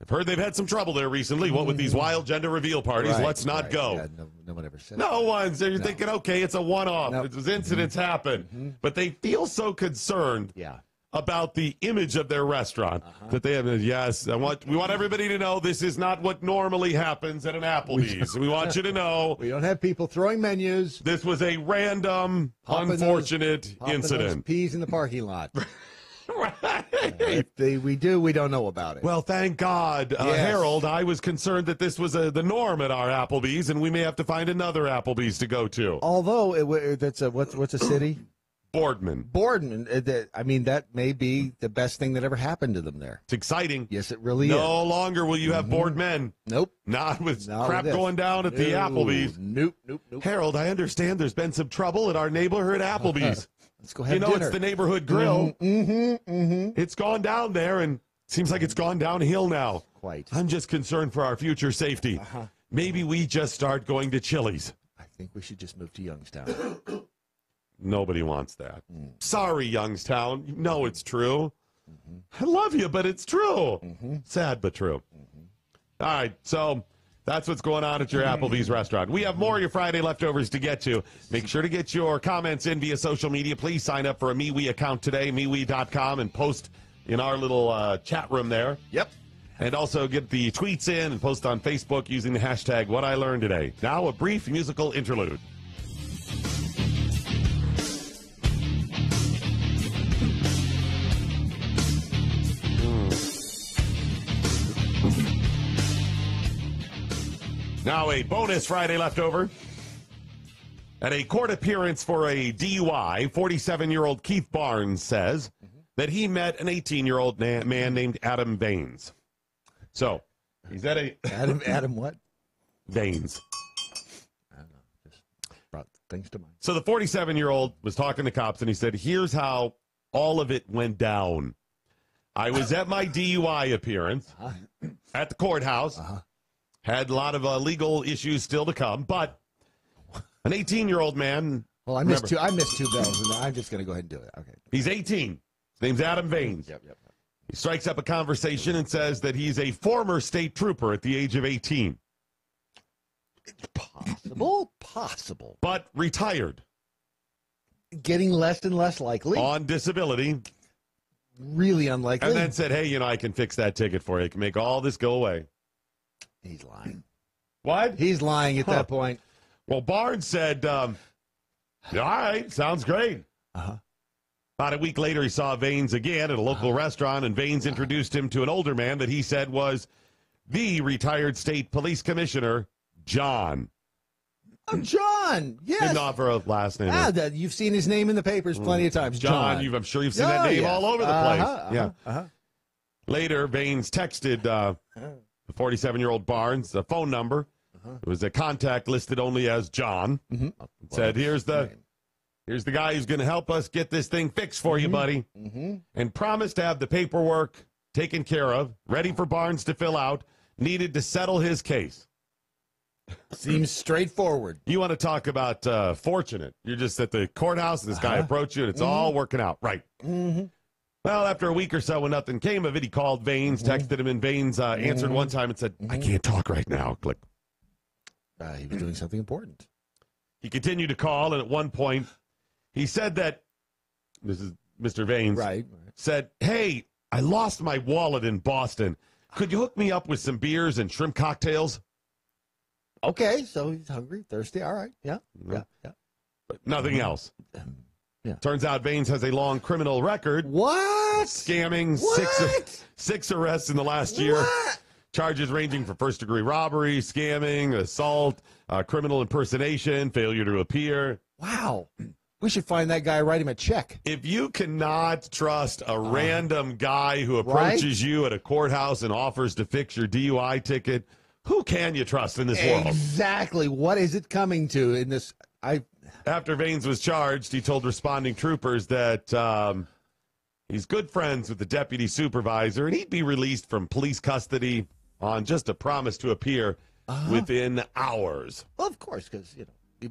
I've heard they've had some trouble there recently. What with these wild gender reveal parties? Let's not go. Yeah, no one ever said no one's. You're thinking, okay, it's a one-off. Those incidents happen. But they feel so concerned about the image of their restaurant that they have. Yes, we want everybody to know this is not what normally happens at an Applebee's. We want you to know. We don't have people throwing menus. This was a random, unfortunate incident. Peas in the parking lot. If we do, we don't know about it. Well, thank God, Harold. I was concerned that this was the norm at our Applebee's, and we may have to find another Applebee's to go to. Although that's what's a city? Boardman. I mean, that may be the best thing that ever happened to them there. It's exciting. Yes, it really is. No longer will you have bored men. Nope. Not with crap going down at the Applebee's. Nope. Harold, I understand there's been some trouble at our neighborhood Applebee's. Let's go have dinner. It's the neighborhood grill. It's gone down there, and seems like it's gone downhill now. Quite. I'm just concerned for our future safety. Maybe we just start going to Chili's. I think we should just move to Youngstown. Nobody wants that. Sorry, Youngstown. You know it's true. I love you, but it's true. Sad, but true. All right, so that's what's going on at your Applebee's restaurant. We have more of your Friday leftovers to get to. Make sure to get your comments in via social media. Please sign up for a MeWe account today, MeWe.com, and post in our little chat room there. Yep. And also get the tweets in and post on Facebook using the hashtag What I Learned Today. Now a brief musical interlude. Now a bonus Friday leftover. At a court appearance for a DUI, 47-year-old Keith Barnes says that he met an 18-year-old man named Adam Baines. So, he's at a... Adam what? Baines. I don't know. Just brought things to mind. So the 47-year-old was talking to cops, and he said, here's how all of it went down. I was at my DUI appearance at the courthouse. Had a lot of legal issues still to come, but an 18-year-old man. Well, I missed two bells, and I'm just going to go ahead and do it. Okay. He's 18. His name's Adam Baines. Yep. He strikes up a conversation and says that he's a former state trooper at the age of 18. Possible. But retired. Getting less and less likely. On disability. Really unlikely. And then said, hey, I can fix that ticket for you. I can make all this go away. He's lying. What? He's lying at that point. Well, Barnes said, all right, sounds great. About a week later, he saw Baines again at a local restaurant, and Baines introduced him to an older man that he said was the retired state police commissioner, John. Oh, John. Yes. Didn't offer a last name. You've seen his name in the papers plenty of times. John. I'm sure you've seen that name all over the place. Later, Baines texted the 47-year-old Barnes a phone number. It was a contact listed only as John. Said, here's the guy who's going to help us get this thing fixed for you, buddy. And promised to have the paperwork taken care of, ready for Barnes to fill out, needed to settle his case. Seems straightforward. You want to talk about fortunate. You're just at the courthouse, and this guy approached you, and it's all working out. Right. Well, after a week or so, when nothing came of it, he called Baines, texted him, and Baines answered one time and said, I can't talk right now. Click. He was doing something important. He continued to call, and at one point, he said that, this is Mr. Baines, said, hey, I lost my wallet in Boston. Could you hook me up with some beers and shrimp cocktails? Okay, so he's hungry, thirsty. All right, yeah. But nothing else. Turns out Baines has a long criminal record. What? Scamming. Six arrests in the last year. Charges ranging from first-degree robbery, scamming, assault, criminal impersonation, failure to appear. Wow. We should find that guy, write him a check. If you cannot trust a random guy who approaches you at a courthouse and offers to fix your DUI ticket, who can you trust in this world? Exactly. What is it coming to in this? After Baines was charged, he told responding troopers that he's good friends with the deputy supervisor, and he'd be released from police custody on just a promise to appear within hours. Well, of course, because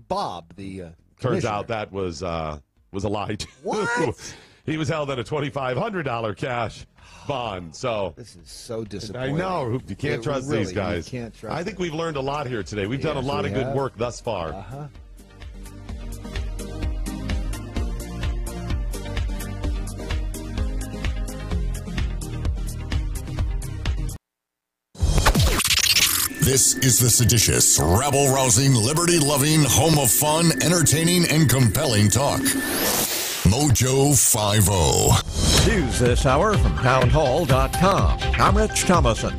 Bob, the turns out that was a lie too. What? He was held at a $2,500 cash bond. So this is so disappointing. I know you can't trust these guys. You can't trust I think we've learned a lot here today. We've done a lot of good work thus far. This is the seditious, rabble-rousing, liberty-loving, home of fun, entertaining, and compelling talk. MoJo 50. News this hour from townhall.com. I'm Rich Thomason.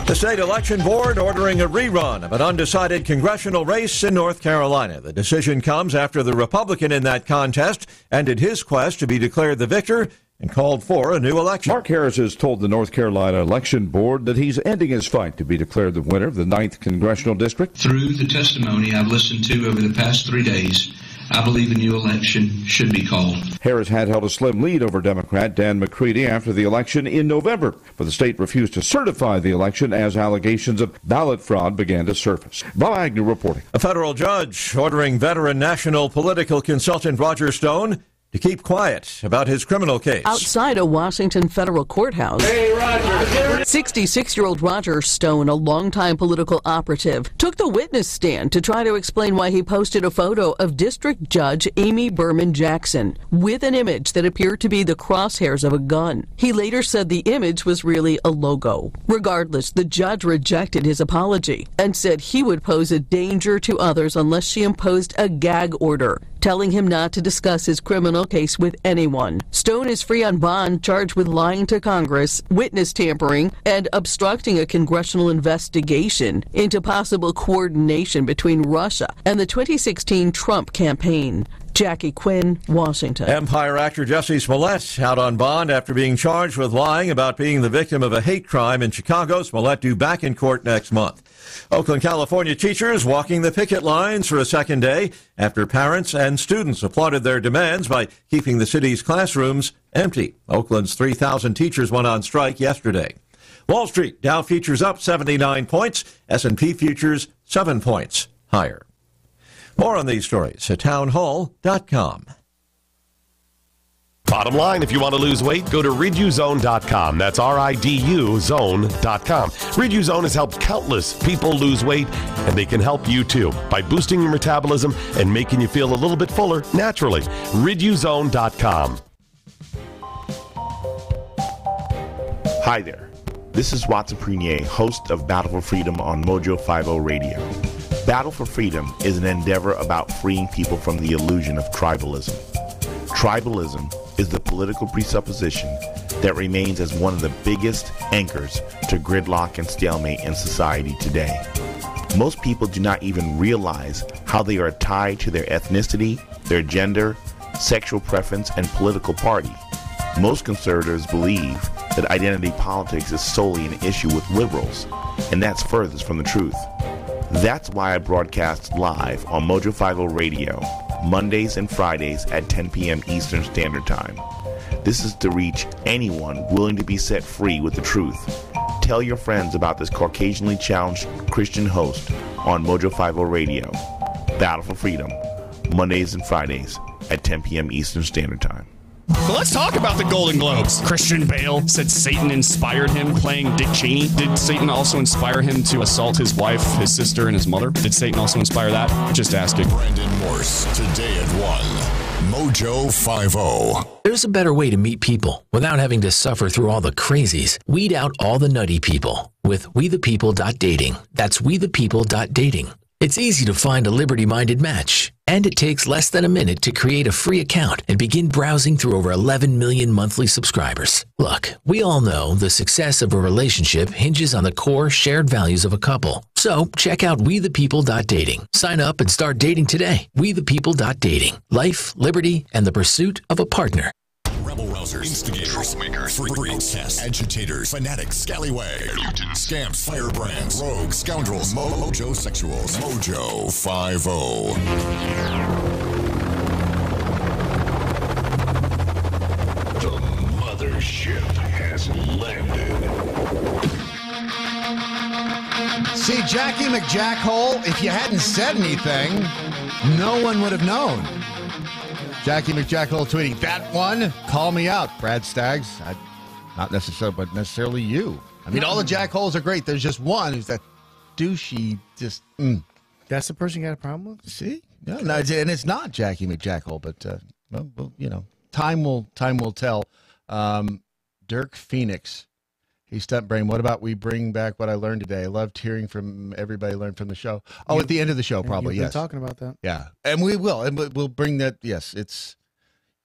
The state election board ordering a rerun of an undecided congressional race in North Carolina. The decision comes after the Republican in that contest ended his quest to be declared the victor and called for a new election. Mark Harris has told the North Carolina Election Board that he's ending his fight to be declared the winner of the 9th Congressional District. Through the testimony I've listened to over the past 3 days, I believe a new election should be called. Harris had held a slim lead over Democrat Dan McCready after the election in November, but the state refused to certify the election as allegations of ballot fraud began to surface. Bob Agnew reporting. A federal judge ordering veteran national political consultant Roger Stone to keep quiet about his criminal case. Outside a Washington federal courthouse, 66-year-old Roger Stone, a longtime political operative, took the witness stand to try to explain why he posted a photo of District Judge Amy Berman Jackson with an image that appeared to be the crosshairs of a gun. He later said the image was really a logo. Regardless, the judge rejected his apology and said he would pose a danger to others unless she imposed a gag order, telling him not to discuss his criminal case with anyone. Stone is free on bond, charged with lying to Congress, witness tampering, and obstructing a congressional investigation into possible coordination between Russia and the 2016 Trump campaign. Jackie Quinn, Washington. Empire actor Jussie Smollett out on bond after being charged with lying about being the victim of a hate crime in Chicago. Smollett due back in court next month. Oakland, California teachers walking the picket lines for a second day after parents and students applauded their demands by keeping the city's classrooms empty. Oakland's 3,000 teachers went on strike yesterday. Wall Street, Dow futures up 79 points, S&P futures 7 points higher. More on these stories at townhall.com. Bottom line, if you want to lose weight, go to riduzone.com. That's RIDU zone.com. Riduzone has helped countless people lose weight, and they can help you too by boosting your metabolism and making you feel a little bit fuller naturally. Riduzone.com. Hi there. This is Watson Prunier, host of Battle for Freedom on MoJo 50 Radio. Battle for Freedom is an endeavor about freeing people from the illusion of tribalism. Tribalism is the political presupposition that remains as one of the biggest anchors to gridlock and stalemate in society today. Most people do not even realize how they are tied to their ethnicity, their gender, sexual preference, and political party. Most conservatives believe that identity politics is solely an issue with liberals, and that's furthest from the truth. That's why I broadcast live on MoJo 50 Radio, Mondays and Fridays at 10 p.m. Eastern Standard Time. This is to reach anyone willing to be set free with the truth. Tell your friends about this Caucasianly challenged Christian host on MoJo 50 Radio. Battle for Freedom, Mondays and Fridays at 10 p.m. Eastern Standard Time. Well, let's talk about the Golden Globes. Christian Bale said Satan inspired him playing Dick Cheney. Did Satan also inspire him to assault his wife, his sister, and his mother? Did Satan also inspire that? Just asking. Brandon Morse, today at 1. MoJo 50. There's a better way to meet people without having to suffer through all the crazies. Weed out all the nutty people with WeThePeople.dating. That's WeThePeople.dating. It's easy to find a liberty-minded match, and it takes less than a minute to create a free account and begin browsing through over 11 million monthly subscribers. Look, we all know the success of a relationship hinges on the core shared values of a couple. So check out WeThePeople.dating. Sign up and start dating today. WeThePeople.dating. Life, liberty, and the pursuit of a partner. Rebel rousers, instigators, troublemakers, freaks, agitators, fanatics, scallywags, scamps, firebrands, rogues, scoundrels, MoJo sexuals. MoJo 50. The mothership has landed. See, Jackie McJackhole, if you hadn't said anything, no one would have known. Jackie McJackhole tweeting, that one, call me out, Brad Staggs. Not necessarily, but necessarily you. I mean, all the Jackholes are great. There's just one who's that douchey, just, That's the person you got a problem with? See? No, and it's not Jackie McJackhole, but, well, you know, time will tell. Dirk Phoenix, he's stunt brain. What about we bring back what I learned today? I loved hearing from everybody learned from the show. Oh, at the end of the show, probably, you've yes. been talking about that. Yeah, and we will. And we'll bring that, yes. It's,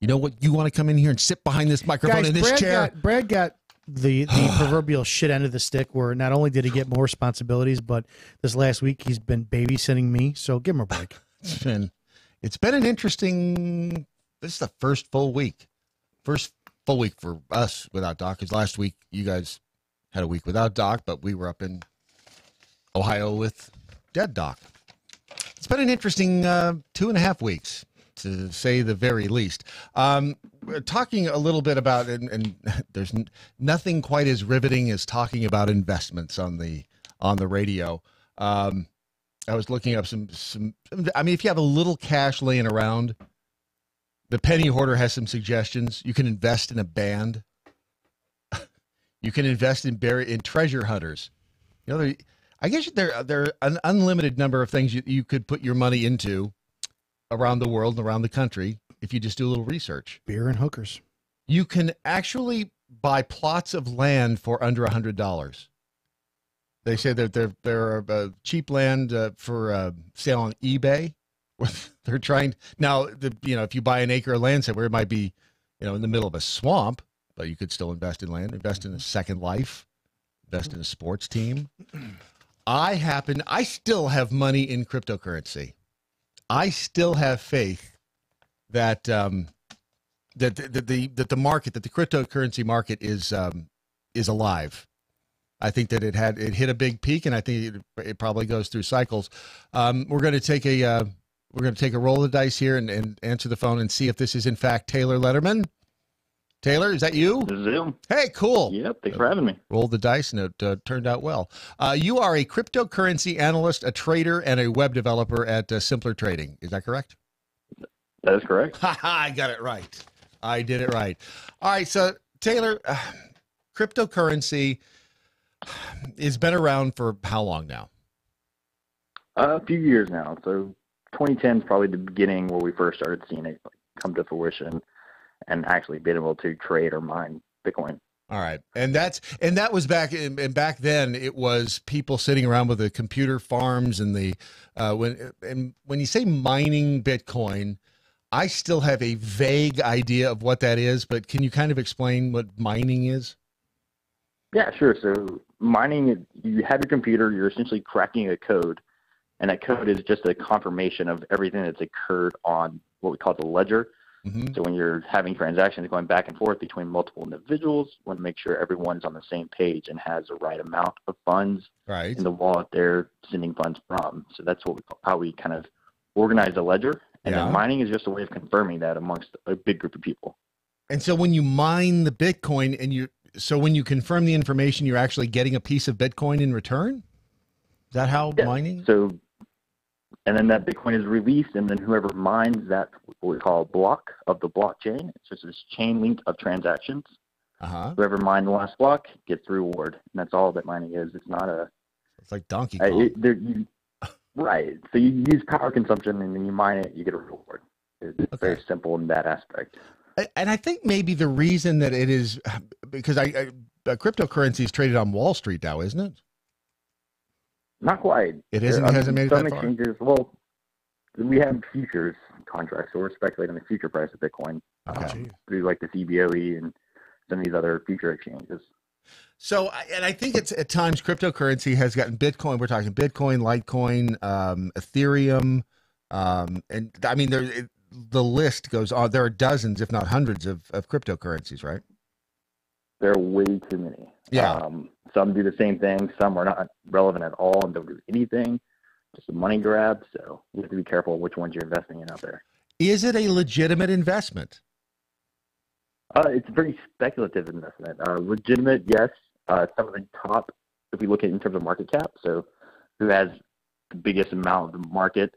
you know what? You want to come in here and sit behind this microphone in this chair? Brad got the proverbial shit end of the stick where not only did he get more responsibilities, but this last week he's been babysitting me, so give him a break. It's been an interesting, this is the first full week for us without Doc, because last week you guys had a week without Doc, but we were up in Ohio with dead Doc. It's been an interesting 2.5 weeks, to say the very least. We're talking a little bit about, and there's nothing quite as riveting as talking about investments on the radio. I was looking up some. I mean, if you have a little cash laying around, the Penny Hoarder has some suggestions. You can invest in a band. You can invest in treasure hunters. You know, I guess there are an unlimited number of things you could put your money into around the world and around the country if you just do a little research. Beer and hookers. You can actually buy plots of land for under $100. They say that there are cheap land for sale on eBay. They're trying now. If you buy an acre of land somewhere, it might be, in the middle of a swamp, but you could still invest in land, invest in a second life, invest in a sports team. I still have money in cryptocurrency. I still have faith that the cryptocurrency market is alive. I think that it hit a big peak, and I think it probably goes through cycles. We're going to take a roll of the dice here and answer the phone and see if this is in fact Taylor Letterman. Taylor, is that you? This is him. Hey, cool. Yep, thanks for having me. Rolled the dice, and it turned out well. You are a cryptocurrency analyst, a trader, and a web developer at Simpler Trading. Is that correct? That is correct. I got it right. I did it right. All right, so Taylor, cryptocurrency has been around for how long now? A few years now. So 2010 is probably the beginning where we first started seeing it come to fruition and actually being able to trade or mine Bitcoin. All right. And that was back then it was people sitting around with the computer farms and when you say mining Bitcoin, I still have a vague idea of what that is, but can you kind of explain what mining is? Yeah, sure. So mining, you have your computer, you're essentially cracking a code, and that code is just a confirmation of everything that's occurred on what we call the ledger. Mm-hmm. So when you're having transactions going back and forth between multiple individuals, you want to make sure everyone's on the same page and has the right amount of funds in the wallet they're sending funds from. So that's how we kind of organize the ledger. And then mining is just a way of confirming that amongst a big group of people. And so when you mine the Bitcoin so when you confirm the information, you're actually getting a piece of Bitcoin in return? Is that how mining? So, and then that Bitcoin is released, and then whoever mines that, what we call a block of the blockchain, it's just this chain link of transactions. Whoever mined the last block gets the reward, and that's all that mining is. It's not it's like Donkey Kong. Right. So you use power consumption, and then you mine it, you get a reward. It's very simple in that aspect. And I think maybe the reason that it is because cryptocurrency is traded on Wall Street now, isn't it? Not quite. It isn't. It hasn't made it that far. Some exchanges. Well, we have futures contracts, so we're speculating the future price of Bitcoin through like the CBOE and some of these other future exchanges. So, and I think it's at times cryptocurrency has gotten Bitcoin. We're talking Bitcoin, Litecoin, Ethereum, and I mean the list goes on. There are dozens, if not hundreds, of cryptocurrencies, right? There are way too many. Yeah. Some do the same thing. Some are not relevant at all and don't do anything. Just a money grab. So you have to be careful which ones you're investing in out there. Is it a legitimate investment? It's a very speculative investment. Legitimate, yes. Some of the top, if we look at in terms of market cap, so who has the biggest amount of the market,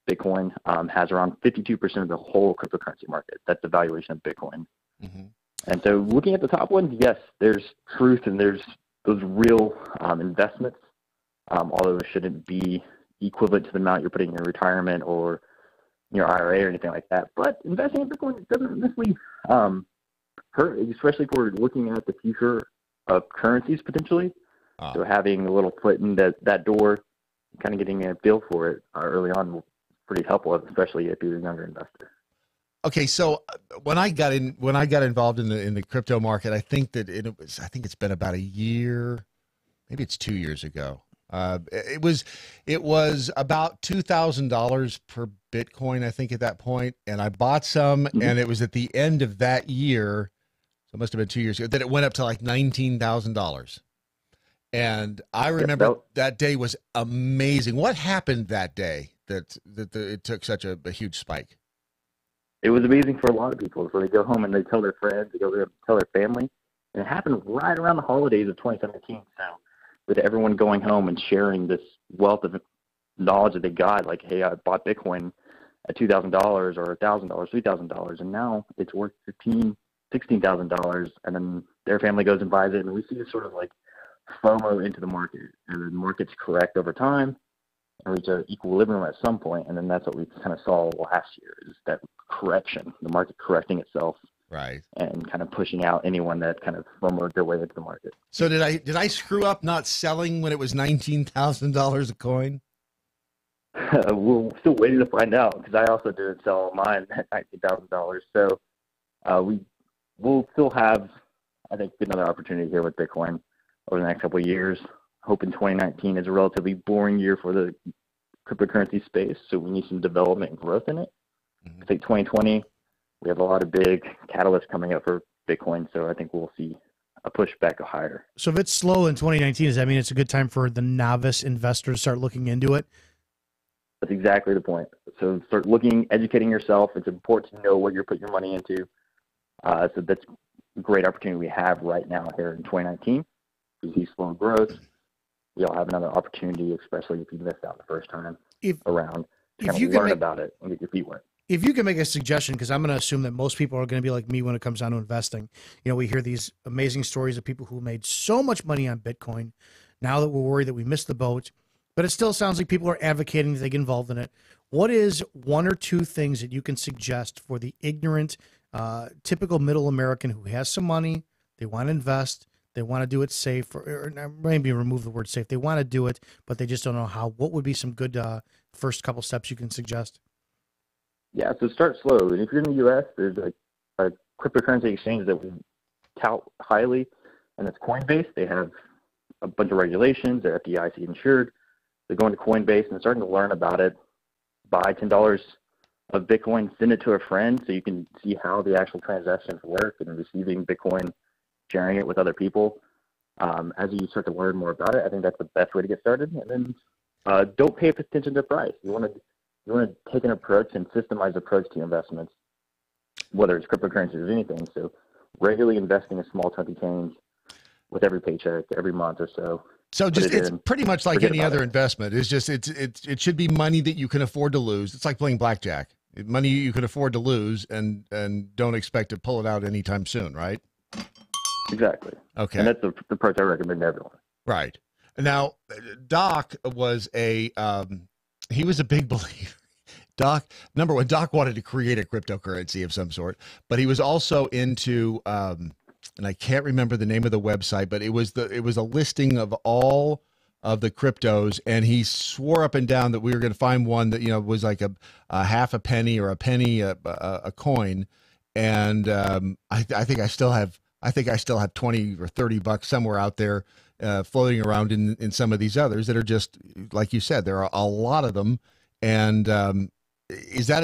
Bitcoin has around 52% of the whole cryptocurrency market. That's the valuation of Bitcoin. Mm-hmm. And so looking at the top ones, yes, there's truth and there's those real investments, although it shouldn't be equivalent to the amount you're putting in your retirement or your IRA or anything like that. But investing in Bitcoin doesn't necessarily hurt, especially if we're looking at the future of currencies potentially. So having a little foot in that door, kind of getting a feel for it early on will pretty helpful, especially if you're a younger investor. Okay, so when I got involved in the crypto market, I think it's been about a year, maybe it's 2 years ago. It was about $2,000 per Bitcoin, I think, at that point, and I bought some, and it was at the end of that year, so it must have been 2 years ago, that it went up to like $19,000. And I remember that day was amazing. What happened that day that it took such a huge spike? it was amazing for a lot of people. So they go home and they tell their friends, they go there and tell their family. And it happened right around the holidays of 2017. So with everyone going home and sharing this wealth of knowledge that they got, like, hey, I bought Bitcoin at $2,000 or $1,000, $3,000, and now it's worth $15,000, $16,000, and then their family goes and buys it, and we see this sort of like FOMO into the market, and the markets correct over time and reach an equilibrium at some point, and then that's what we kind of saw last year, is that correction, the market correcting itself. Right. And kind of pushing out anyone that kind of FOMO'd their way into the market. So did I screw up not selling when it was $19,000 a coin? We're still waiting to find out, because I also didn't sell mine at $19,000. So we'll still have, I think, another opportunity here with Bitcoin over the next couple of years. Hoping 2019 is a relatively boring year for the cryptocurrency space, so we need some development and growth in it. I think 2020, we have a lot of big catalysts coming up for Bitcoin, so I think we'll see a push back higher. So if it's slow in 2019, does that mean it's a good time for the novice investor to start looking into it? That's exactly the point. So start looking, educating yourself. It's important to know what you're putting your money into. So that's a great opportunity we have right now here in 2019. We see slow growth. You'll have another opportunity, especially if you missed out the first time around, to kind of learn about it and get your feet wet. If you can make a suggestion, because I'm going to assume that most people are going to be like me when it comes down to investing. You know, we hear these amazing stories of people who made so much money on Bitcoin. Now that we're worried that we missed the boat, but it still sounds like people are advocating that they get involved in it. What is one or two things that you can suggest for the ignorant, typical middle American who has some money, they want to invest, they want to do it safe, or maybe remove the word safe. They want to do it, but they just don't know how. What would be some good first couple steps you can suggest? Yeah, so start slow. And if you're in the U.S., there's a cryptocurrency exchange that we tout highly, and it's Coinbase. They have a bunch of regulations. They're FDIC insured. They're going to Coinbase and starting to learn about it. Buy $10 of Bitcoin, send it to a friend so you can see how the actual transactions work, and receiving Bitcoin, sharing it with other people. As you start to learn more about it, I think that's the best way to get started. And then don't pay attention to price. You want to take an approach and systemized approach to your investments, whether it's cryptocurrency or anything. So regularly investing a small chunk of change with every paycheck, every month or so. So just it's pretty much like any other investment. It's just it should be money that you can afford to lose. It's like playing blackjack. Money you can afford to lose, and don't expect to pull it out anytime soon, right? Exactly. Okay. And that's the approach I recommend to everyone. Right. Now, Doc was he was a big believer. Number one, Doc wanted to create a cryptocurrency of some sort, but he was also into and I can't remember the name of the website, but it was a listing of all of the cryptos, and he swore up and down that we were going to find one that, you know, was like a half a penny or a penny a coin, and I think I still have 20 or 30 bucks somewhere out there floating around in some of these others that are just like you said. There are a lot of them, and is that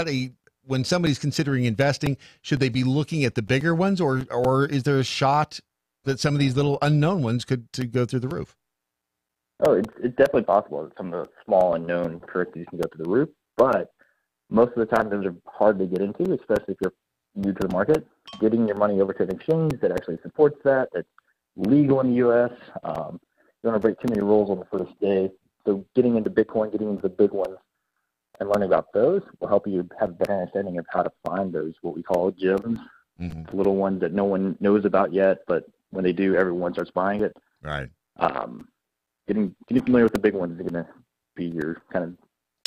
a when somebody's considering investing, should they be looking at the bigger ones, or is there a shot that some of these little unknown ones could go through the roof? Oh, it's definitely possible that some of the small unknown currencies can go through the roof, but most of the time those are hard to get into, especially if you're new to the market. Getting your money over to an exchange that actually supports that's legal in the U.S. You don't want to break too many rules on the first day. So getting into Bitcoin, getting into the big ones, and learning about those will help you have a better understanding of how to find those, what we call gems, the little ones that no one knows about yet, but when they do, everyone starts buying it. Right. Getting familiar with the big ones is going to be your kind of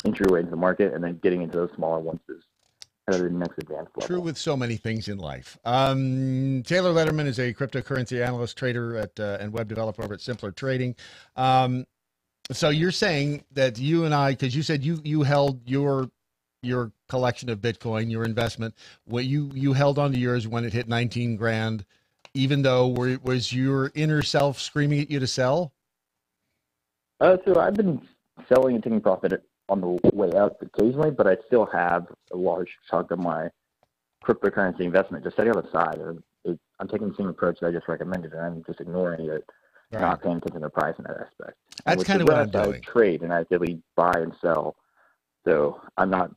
entryway into the market, and then getting into those smaller ones is kind of the next advanced level. True with so many things in life. Taylor Letterman is a cryptocurrency analyst, trader and web developer over at Simpler Trading. So you're saying that you and I, because you said you held your collection of Bitcoin, your investment, what you held onto yours when it hit 19 grand, even though was your inner self screaming at you to sell? So I've been selling and taking profit on the way out occasionally, but I still have a large chunk of my cryptocurrency investment just sitting on the side. I'm taking the same approach that I just recommended, and I'm just ignoring it, not paying attention to the price in that aspect. That's kind of what I'm doing. I trade and I actively buy and sell, so I'm not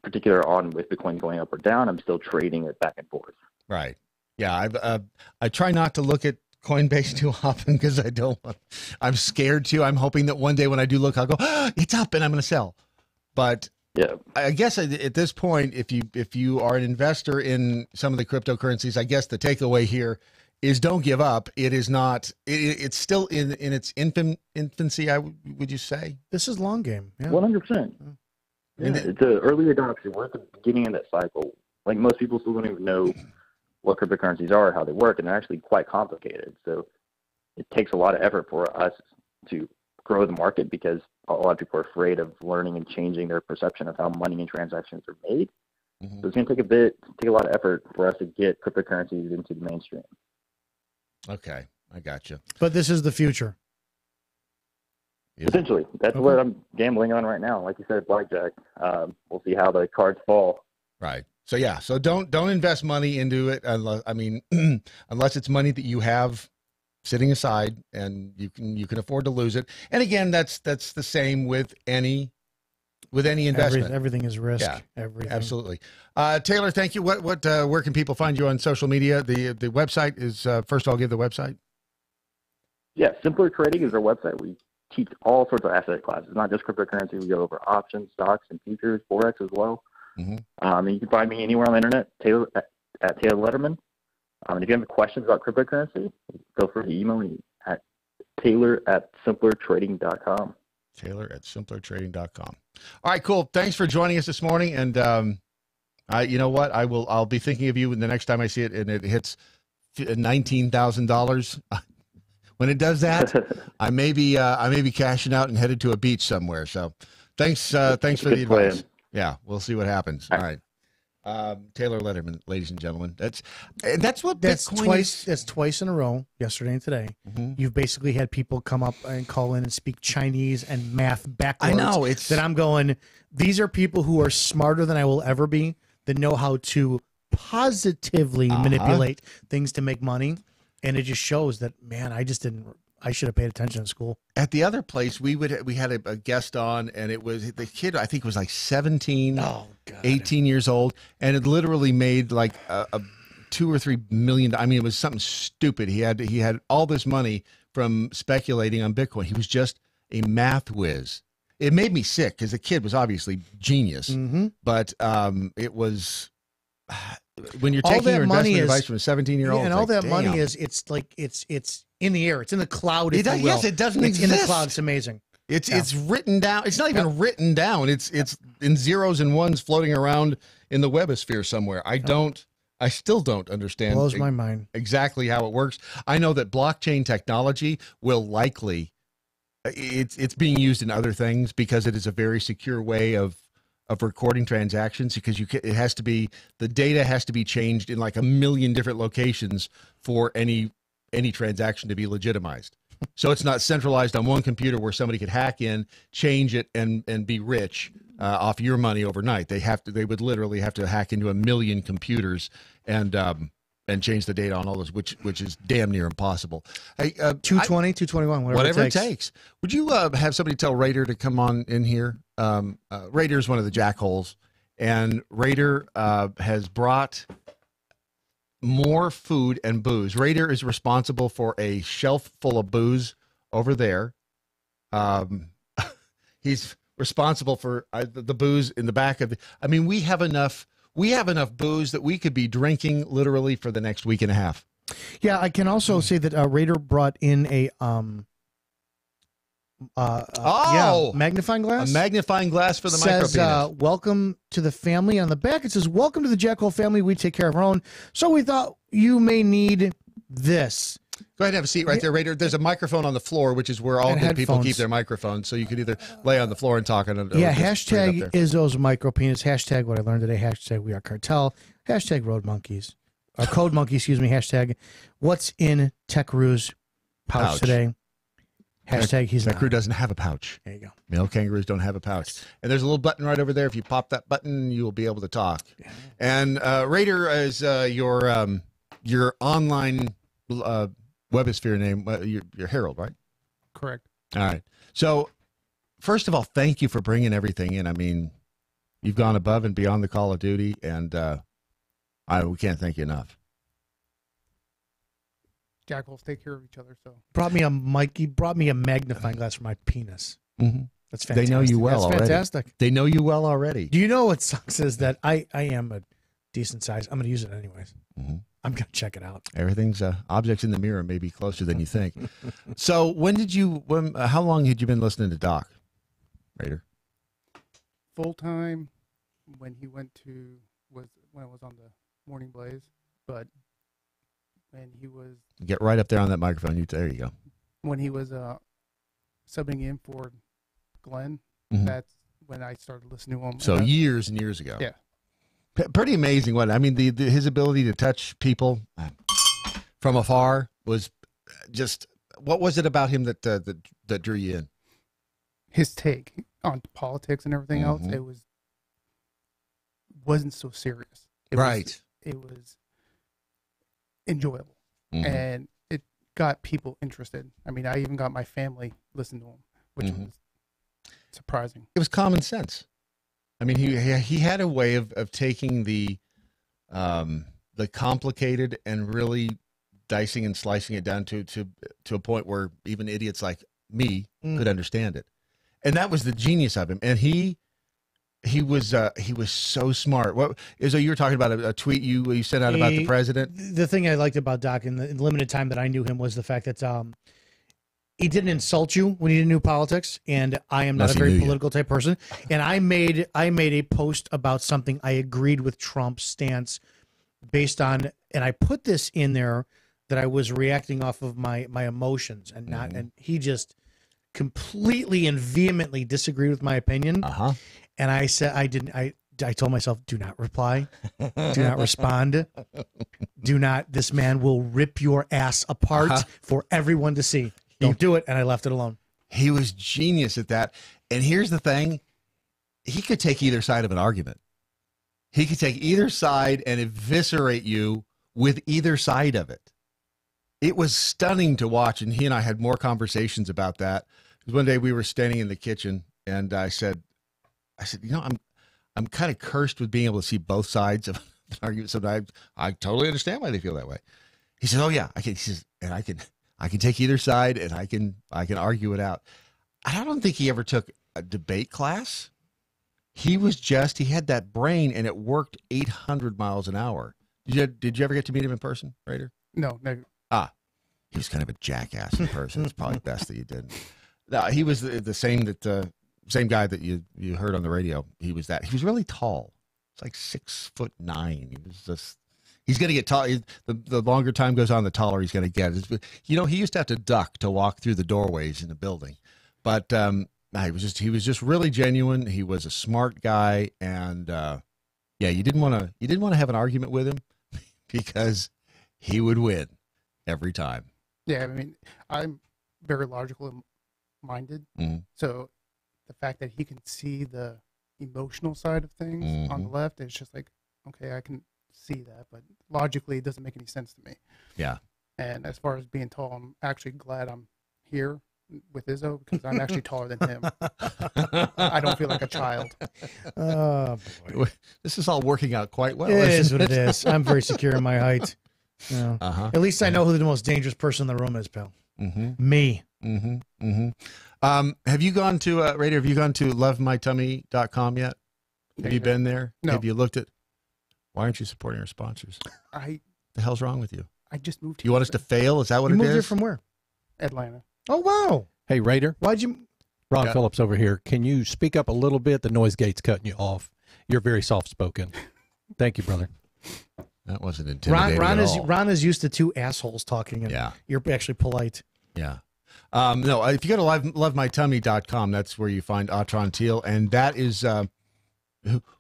particular on with Bitcoin going up or down, I'm still trading it back and forth. Right. Yeah. I try not to look at Coinbase too often because I'm scared to. I'm hoping that one day when I do look, I'll go, it's up and I'm going to sell. But yeah, I guess at this point, if you are an investor in some of the cryptocurrencies, I guess the takeaway here is don't give up. It is not. It's still in its infancy. Would you say this is long game? 100%. Yeah, it's an early adoption. We're at the beginning of that cycle. Like most people still don't even know what cryptocurrencies are, how they work, and they're actually quite complicated. So it takes a lot of effort for us to grow the market because a lot of people are afraid of learning and changing their perception of how money and transactions are made. Mm-hmm. So it's going to take a lot of effort for us to get cryptocurrencies into the mainstream. Okay, I got you. But this is the future. Essentially, that's what I'm gambling on right now. Like you said, blackjack. We'll see how the cards fall. Right. So yeah. So don't invest money into it unless unless it's money that you have sitting aside and you can afford to lose it. And again, that's the same with any investment. Everything is risk. Yeah, everything. Absolutely. Taylor, thank you. Where can people find you on social media? The website is first. I'll give the website. Yeah, Simpler Trading is our website. We teach all sorts of asset classes, not just cryptocurrency. We go over options, stocks, and futures, forex as well. Mm-hmm. And you can find me anywhere on the internet, Taylor at Taylor Letterman. And if you have questions about cryptocurrency, feel free to email me at taylor@simplertrading.com. Taylor@simplertrading.com. All right, cool. Thanks for joining us this morning. And you know what? I'll be thinking of you the next time I see it, and it hits $19,000. When it does that, I may be cashing out and headed to a beach somewhere. So, thanks for the advice. Yeah, we'll see what happens. All right. Taylor Letterman, ladies and gentlemen. That's what Bitcoin is. That's twice in a row, yesterday and today. Mm-hmm. You've basically had people come up and call in and speak Chinese and math backwards. I know that I'm going. These are people who are smarter than I will ever be. That know how to positively manipulate things to make money, and it just shows that I should have paid attention in school. At the other place, we had a guest on, and it was the kid. I think was like 17, 18 years old, and it literally made like a $2 or $3 million. I mean, it was something stupid. He had all this money from speculating on Bitcoin. He was just a math whiz. It made me sick because the kid was obviously genius, but it was. When you're taking your investment advice from a 17-year-old, and all that money is, it's in the air, it's in the cloud. Yes, it doesn't exist. In the cloud. It's amazing. It's written down. It's not even written down. It's in zeros and ones floating around in the webosphere somewhere. I still don't understand. Blows my mind exactly how it works. I know that blockchain technology will likely. It's being used in other things because it is a very secure way of recording transactions, because the data has to be changed in like a million different locations for any transaction to be legitimized. So it's not centralized on one computer where somebody could hack in, change it, and be rich off your money overnight. They would literally have to hack into a million computers and change the data on all those, which is damn near impossible. Hey, 220, 221, whatever it takes. Would you have somebody tell Raider to come on in here? Raider is one of the jackholes, and Raider has brought more food and booze. Raider is responsible for a shelf full of booze over there. He's responsible for the booze in the back of we have enough booze that we could be drinking literally for the next week and a half. Yeah, I can also say that Raider brought in a magnifying glass. A magnifying glass for the micropenis. Welcome to the family. On the back it says, "Welcome to the Jackhole family. We take care of our own." So we thought you may need this. Go ahead and have a seat right there, Raider. There's a microphone on the floor, which is where all good people keep their microphones. So you could either lay on the floor and talk on it. Hashtag Izzo's micropenis. Hashtag what I learned today. Hashtag we are cartel. Hashtag road monkeys. Or code monkey, excuse me. Hashtag what's in Tech Crew's pouch today. Hashtag Tech Crew doesn't have a pouch. There you go. Male kangaroos don't have a pouch. And there's a little button right over there. If you pop that button, you will be able to talk. Yeah. And Raider is your online webosphere name, your Herald, right? Correct. All right. So, first of all, thank you for bringing everything in. You've gone above and beyond the call of duty, and we can't thank you enough. Jackals take care of each other. So brought me a mic. He brought me a magnifying glass for my penis. Mm-hmm. That's fantastic. They know you well That's already. fantastic. They know you well already. Do you know what sucks is that I am a decent size. I'm going to use it anyways. Mm-hmm. I'm going to check it out. Everything's objects in the mirror may be closer than you think. So how long had you been listening to Doc, Raider? Full time when he went to when I was on the Morning Blaze, but when he was Get right up there on that microphone. There you go. when he was subbing in for Glenn, Mhm. that's when I started listening to him. So And I- years and years ago. Yeah. Pretty amazing. What I mean, his ability to touch people from afar was just. What was it about him that drew you in? His take on politics and everything else, Mhm. it wasn't so serious. Right. It was enjoyable, Mhm. and it got people interested. I mean, I even got my family listening to him, which Mhm. was surprising. It was common sense. I mean, he had a way of taking the complicated and really dicing and slicing it down to a point where even idiots like me could understand it, and that was the genius of him. And he was so smart. What Izzo, you were talking about a tweet you sent out about the president. The thing I liked about Doc in the limited time that I knew him was the fact that he didn't insult you when he didn't know politics, and I am not Unless a he very knew you. political type person. And I made a post about something I agreed with Trump's stance based on, and I put this in there that I was reacting off of my emotions and not, and he just completely and vehemently disagreed with my opinion. And I said I told myself, do not reply, do not respond, do not. This man will rip your ass apart for everyone to see. Don't do it. And I left it alone. He was genius at that. And here's the thing. He could take either side of an argument. He could take either side and eviscerate you with either side of it. It was stunning to watch. And he and I had more conversations about that. Because one day we were standing in the kitchen and I said, I'm kind of cursed with being able to see both sides of an argument. Sometimes I totally understand why they feel that way. He said, oh yeah, I can. He says, and I can take either side and I can argue it out. I don't think he ever took a debate class. He had that brain and it worked 800 miles an hour. Did you ever get to meet him in person, Raider? No, never. He was kind of a jackass in person. It's probably best that you didn't. No, he was the same same guy that you heard on the radio. He was really tall. It's like 6'9". He was just. He's going to get tall. The longer time goes on, the taller he's going to get. He used to have to duck to walk through the doorways in the building, but he was just really genuine. He was a smart guy, and you didn't want to have an argument with him because he would win every time. Yeah, I mean, I'm very logical minded, so the fact that he can see the emotional side of things on the left, it's just like, okay, I can see that, but logically it doesn't make any sense to me. Yeah. And as far as being tall, I'm actually glad I'm here with Izzo because I'm actually taller than him. I don't feel like a child. Oh, boy. This is all working out quite well. It is isn't what it is. I'm very secure in my height. Yeah. At least I know who the most dangerous person in the room is, pal. Me. Have you gone to Raider? Have you gone to lovemytummy.com yet? Have you been there? No. Have you looked at? Why aren't you supporting our sponsors? The hell's wrong with you? I just moved here. You want us to fail? Is that what You it moved is? here from where? Atlanta. Oh, wow. Hey, Raider. Why'd you? Ron Yeah. Phillips over here. Can you speak up a little bit? The noise gate's cutting you off. You're very soft-spoken. Thank you, brother. That wasn't intimidating Ron at is all. Ron is used to two assholes talking, and you're actually polite. Yeah. No, if you go to lovemytummy.com, that's where you find Atron Teal, and that is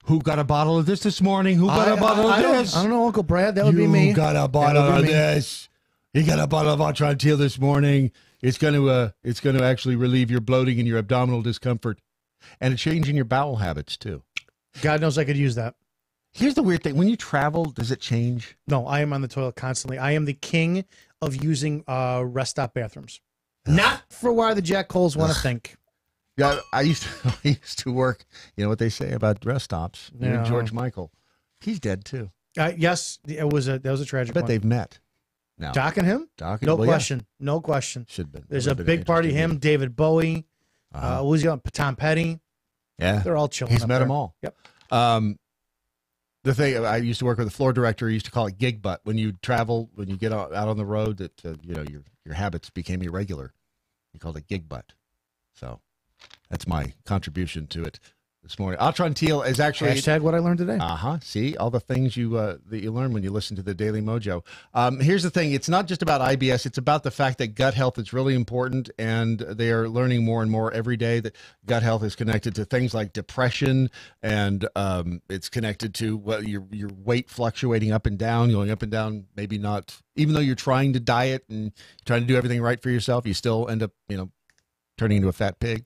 who got a bottle of this morning? Who got a bottle of this? I don't know, Uncle Brad. That would be me. You got a bottle of this. You got a bottle of Atron Teal this morning. It's going to actually relieve your bloating and your abdominal discomfort, and a change in your bowel habits too. God knows I could use that. Here's the weird thing: when you travel, does it change? No, I am on the toilet constantly. I am the king of using rest stop bathrooms. Not for why the Jack Coles want to think. Yeah, I used to work. You know what they say about rest stops? You and George Michael, he's dead too. Yes, that was a tragic. I bet they've met. Now, Doc and him? No question. No question. Should have been. There's a big party. Him, David Bowie, what was he on? Tom Petty. Yeah, they're all chilling. He's met them all. Yep. The thing, I used to work with a floor director. He used to call it gig butt. When you travel, when you get out on the road, that your habits became irregular. He called it gig butt. So that's my contribution to it this morning. Atron Teal is actually hashtag what I learned today. See all the things you that you learn when you listen to the Daily Mojo. Here's the thing: it's not just about IBS; it's about the fact that gut health is really important, and they are learning more and more every day that gut health is connected to things like depression, and it's connected to your weight fluctuating up and down, going up and down. Maybe not, even though you're trying to diet and trying to do everything right for yourself, you still end up, turning into a fat pig.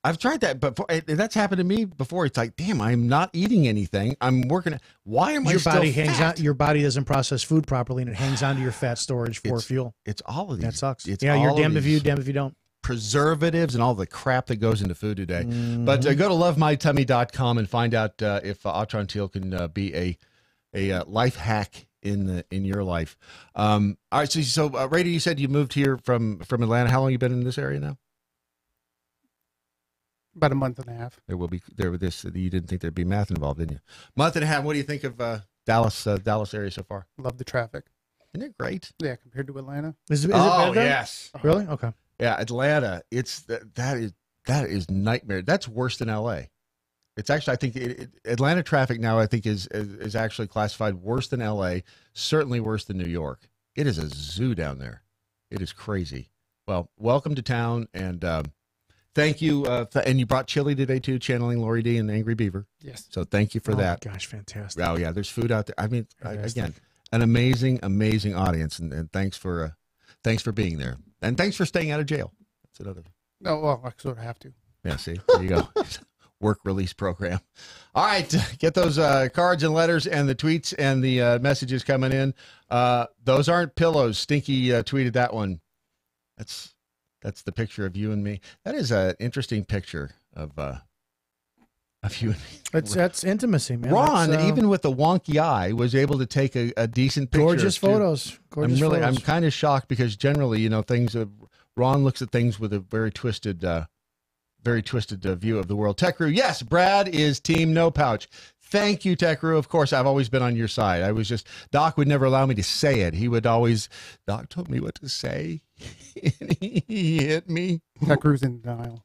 I've tried that, but that's happened to me before. It's like, damn, I'm not eating anything. I'm working. Why am I still fat? Your body doesn't process food properly, and it hangs onto your fat storage for fuel. It's all of these. That sucks. You're damned if you, damned if you don't. Preservatives and all the crap that goes into food today. But go to lovemytummy.com and find out if Atron Teal can be a life hack in your life. All right, so Rady, you said you moved here from Atlanta. How long have you been in this area now? About a month and a half. You didn't think there'd be math involved, didn't you? Month and a half. What do you think of Dallas area so far? Love the traffic. Isn't it great? Yeah, compared to Atlanta. Is it better there? Yes. Really? Okay. Yeah, Atlanta. That is nightmare. That's worse than LA. It's actually, I think Atlanta traffic now, I think is actually classified worse than LA. Certainly worse than New York. It is a zoo down there. It is crazy. Well, welcome to town, and thank you. And you brought chili today too, channeling Lori D and Angry Beaver. Yes. So thank you for that. Gosh, fantastic. Oh yeah, there's food out there. I mean, again, an amazing audience, and thanks for being there, and thanks for staying out of jail. That's another. No, well, I sort of have to. Yeah. See, there you go. Work release program. All right, get those cards and letters and the tweets and the messages coming in. Those aren't pillows. Stinky tweeted that one. That's the picture of you and me. That is an interesting picture of you and me. That's intimacy, man. Ron, even with the wonky eye, was able to take a decent picture. Gorgeous photos. I'm kind of shocked because generally, Ron looks at things with a very twisted view of the world. Tech Crew, yes, Brad is team no pouch. Thank you, Tech Crew. Of course, I've always been on your side. Doc would never allow me to say it. He would always, Doc told me what to say. He hit me. Tech Crew's in denial.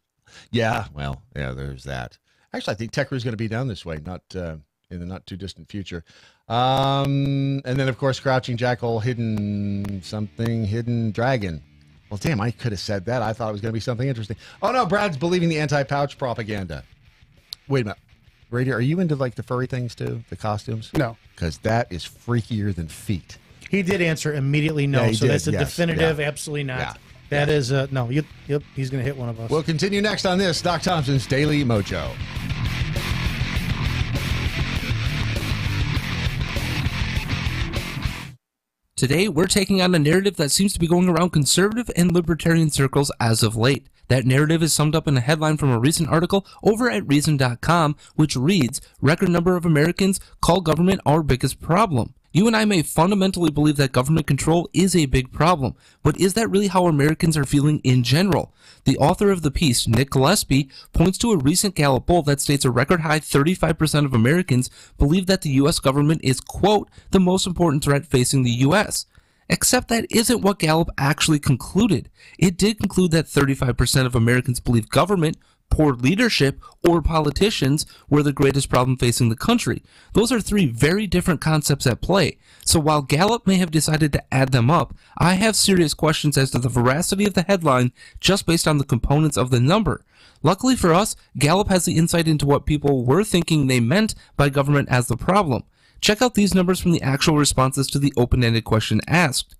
Yeah, well, yeah, there's that. Actually, I think Tech Crew's going to be down this way, not in the not too distant future. And then, of course, Crouching Jackal, Hidden Dragon. Well, damn, I could have said that. I thought it was going to be something interesting. Oh, no, Brad's believing the anti-pouch propaganda. Wait a minute. Brady, are you into, like, the furry things, too? The costumes? No. Because that is freakier than feet. He did answer immediately no, yeah, so did. that's a definitive absolutely not. Yeah. That is no. Yep, he's going to hit one of us. We'll continue next on this, Doc Thompson's Daily Mojo. Today, we're taking on a narrative that seems to be going around conservative and libertarian circles as of late. That narrative is summed up in a headline from a recent article over at Reason.com, which reads, "Record number of Americans call government our biggest problem." You and I may fundamentally believe that government control is a big problem, but is that really how Americans are feeling in general? The author of the piece, Nick Gillespie, points to a recent Gallup poll that states a record high 35% of Americans believe that the U.S. government is, quote, the most important threat facing the U.S. Except that isn't what Gallup actually concluded. It did conclude that 35% of Americans believe government, poor leadership, or politicians were the greatest problem facing the country. Those are three very different concepts at play. So while Gallup may have decided to add them up, I have serious questions as to the veracity of the headline just based on the components of the number. Luckily for us, Gallup has the insight into what people were thinking they meant by government as the problem. Check out these numbers from the actual responses to the open-ended question asked.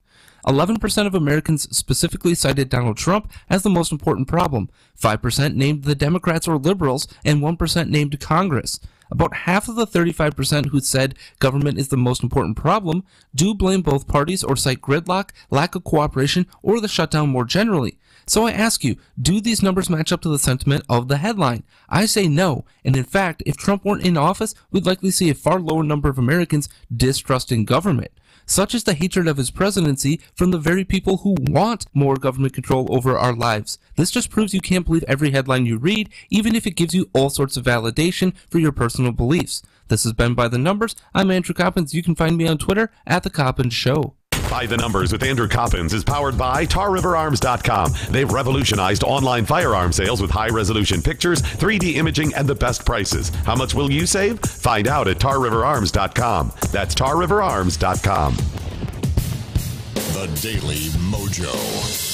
11% of Americans specifically cited Donald Trump as the most important problem. 5% named the Democrats or liberals, and 1% named Congress. About half of the 35% who said government is the most important problem do blame both parties or cite gridlock, lack of cooperation, or the shutdown more generally. So I ask you, do these numbers match up to the sentiment of the headline? I say no, and in fact, if Trump weren't in office, we'd likely see a far lower number of Americans distrusting government. Such is the hatred of his presidency from the very people who want more government control over our lives. This just proves you can't believe every headline you read, even if it gives you all sorts of validation for your personal beliefs. This has been By the Numbers. I'm Andrew Coppins. You can find me on Twitter at The Coppins Show. By the Numbers with Andrew Coppins is powered by TarRiverArms.com. They've revolutionized online firearm sales with high-resolution pictures, 3D imaging, and the best prices. How much will you save? Find out at TarRiverArms.com. That's TarRiverArms.com. The Daily Mojo.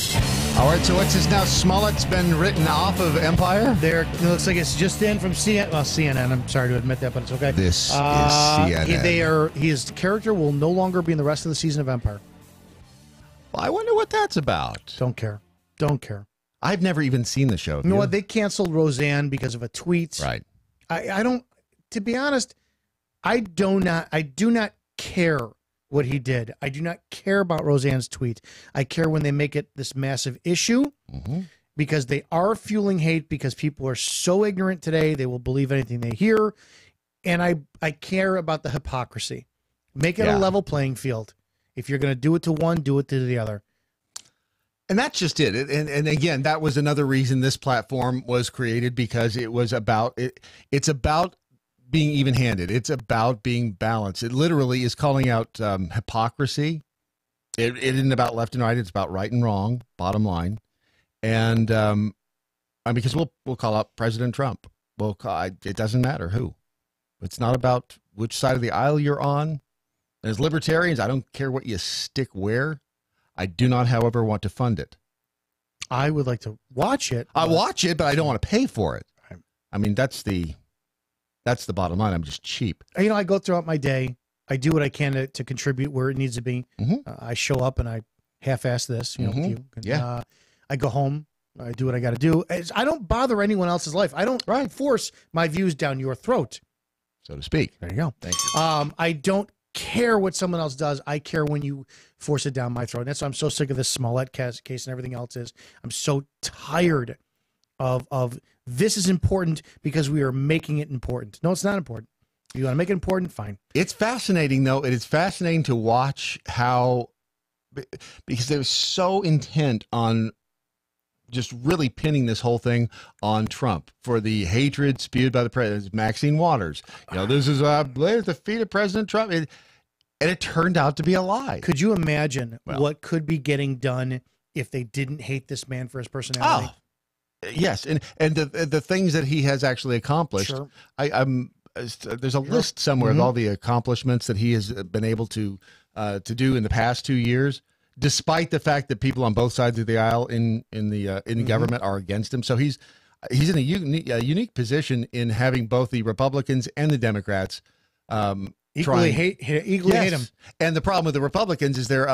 All right, so what's this now? Smollett's been written off of Empire? There, it looks like it's just in from CNN. I'm sorry to admit that, but it's okay. This is CNN. His character will no longer be in the rest of the season of Empire. Well, I wonder what that's about. Don't care. I've never even seen the show. You know what? They canceled Roseanne because of a tweet. Right. I don't. To be honest, I do not care what he did. I do not care about Roseanne's tweet. I care when they make it this massive issue because they are fueling hate because people are so ignorant today. They will believe anything they hear. And I care about the hypocrisy. Make it a level playing field. If you're going to do it to one, do it to the other. And that's just it. And again, that was another reason this platform was created, because it was about it's about being even-handed. It's about being balanced. It literally is calling out hypocrisy. It isn't about left and right. It's about right and wrong, bottom line. And because we'll call out President Trump. It doesn't matter who. It's not about which side of the aisle you're on. And as libertarians, I don't care what you stick where. I do not, however, want to fund it. I would like to watch it. I watch it, but I don't want to pay for it. I mean, that's the bottom line. I'm just cheap. You know, I go throughout my day. I do what I can to contribute where it needs to be. I show up and I half-ass this, with you. And, I go home. I do what I got to do. I don't bother anyone else's life. I don't force my views down your throat, so to speak. There you go. Thank you. I don't care what someone else does. I care when you force it down my throat. And that's why I'm so sick of this Smollett case and everything else is. I'm so tired of this is important because we are making it important. No, it's not important. You want to make it important? Fine. It's fascinating, though. It is fascinating to watch how, because they were so intent on just really pinning this whole thing on Trump for the hatred spewed by the president. Maxine Waters, this is laid at the feet of President Trump. And it turned out to be a lie. Could you imagine what could be getting done if they didn't hate this man for his personality? Yes, and the things that he has actually accomplished. Sure. There's a list somewhere of all the accomplishments that he has been able to do in the past 2 years, despite the fact that people on both sides of the aisle in the government are against him. So he's in a unique position in having both the Republicans and the Democrats equally hate him. And the problem with the Republicans is they're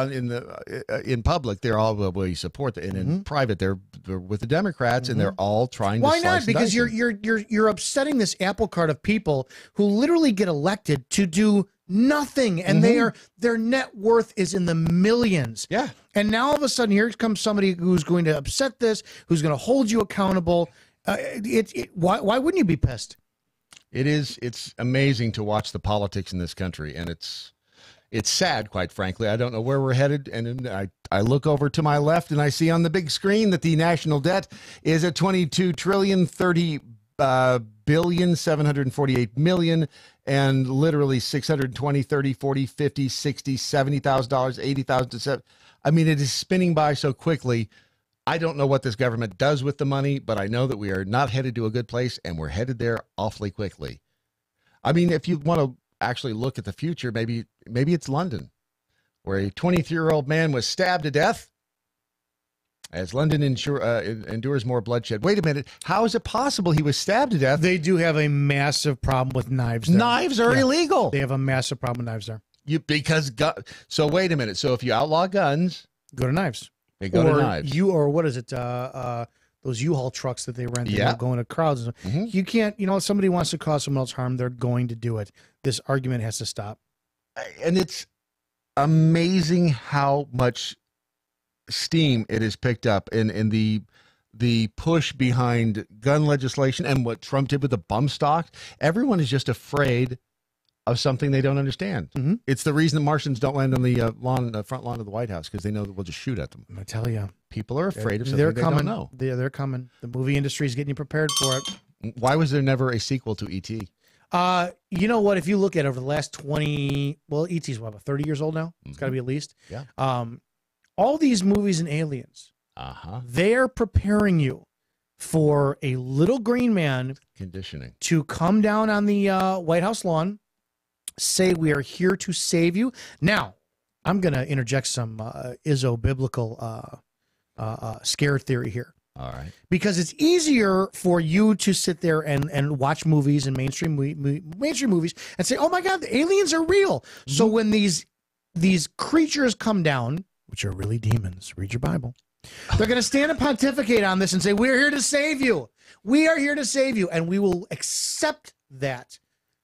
in public they're all we support and in private they're with the Democrats and they're all trying. Why to not? Because you're upsetting this apple cart of people who literally get elected to do nothing, and their net worth is in the millions. Yeah. And now all of a sudden here comes somebody who's going to upset this, who's going to hold you accountable. Why wouldn't you be pissed? It's amazing to watch the politics in this country, and it's sad, quite frankly. I don't know where we're headed, and I look over to my left and I see on the big screen that the national debt is at $22,030,748,000,000, and literally 620, 30, 40, 50, 60, $70,000, 80,000. I mean, it is spinning by so quickly. I don't know what this government does with the money, but I know that we are not headed to a good place, and we're headed there awfully quickly. I mean, if you want to actually look at the future, maybe it's London, where a 23-year-old man was stabbed to death as London endures more bloodshed. Wait a minute. How is it possible he was stabbed to death? They do have a massive problem with knives there. Knives are illegal. They have a massive problem with knives there. So wait a minute. So if you outlaw guns, go to knives. They go to knives. What is it? Those U-Haul trucks that they rent, going to crowds. You can't, if somebody wants to cause someone else harm, they're going to do it. This argument has to stop. And it's amazing how much steam it has picked up in the the push behind gun legislation and what Trump did with the bump stock, everyone is just afraid of something they don't understand. It's the reason the Martians don't land on the front lawn of the White House, because they know that we'll just shoot at them. I tell you, people are afraid of something they're they coming. don't know. They're coming. The movie industry is getting you prepared for it. Why was there never a sequel to E.T.? You know what? If you look at over the last 20, well, E.T.'s what, about 30 years old now? It's got to be at least. Yeah. All these movies and aliens, they're preparing you for a little green man conditioning to come down on the White House lawn, say we are here to save you. Now, I'm going to interject some Izzo biblical scare theory here. All right. Because it's easier for you to sit there and watch movies and mainstream movies and say, oh my God, the aliens are real. So when these creatures come down, which are really demons, read your Bible, they're going to stand and pontificate on this and say, we're here to save you. We are here to save you. And we will accept that.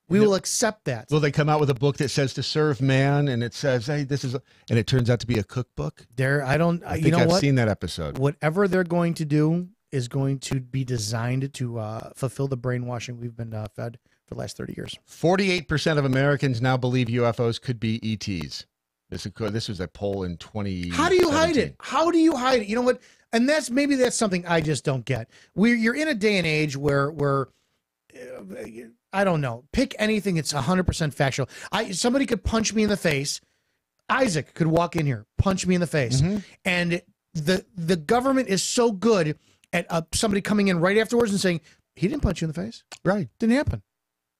We will accept that. Will they come out with a book that says to serve man, and it says, hey, this is, and it turns out to be a cookbook? I think you know I've seen that episode. Whatever they're going to do is going to be designed to fulfill the brainwashing we've been fed for the last 30 years. 48% of Americans now believe UFOs could be ETs. This was a poll in 2017. How do you hide it? How do you hide it? You know what? And that's something I just don't get. You're in a day and age where I don't know. Pick anything. It's 100% factual. Somebody could punch me in the face. Isaac could walk in here, punch me in the face, and the government is so good at somebody coming in right afterwards and saying he didn't punch you in the face. Right? Didn't happen.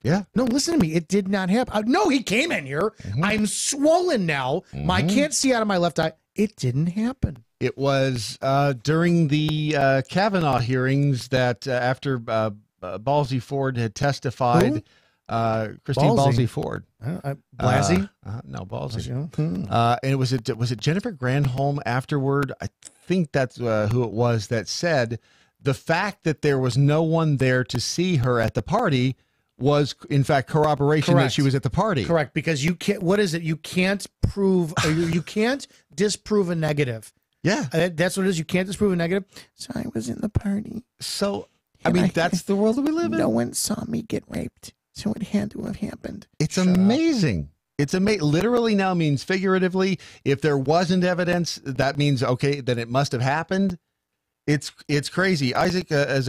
Yeah. No, listen to me. It did not happen. No, he came in here. I'm swollen now. I can't see out of my left eye. It didn't happen. It was during the Kavanaugh hearings that after Ballsy Ford had testified. Christine Ballsy Ford. Blasey? No, Ballsy. And was it Jennifer Granholm afterward? I think that's who it was that said the fact that there was no one there to see her at the party was, in fact, corroboration that she was at the party. Correct, because you can't. What is it? You can't prove. You can't disprove a negative. Yeah, that's what it is. You can't disprove a negative. So I was in the party. So I mean, that's the world that we live in. No one saw me get raped, so it had to have happened. It's amazing. It's amazing. Literally now means figuratively. If there wasn't evidence, that means okay, then it must have happened. It's crazy. Isaac, as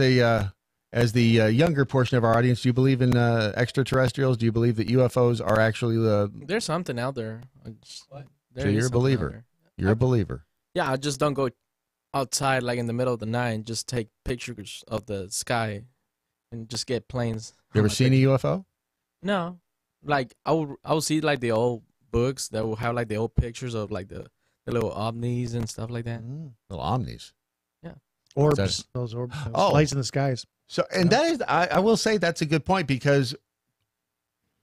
the younger portion of our audience, do you believe in extraterrestrials? Do you believe that UFOs are actually There's something out there. So you're a believer. You're a believer. Yeah, I just don't go outside like in the middle of the night and just take pictures of the sky and just get planes. You ever seen a UFO? No. Like I would see like the old books that will have like the old pictures of like the little omnis and stuff like that. Little omnis. Yeah. Orbs. Those orbs. Lights in the skies. So, and that is, I will say that's a good point, because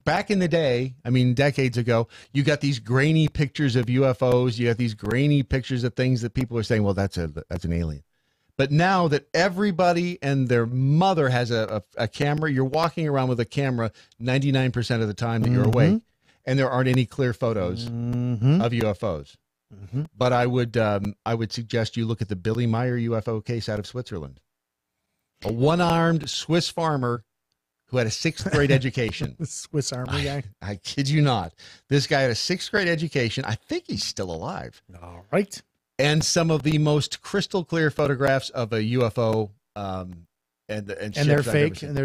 back in the day, I mean, decades ago, you got these grainy pictures of UFOs. You got these grainy pictures of things that people are saying, well, that's an alien. But now that everybody and their mother has a camera, you're walking around with a camera 99% of the time that you're awake, and there aren't any clear photos of UFOs. But I would suggest you look at the Billy Meyer UFO case out of Switzerland. A one-armed Swiss farmer who had a 6th grade education. The Swiss Army guy. I kid you not. This guy had a 6th grade education. I think he's still alive. All right. And some of the most crystal clear photographs of a UFO. And they're fake. And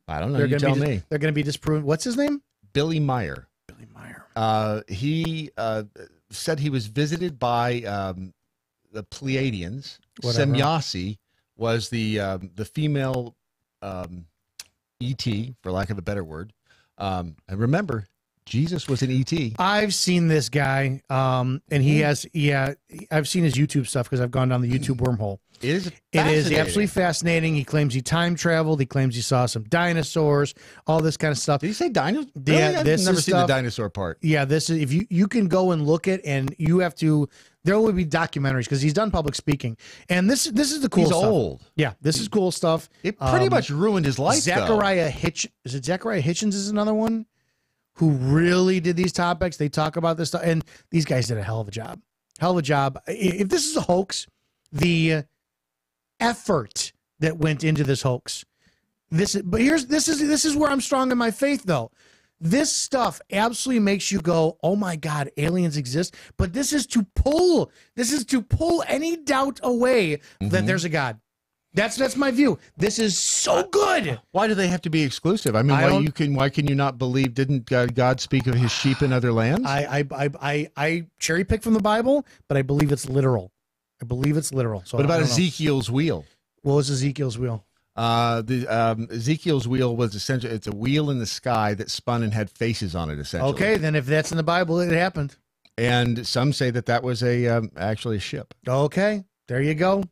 I don't know. You tell me. They're going to be disproven. What's his name? Billy Meyer. Billy Meyer. He said he was visited by the Pleiadians. Whatever. Semyasi was the female ET, for lack of a better word. And remember, Jesus was an ET. I've seen this guy, and he has, I've seen his YouTube stuff because I've gone down the YouTube wormhole. It is absolutely fascinating. He claims he time traveled. He claims he saw some dinosaurs, all this kind of stuff. Did he say dinosaurs? Yeah, really? I've never seen the dinosaur part. Yeah, this is, if you can go and look at, and you have to, there will be documentaries because he's done public speaking, and this is the cool stuff. He's old. Yeah, this is cool stuff. It pretty much ruined his life. Zachariah Hitchens is another one who really did these topics. They talk about this stuff, and these guys did a hell of a job. Hell of a job. If this is a hoax, the effort that went into this hoax. This is where I'm strong in my faith, though. This stuff absolutely makes you go, "Oh my God, aliens exist!" But this is to pull any doubt away that there's a God. That's my view. This is so good. Why do they have to be exclusive? I mean, why can you not believe? Didn't God speak of his sheep in other lands? I cherry pick from the Bible, but I believe it's literal. I believe it's literal. So what about Ezekiel's wheel? What was Ezekiel's wheel? Ezekiel's wheel was essentially, it's a wheel in the sky that spun and had faces on it, essentially. Okay, then if that's in the Bible, it happened. And some say that was actually a ship. Okay, there you go.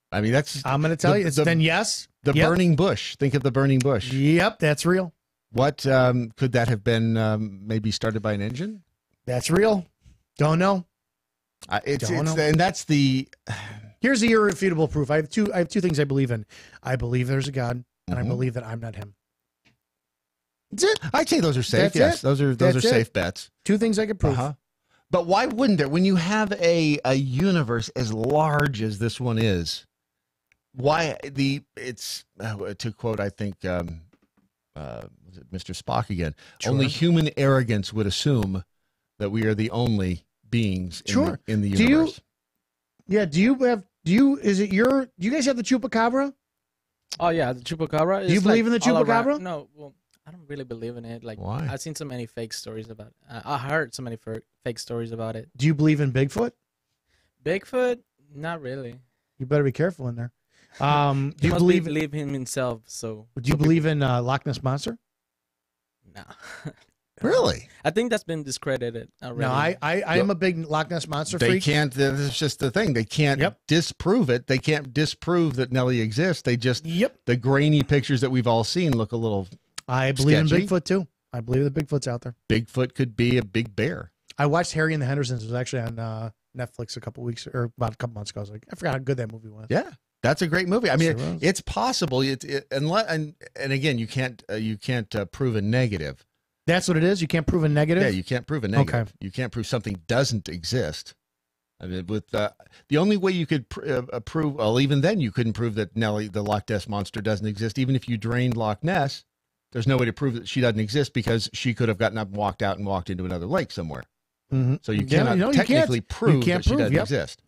I mean, I'm going to tell you. Then yes. The burning bush. Think of the burning bush. Yep, that's real. What could that have been? Maybe started by an engine? That's real. Don't know. And that's the. Here's the irrefutable proof. I have two things I believe in. I believe there's a God, and I believe that I'm not him. That's it. I'd say those are safe. Yes, those are safe bets. Two things I could prove. But why wouldn't there? When you have a universe as large as this one is, why it's to quote, I think, was it Mr. Spock again? Sure. Only human arrogance would assume that we are the only beings in the universe. Do you guys have the chupacabra? Oh yeah, the chupacabra. Do you believe in the chupacabra? No, well, I don't really believe in it. Like, why? I've seen so many fake stories about it. I heard so many fake stories about it. Do you believe in Bigfoot? Bigfoot? Not really. You better be careful in there. Do you believe him himself? So. Do you believe in Loch Ness Monster? No. Really? I think that's been discredited already. No, I am a big Loch Ness Monster freak. They can't. This is just the thing. They can't disprove it. They can't disprove that Nellie exists. They just the grainy pictures that we've all seen look a little. I believe in Bigfoot too. I believe that Bigfoot's out there. Bigfoot could be a big bear. I watched Harry and the Hendersons. It was actually on Netflix about a couple months ago. I was like, I forgot how good that movie was. Yeah. That's a great movie. I mean, it's possible. And again, you can't prove a negative. That's what it is. You can't prove a negative. Yeah, you can't prove a negative. Okay. You can't prove something doesn't exist. I mean, with the only way you could prove, well, even then you couldn't prove that Nellie, the Loch Ness Monster, doesn't exist. Even if you drained Loch Ness, there's no way to prove that she doesn't exist because she could have gotten up and walked out and walked into another lake somewhere. So you cannot technically prove that she doesn't exist.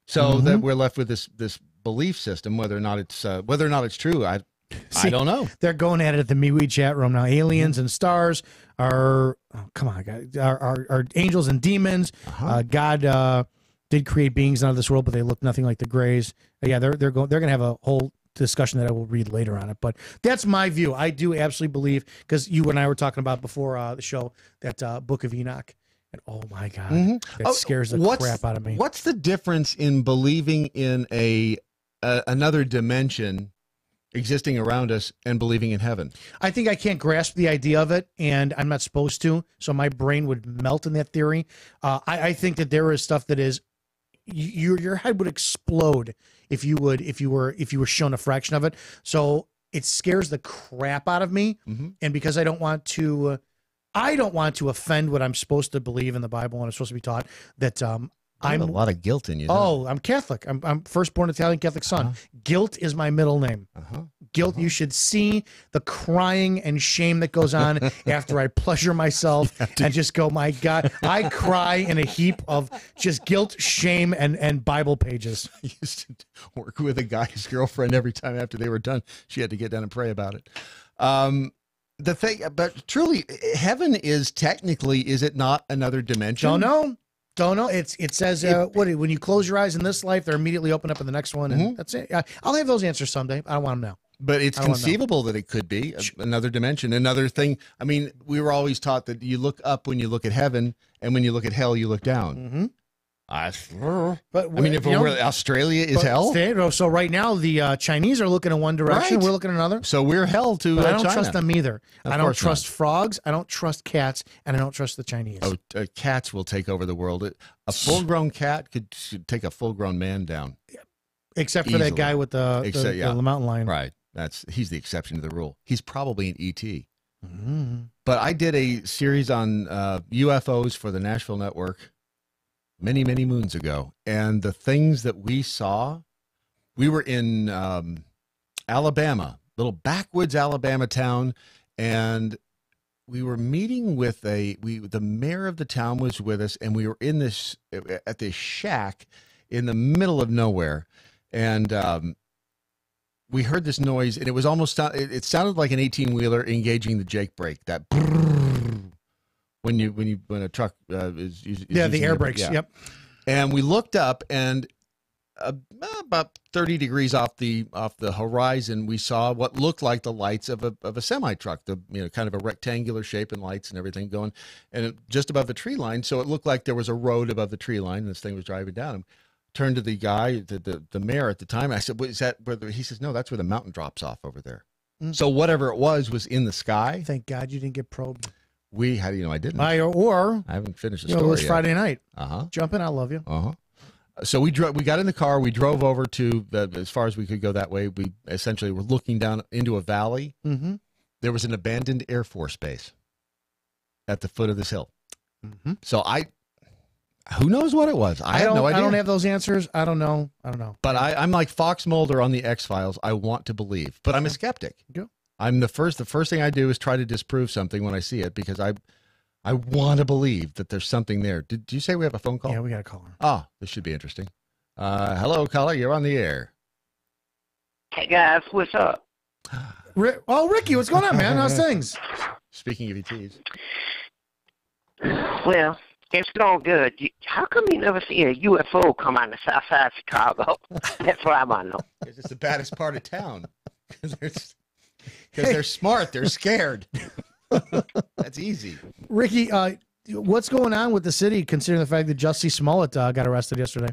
So that we're left with this belief system, whether or not it's true. I don't know. They're going at it at the MeWe chat room now. Aliens and stars are come on, guys, are angels and demons. God did create beings out of this world, but they look nothing like the Greys. Yeah, they're gonna have a whole discussion that I will read later on it. But that's my view. I do absolutely believe, because you and I were talking about before the show, that Book of Enoch. And oh my God, that scares the crap out of me. What's the difference in believing in another dimension existing around us and believing in heaven? I think I can't grasp the idea of it, and I'm not supposed to, so my brain would melt in that theory. I think that there is stuff that is your head would explode if you were shown a fraction of it. So it scares the crap out of me, and because I don't want to offend what I'm supposed to believe in the Bible and I'm supposed to be taught, that I'm a lot of guilt in you. Oh, I'm Catholic. I'm firstborn Italian Catholic son. Guilt is my middle name. Guilt. You should see the crying and shame that goes on after I pleasure myself and just go, my God. I cry in a heap of just guilt, shame, and Bible pages. I used to work with a guy's girlfriend every time after they were done. She had to get down and pray about it. The thing, but truly, heaven is technically, is it not another dimension? Don't know. It says when you close your eyes in this life, they're immediately open up in the next one, and that's it. I'll have those answers someday. I don't want them now. But it's conceivable that it could be another dimension, another thing. I mean, we were always taught that you look up when you look at heaven, and when you look at hell, you look down. But I mean, if Australia is hell. So right now, the Chinese are looking in one direction. We're looking in another. So we're hell to But I don't China. trust them either. I don't trust frogs. I don't trust cats, and I don't trust the Chinese. Oh, cats will take over the world. A full-grown cat should take a full-grown man down. Except for that guy with the mountain lion. Right. He's the exception to the rule. He's probably an ET. But I did a series on UFOs for the Nashville Network many, many moons ago. And the things that we saw We were in Alabama, little backwoods Alabama town, and we were meeting with the mayor of the town was with us, and we were in this at this shack in the middle of nowhere, and we heard this noise, and it was almost it sounded like an 18-wheeler engaging the Jake brake. That when a truck is the air brakes. Yep. And we looked up, and about 30 degrees off the horizon, we saw what looked like the lights of a semi truck, kind of a rectangular shape and lights and everything going, and just above the tree line. So it looked like there was a road above the tree line, and this thing was driving down. And turned to the guy, the mayor at the time. I said, "What is that?" He says, "No, that's where the mountain drops off over there." So whatever it was in the sky. Thank God you didn't get probed. How do you know I didn't? I haven't finished the story. It was yet. Friday night. Uh-huh. Jump in, I love you. Uh-huh. So we got in the car. We drove over to as far as we could go that way. We essentially were looking down into a valley. Mm-hmm. There was an abandoned Air Force base at the foot of this hill. Mm-hmm. So who knows what it was? I have no idea. I don't have those answers. I don't know. But I'm like Fox Mulder on the X-Files. I want to believe, but I'm a skeptic. Yeah. I'm the first thing I do is try to disprove something when I see it, because I want to believe that there's something there. Did you say we have a phone call? Yeah, we got a caller. Oh, this should be interesting. Hello, caller. You're on the air. Hey, guys. What's up? Ricky, what's going on, man? How's things? Speaking of ETs. Well, it's going good. How come you never see a UFO come on the south side of Chicago? That's what I want to know. It's just the baddest part of town. Because they're smart. They're scared. That's easy. Ricky, what's going on with the city, considering the fact that Jussie Smollett got arrested yesterday?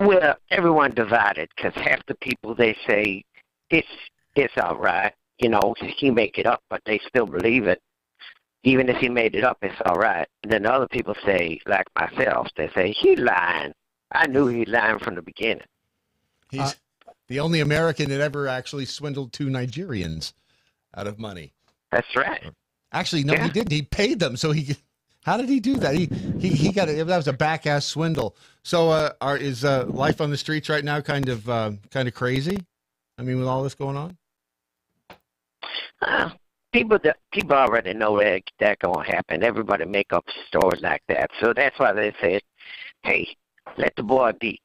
Well, everyone divided, because half the people, they say it's all right. He make it up, but they still believe it. Even if he made it up, it's all right. And then other people say, like myself, they say, he's lying. I knew he lying from the beginning. He's the only American that ever actually swindled 2 Nigerians out of money. That's right. Actually, no, he didn't. He paid them. So how did he do that? He got it. That was a back-ass swindle. So is life on the streets right now kind of crazy? I mean, with all this going on? People already know that going to happen. Everybody make up stories like that. So that's why they said, hey, let the boy be.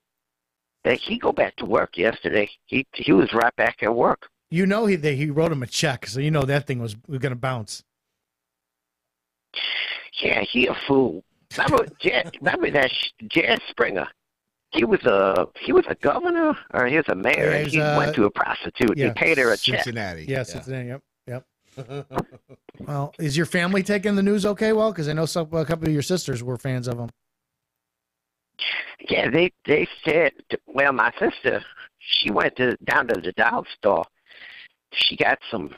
He go back to work yesterday. He was right back at work. He wrote him a check, so that thing was going to bounce. Yeah, he a fool. Remember that Jazz Springer? He was a governor, or he was a mayor, and he went to a prostitute. Yeah, he paid her a check. Cincinnati. Yeah, Cincinnati. Yep. Well, is your family taking the news okay? Well, because I know a couple of your sisters were fans of him. Yeah, they said. Well, my sister, she went down to the doll store. She got some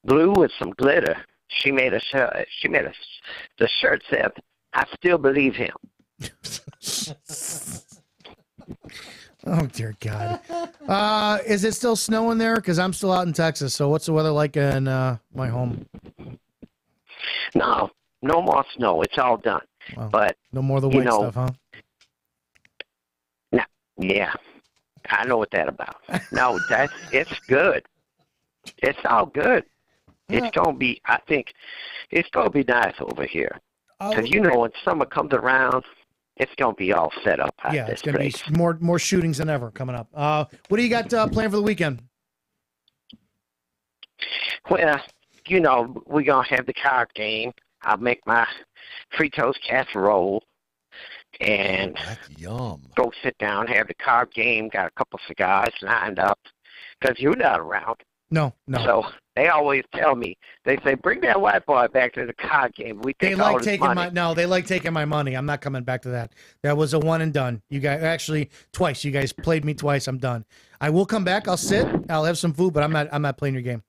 glue and some glitter. She made a shirt. The shirt said, "I still believe him." Oh dear God! Is it still snowing there? Because I'm still out in Texas. So what's the weather like in my home? No more snow. It's all done. Wow. But no more of the white stuff, huh? No, yeah, I know what that's about. No, it's good. It's all good. It's gonna be. I think it's gonna be nice over here. Because when summer comes around, it's gonna be all set up. Yeah, it's gonna be more shootings than ever coming up. What do you got planned for the weekend? Well, we're gonna have the card game. I'll make my Fritos casserole and yum. Go sit down, have the card game. Got a couple cigars lined up because you're not around. No. So they always tell me, they say, bring that white boy back to the card game. They like taking they like taking my money. I'm not coming back to that. That was a one and done. You guys actually twice. You guys played me twice. I'm done. I will come back. I'll sit. I'll have some food, but I'm not playing your game.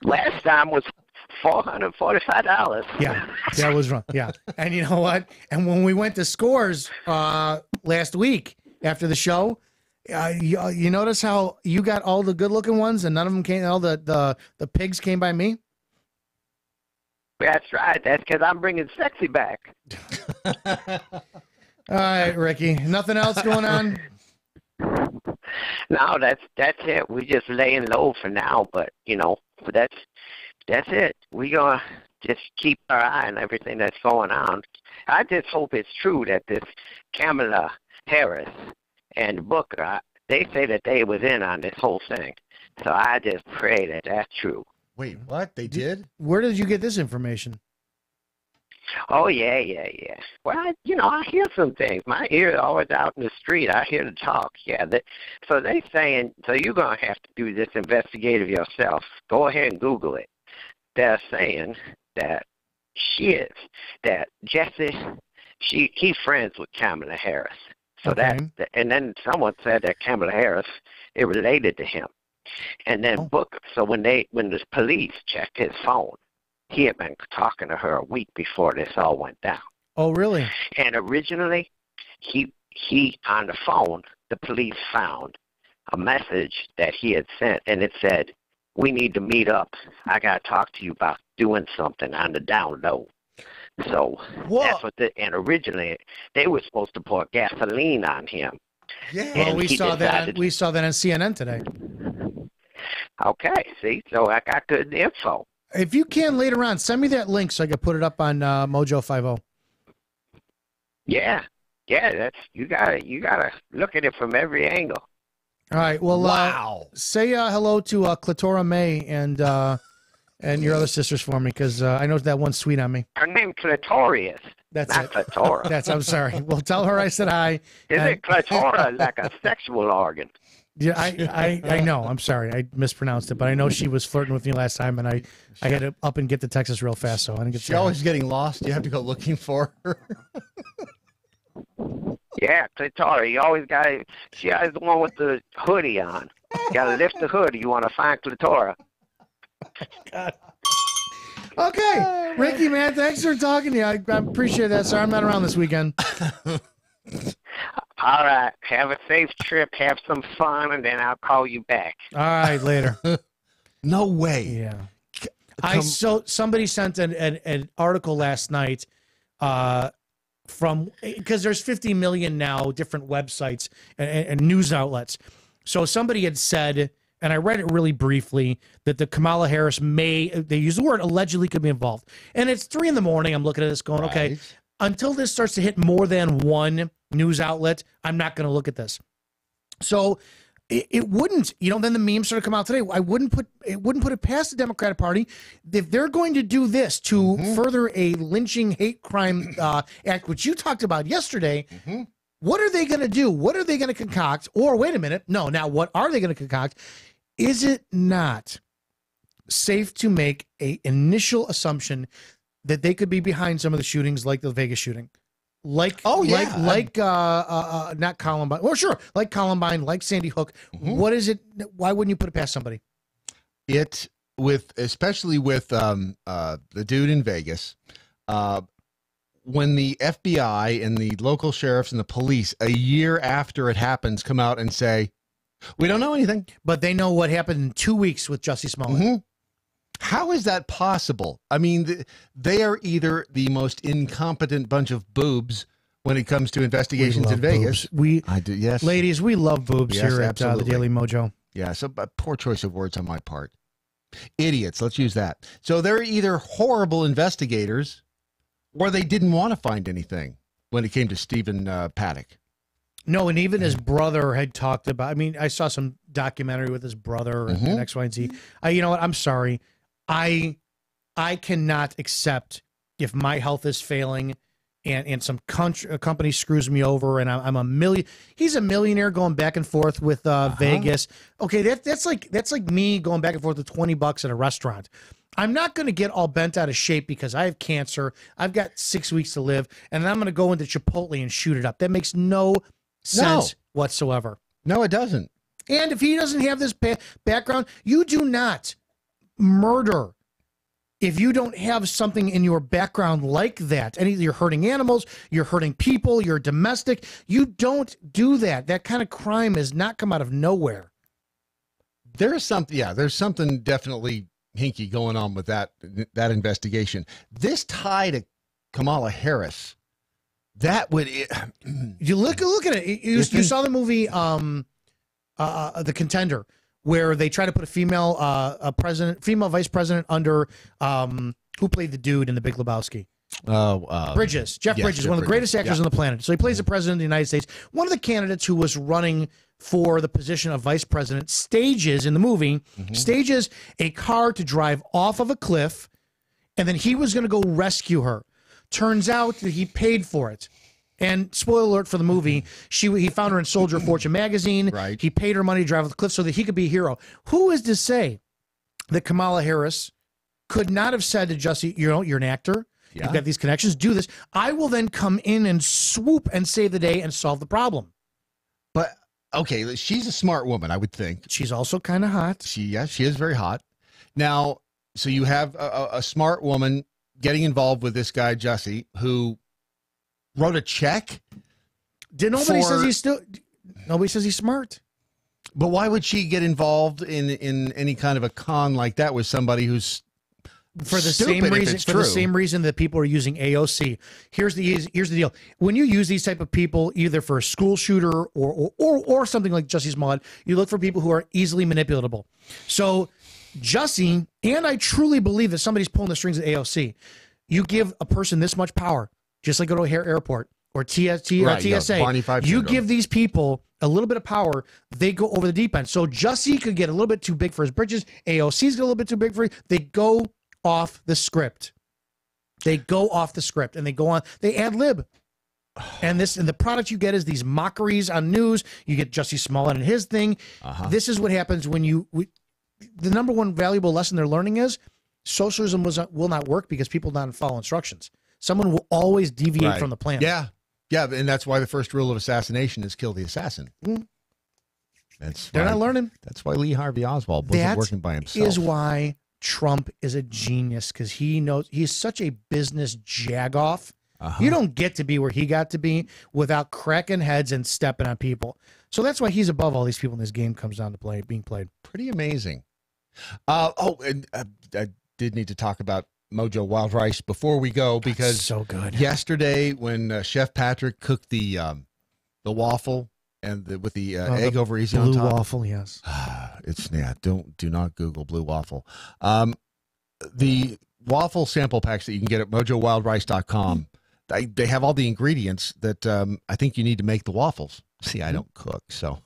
Last time was $445. Yeah, that was wrong. Yeah, and you know what? And when we went to Scores last week after the show. You notice how you got all the good-looking ones, and none of them came. All the pigs came by me. That's right. That's because I'm bringing sexy back. All right, Ricky. Nothing else going on? No, that's it. We just laying low for now, but that's it. We gonna just keep our eye on everything that's going on. I just hope it's true that this Kamala Harris and Booker, they say that they was in on this whole thing. So I just pray that that's true. Wait, what? They did? Where did you get this information? Oh, yeah. Well, I hear some things. My ear is always out in the street. I hear the talk. Yeah. So they saying, so you're going to have to do this investigative yourself. Go ahead and Google it. They're saying that Jesse, he's friends with Kamala Harris. So Okay. and then someone said that Kamala Harris, it related to him. And then Booker, so when the police checked his phone, he had been talking to her a week before this all went down. Oh, really? And originally, he on the phone, the police found a message that he had sent, and it said, "We need to meet up. I got to talk to you about doing something on the down low." So that's what and originally they were supposed to pour gasoline on him. Yeah. Well, we saw that. We saw that on CNN today. Okay, see, so I got good info. If you can later on, send me that link so I can put it up on MoJo 50. Yeah, that's you gotta look at it from every angle. All right. Well, wow. Say hello to Clitora May and your other sisters for me, because I know that one's sweet on me. Her name Clitorius. That's not it. Clitora. I'm sorry. Well, tell her I said hi. Is it Clitora like a sexual organ? Yeah, I know. I'm sorry. I mispronounced it, but I know she was flirting with me last time, and I had to up and get to Texas real fast, so I didn't get. She's always getting lost. You have to go looking for her. Yeah, Clitora. You always got. She always the one with the hoodie on. You got to lift the hood. You want to find Clitora. God. Okay, Ricky, man, thanks for talking to you. I appreciate that, sir. I'm not around this weekend. All right. Have a safe trip. Have some fun, and then I'll call you back. All right, later. No way. Yeah. So somebody sent an article last night from, because there's 50 million now different websites and news outlets. So somebody had said, and I read it really briefly, that the Kamala Harris they use the word allegedly could be involved. And it's 3 a.m. I'm looking at this going, okay, until this starts to hit more than one news outlet, I'm not going to look at this. So it wouldn't, then the memes sort of come out today. I wouldn't put it past the Democratic Party if they're going to do this to further a lynching hate crime act, which you talked about yesterday. What are they going to do? What are they going to concoct? Or wait a minute, no. Now, what are they going to concoct? Is it not safe to make an initial assumption that they could be behind some of the shootings, like the Vegas shooting? Not Columbine. Well, sure, like Columbine, like Sandy Hook. What is it? Why wouldn't you put it past somebody? Especially with the dude in Vegas, when the FBI and the local sheriffs and the police, a year after it happens, come out and say, we don't know anything. But they know what happened in 2 weeks with Jussie Smollett. How is that possible? I mean, they are either the most incompetent bunch of boobs when it comes to investigations in Vegas. I do, yes. Ladies, we love boobs here at the Daily Mojo. Yeah, so poor choice of words on my part. Idiots, let's use that. So they're either horrible investigators or they didn't want to find anything when it came to Stephen Paddock. No, and even his brother had talked about, I mean, I saw some documentary with his brother and X, Y, and Z. You know what? I'm sorry. I cannot accept if my health is failing and some company screws me over and he's a millionaire going back and forth with Vegas. Okay, that's like me going back and forth with $20 at a restaurant. I'm not going to get all bent out of shape because I have cancer. I've got 6 weeks to live, and I'm going to go into Chipotle and shoot it up. That makes no sense whatsoever. No, it doesn't. And if he doesn't have this background, you do not murder if you don't have something in your background like that. You're hurting animals, you're hurting people, you're domestic. You don't do that. That kind of crime has not come out of nowhere. There's something definitely hinky going on with that investigation. This tie to Kamala Harris That would you look at it. You saw the movie The Contender, where they try to put a female female vice president under who played the dude in The Big Lebowski. Bridges, Jeff Bridges, one of the greatest actors on the planet. So he plays the president of the United States. One of the candidates who was running for the position of vice president stages in the movie, stages a car to drive off of a cliff, and then he was going to go rescue her. Turns out that he paid for it. And spoiler alert for the movie, he found her in Soldier of Fortune magazine. Right. He paid her money to drive off the cliff so that he could be a hero. Who is to say that Kamala Harris could not have said to Jussie, you're an actor. Yeah. You've got these connections. Do this. I will then come in and swoop and save the day and solve the problem. But, okay, she's a smart woman, I would think. She's also kind of hot. She is very hot. Now, so you have a smart woman getting involved with this guy, Jussie, who wrote a check. Nobody says he's smart. But why would she get involved in any kind of a con like that with somebody who's for the same reason? For the same reason that people are using AOC. Here's the deal: when you use these type of people, either for a school shooter or something like Jussie Smollett, you look for people who are easily manipulatable. So Jussie, and I truly believe that somebody's pulling the strings at AOC. You give a person this much power, just like go to O'Hare Airport or TSA. You give these people a little bit of power, they go over the deep end. So Jussie could get a little bit too big for his britches. AOC's get a little bit too big for it. They go off the script. They go off the script and they go on. They ad lib. And the product you get is these mockeries on news. You get Jussie Smollett and his thing. This is what happens when the number one valuable lesson they're learning is socialism will not work because people don't follow instructions. Someone will always deviate from the plan. Yeah, and that's why the first rule of assassination is kill the assassin. They're not learning. That's why Lee Harvey Oswald wasn't working by himself. Is why Trump is a genius, because he knows he's such a business jagoff. You don't get to be where he got to be without cracking heads and stepping on people. So that's why he's above all these people in this game comes down to being played. Pretty amazing. And I did need to talk about MoJo Wild Rice before we go, because so good. Yesterday when Chef Patrick cooked the waffle and with the egg over easy on top. Blue waffle, yes. Do not Google blue waffle. The waffle sample packs that you can get at MoJoWildRice.com. They have all the ingredients that I think you need to make the waffles. See, I don't cook, so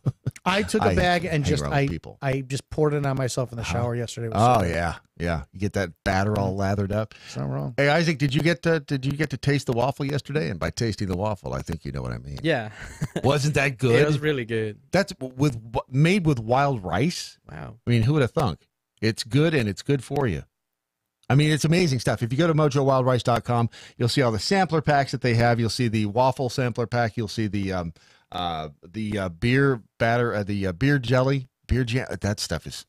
I took a bag and I just poured it on myself in the shower yesterday. Yeah. You get that batter all lathered up. It's not wrong. Hey, Isaac, did you get to taste the waffle yesterday? And by tasting the waffle, I think you know what I mean. Yeah. Wasn't that good? It was really good. That's made with wild rice. Wow. I mean, who would have thunk? It's good, and it's good for you. I mean, it's amazing stuff. If you go to MoJoWildRice.com, you'll see all the sampler packs that they have. You'll see the waffle sampler pack. You'll see the beer batter, the beer jelly, beer jam. That stuff is,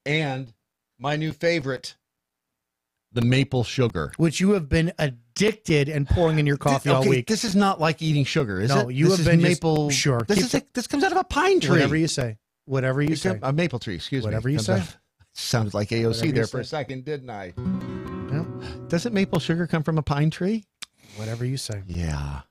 and my new favorite, the maple sugar, which you have been addicted and pouring in your coffee all week. This is not like eating sugar, is it? No, you have been maple. Sure, this comes out of a pine tree. Whatever you say. Whatever you say. A maple tree. Excuse me. Whatever you say. Sounds like AOC there for a second, didn't I? Doesn't maple sugar come from a pine tree? Whatever you say. Yeah.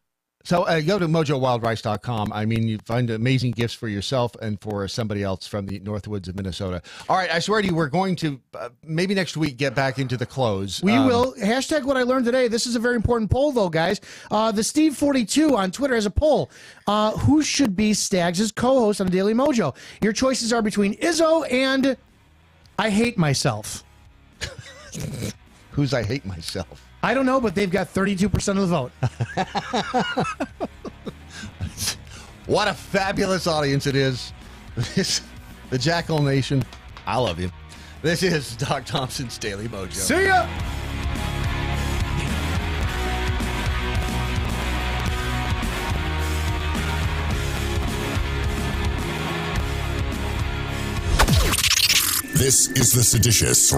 So go to MoJoWildRice.com. I mean, you find amazing gifts for yourself and for somebody else from the Northwoods of Minnesota. All right, I swear to you, we're going to maybe next week get back into the close. We will. Hashtag what I learned today. This is a very important poll, though, guys. The Steve42 on Twitter has a poll. Who should be Staggs' co-host on Daily Mojo? Your choices are between Izzo and I Hate Myself. Who's I Hate Myself? I don't know, but they've got 32% of the vote. What a fabulous audience it is. The Jackal Nation. I love you. This is Doc Thompson's Daily Mojo. See ya! This is the seditious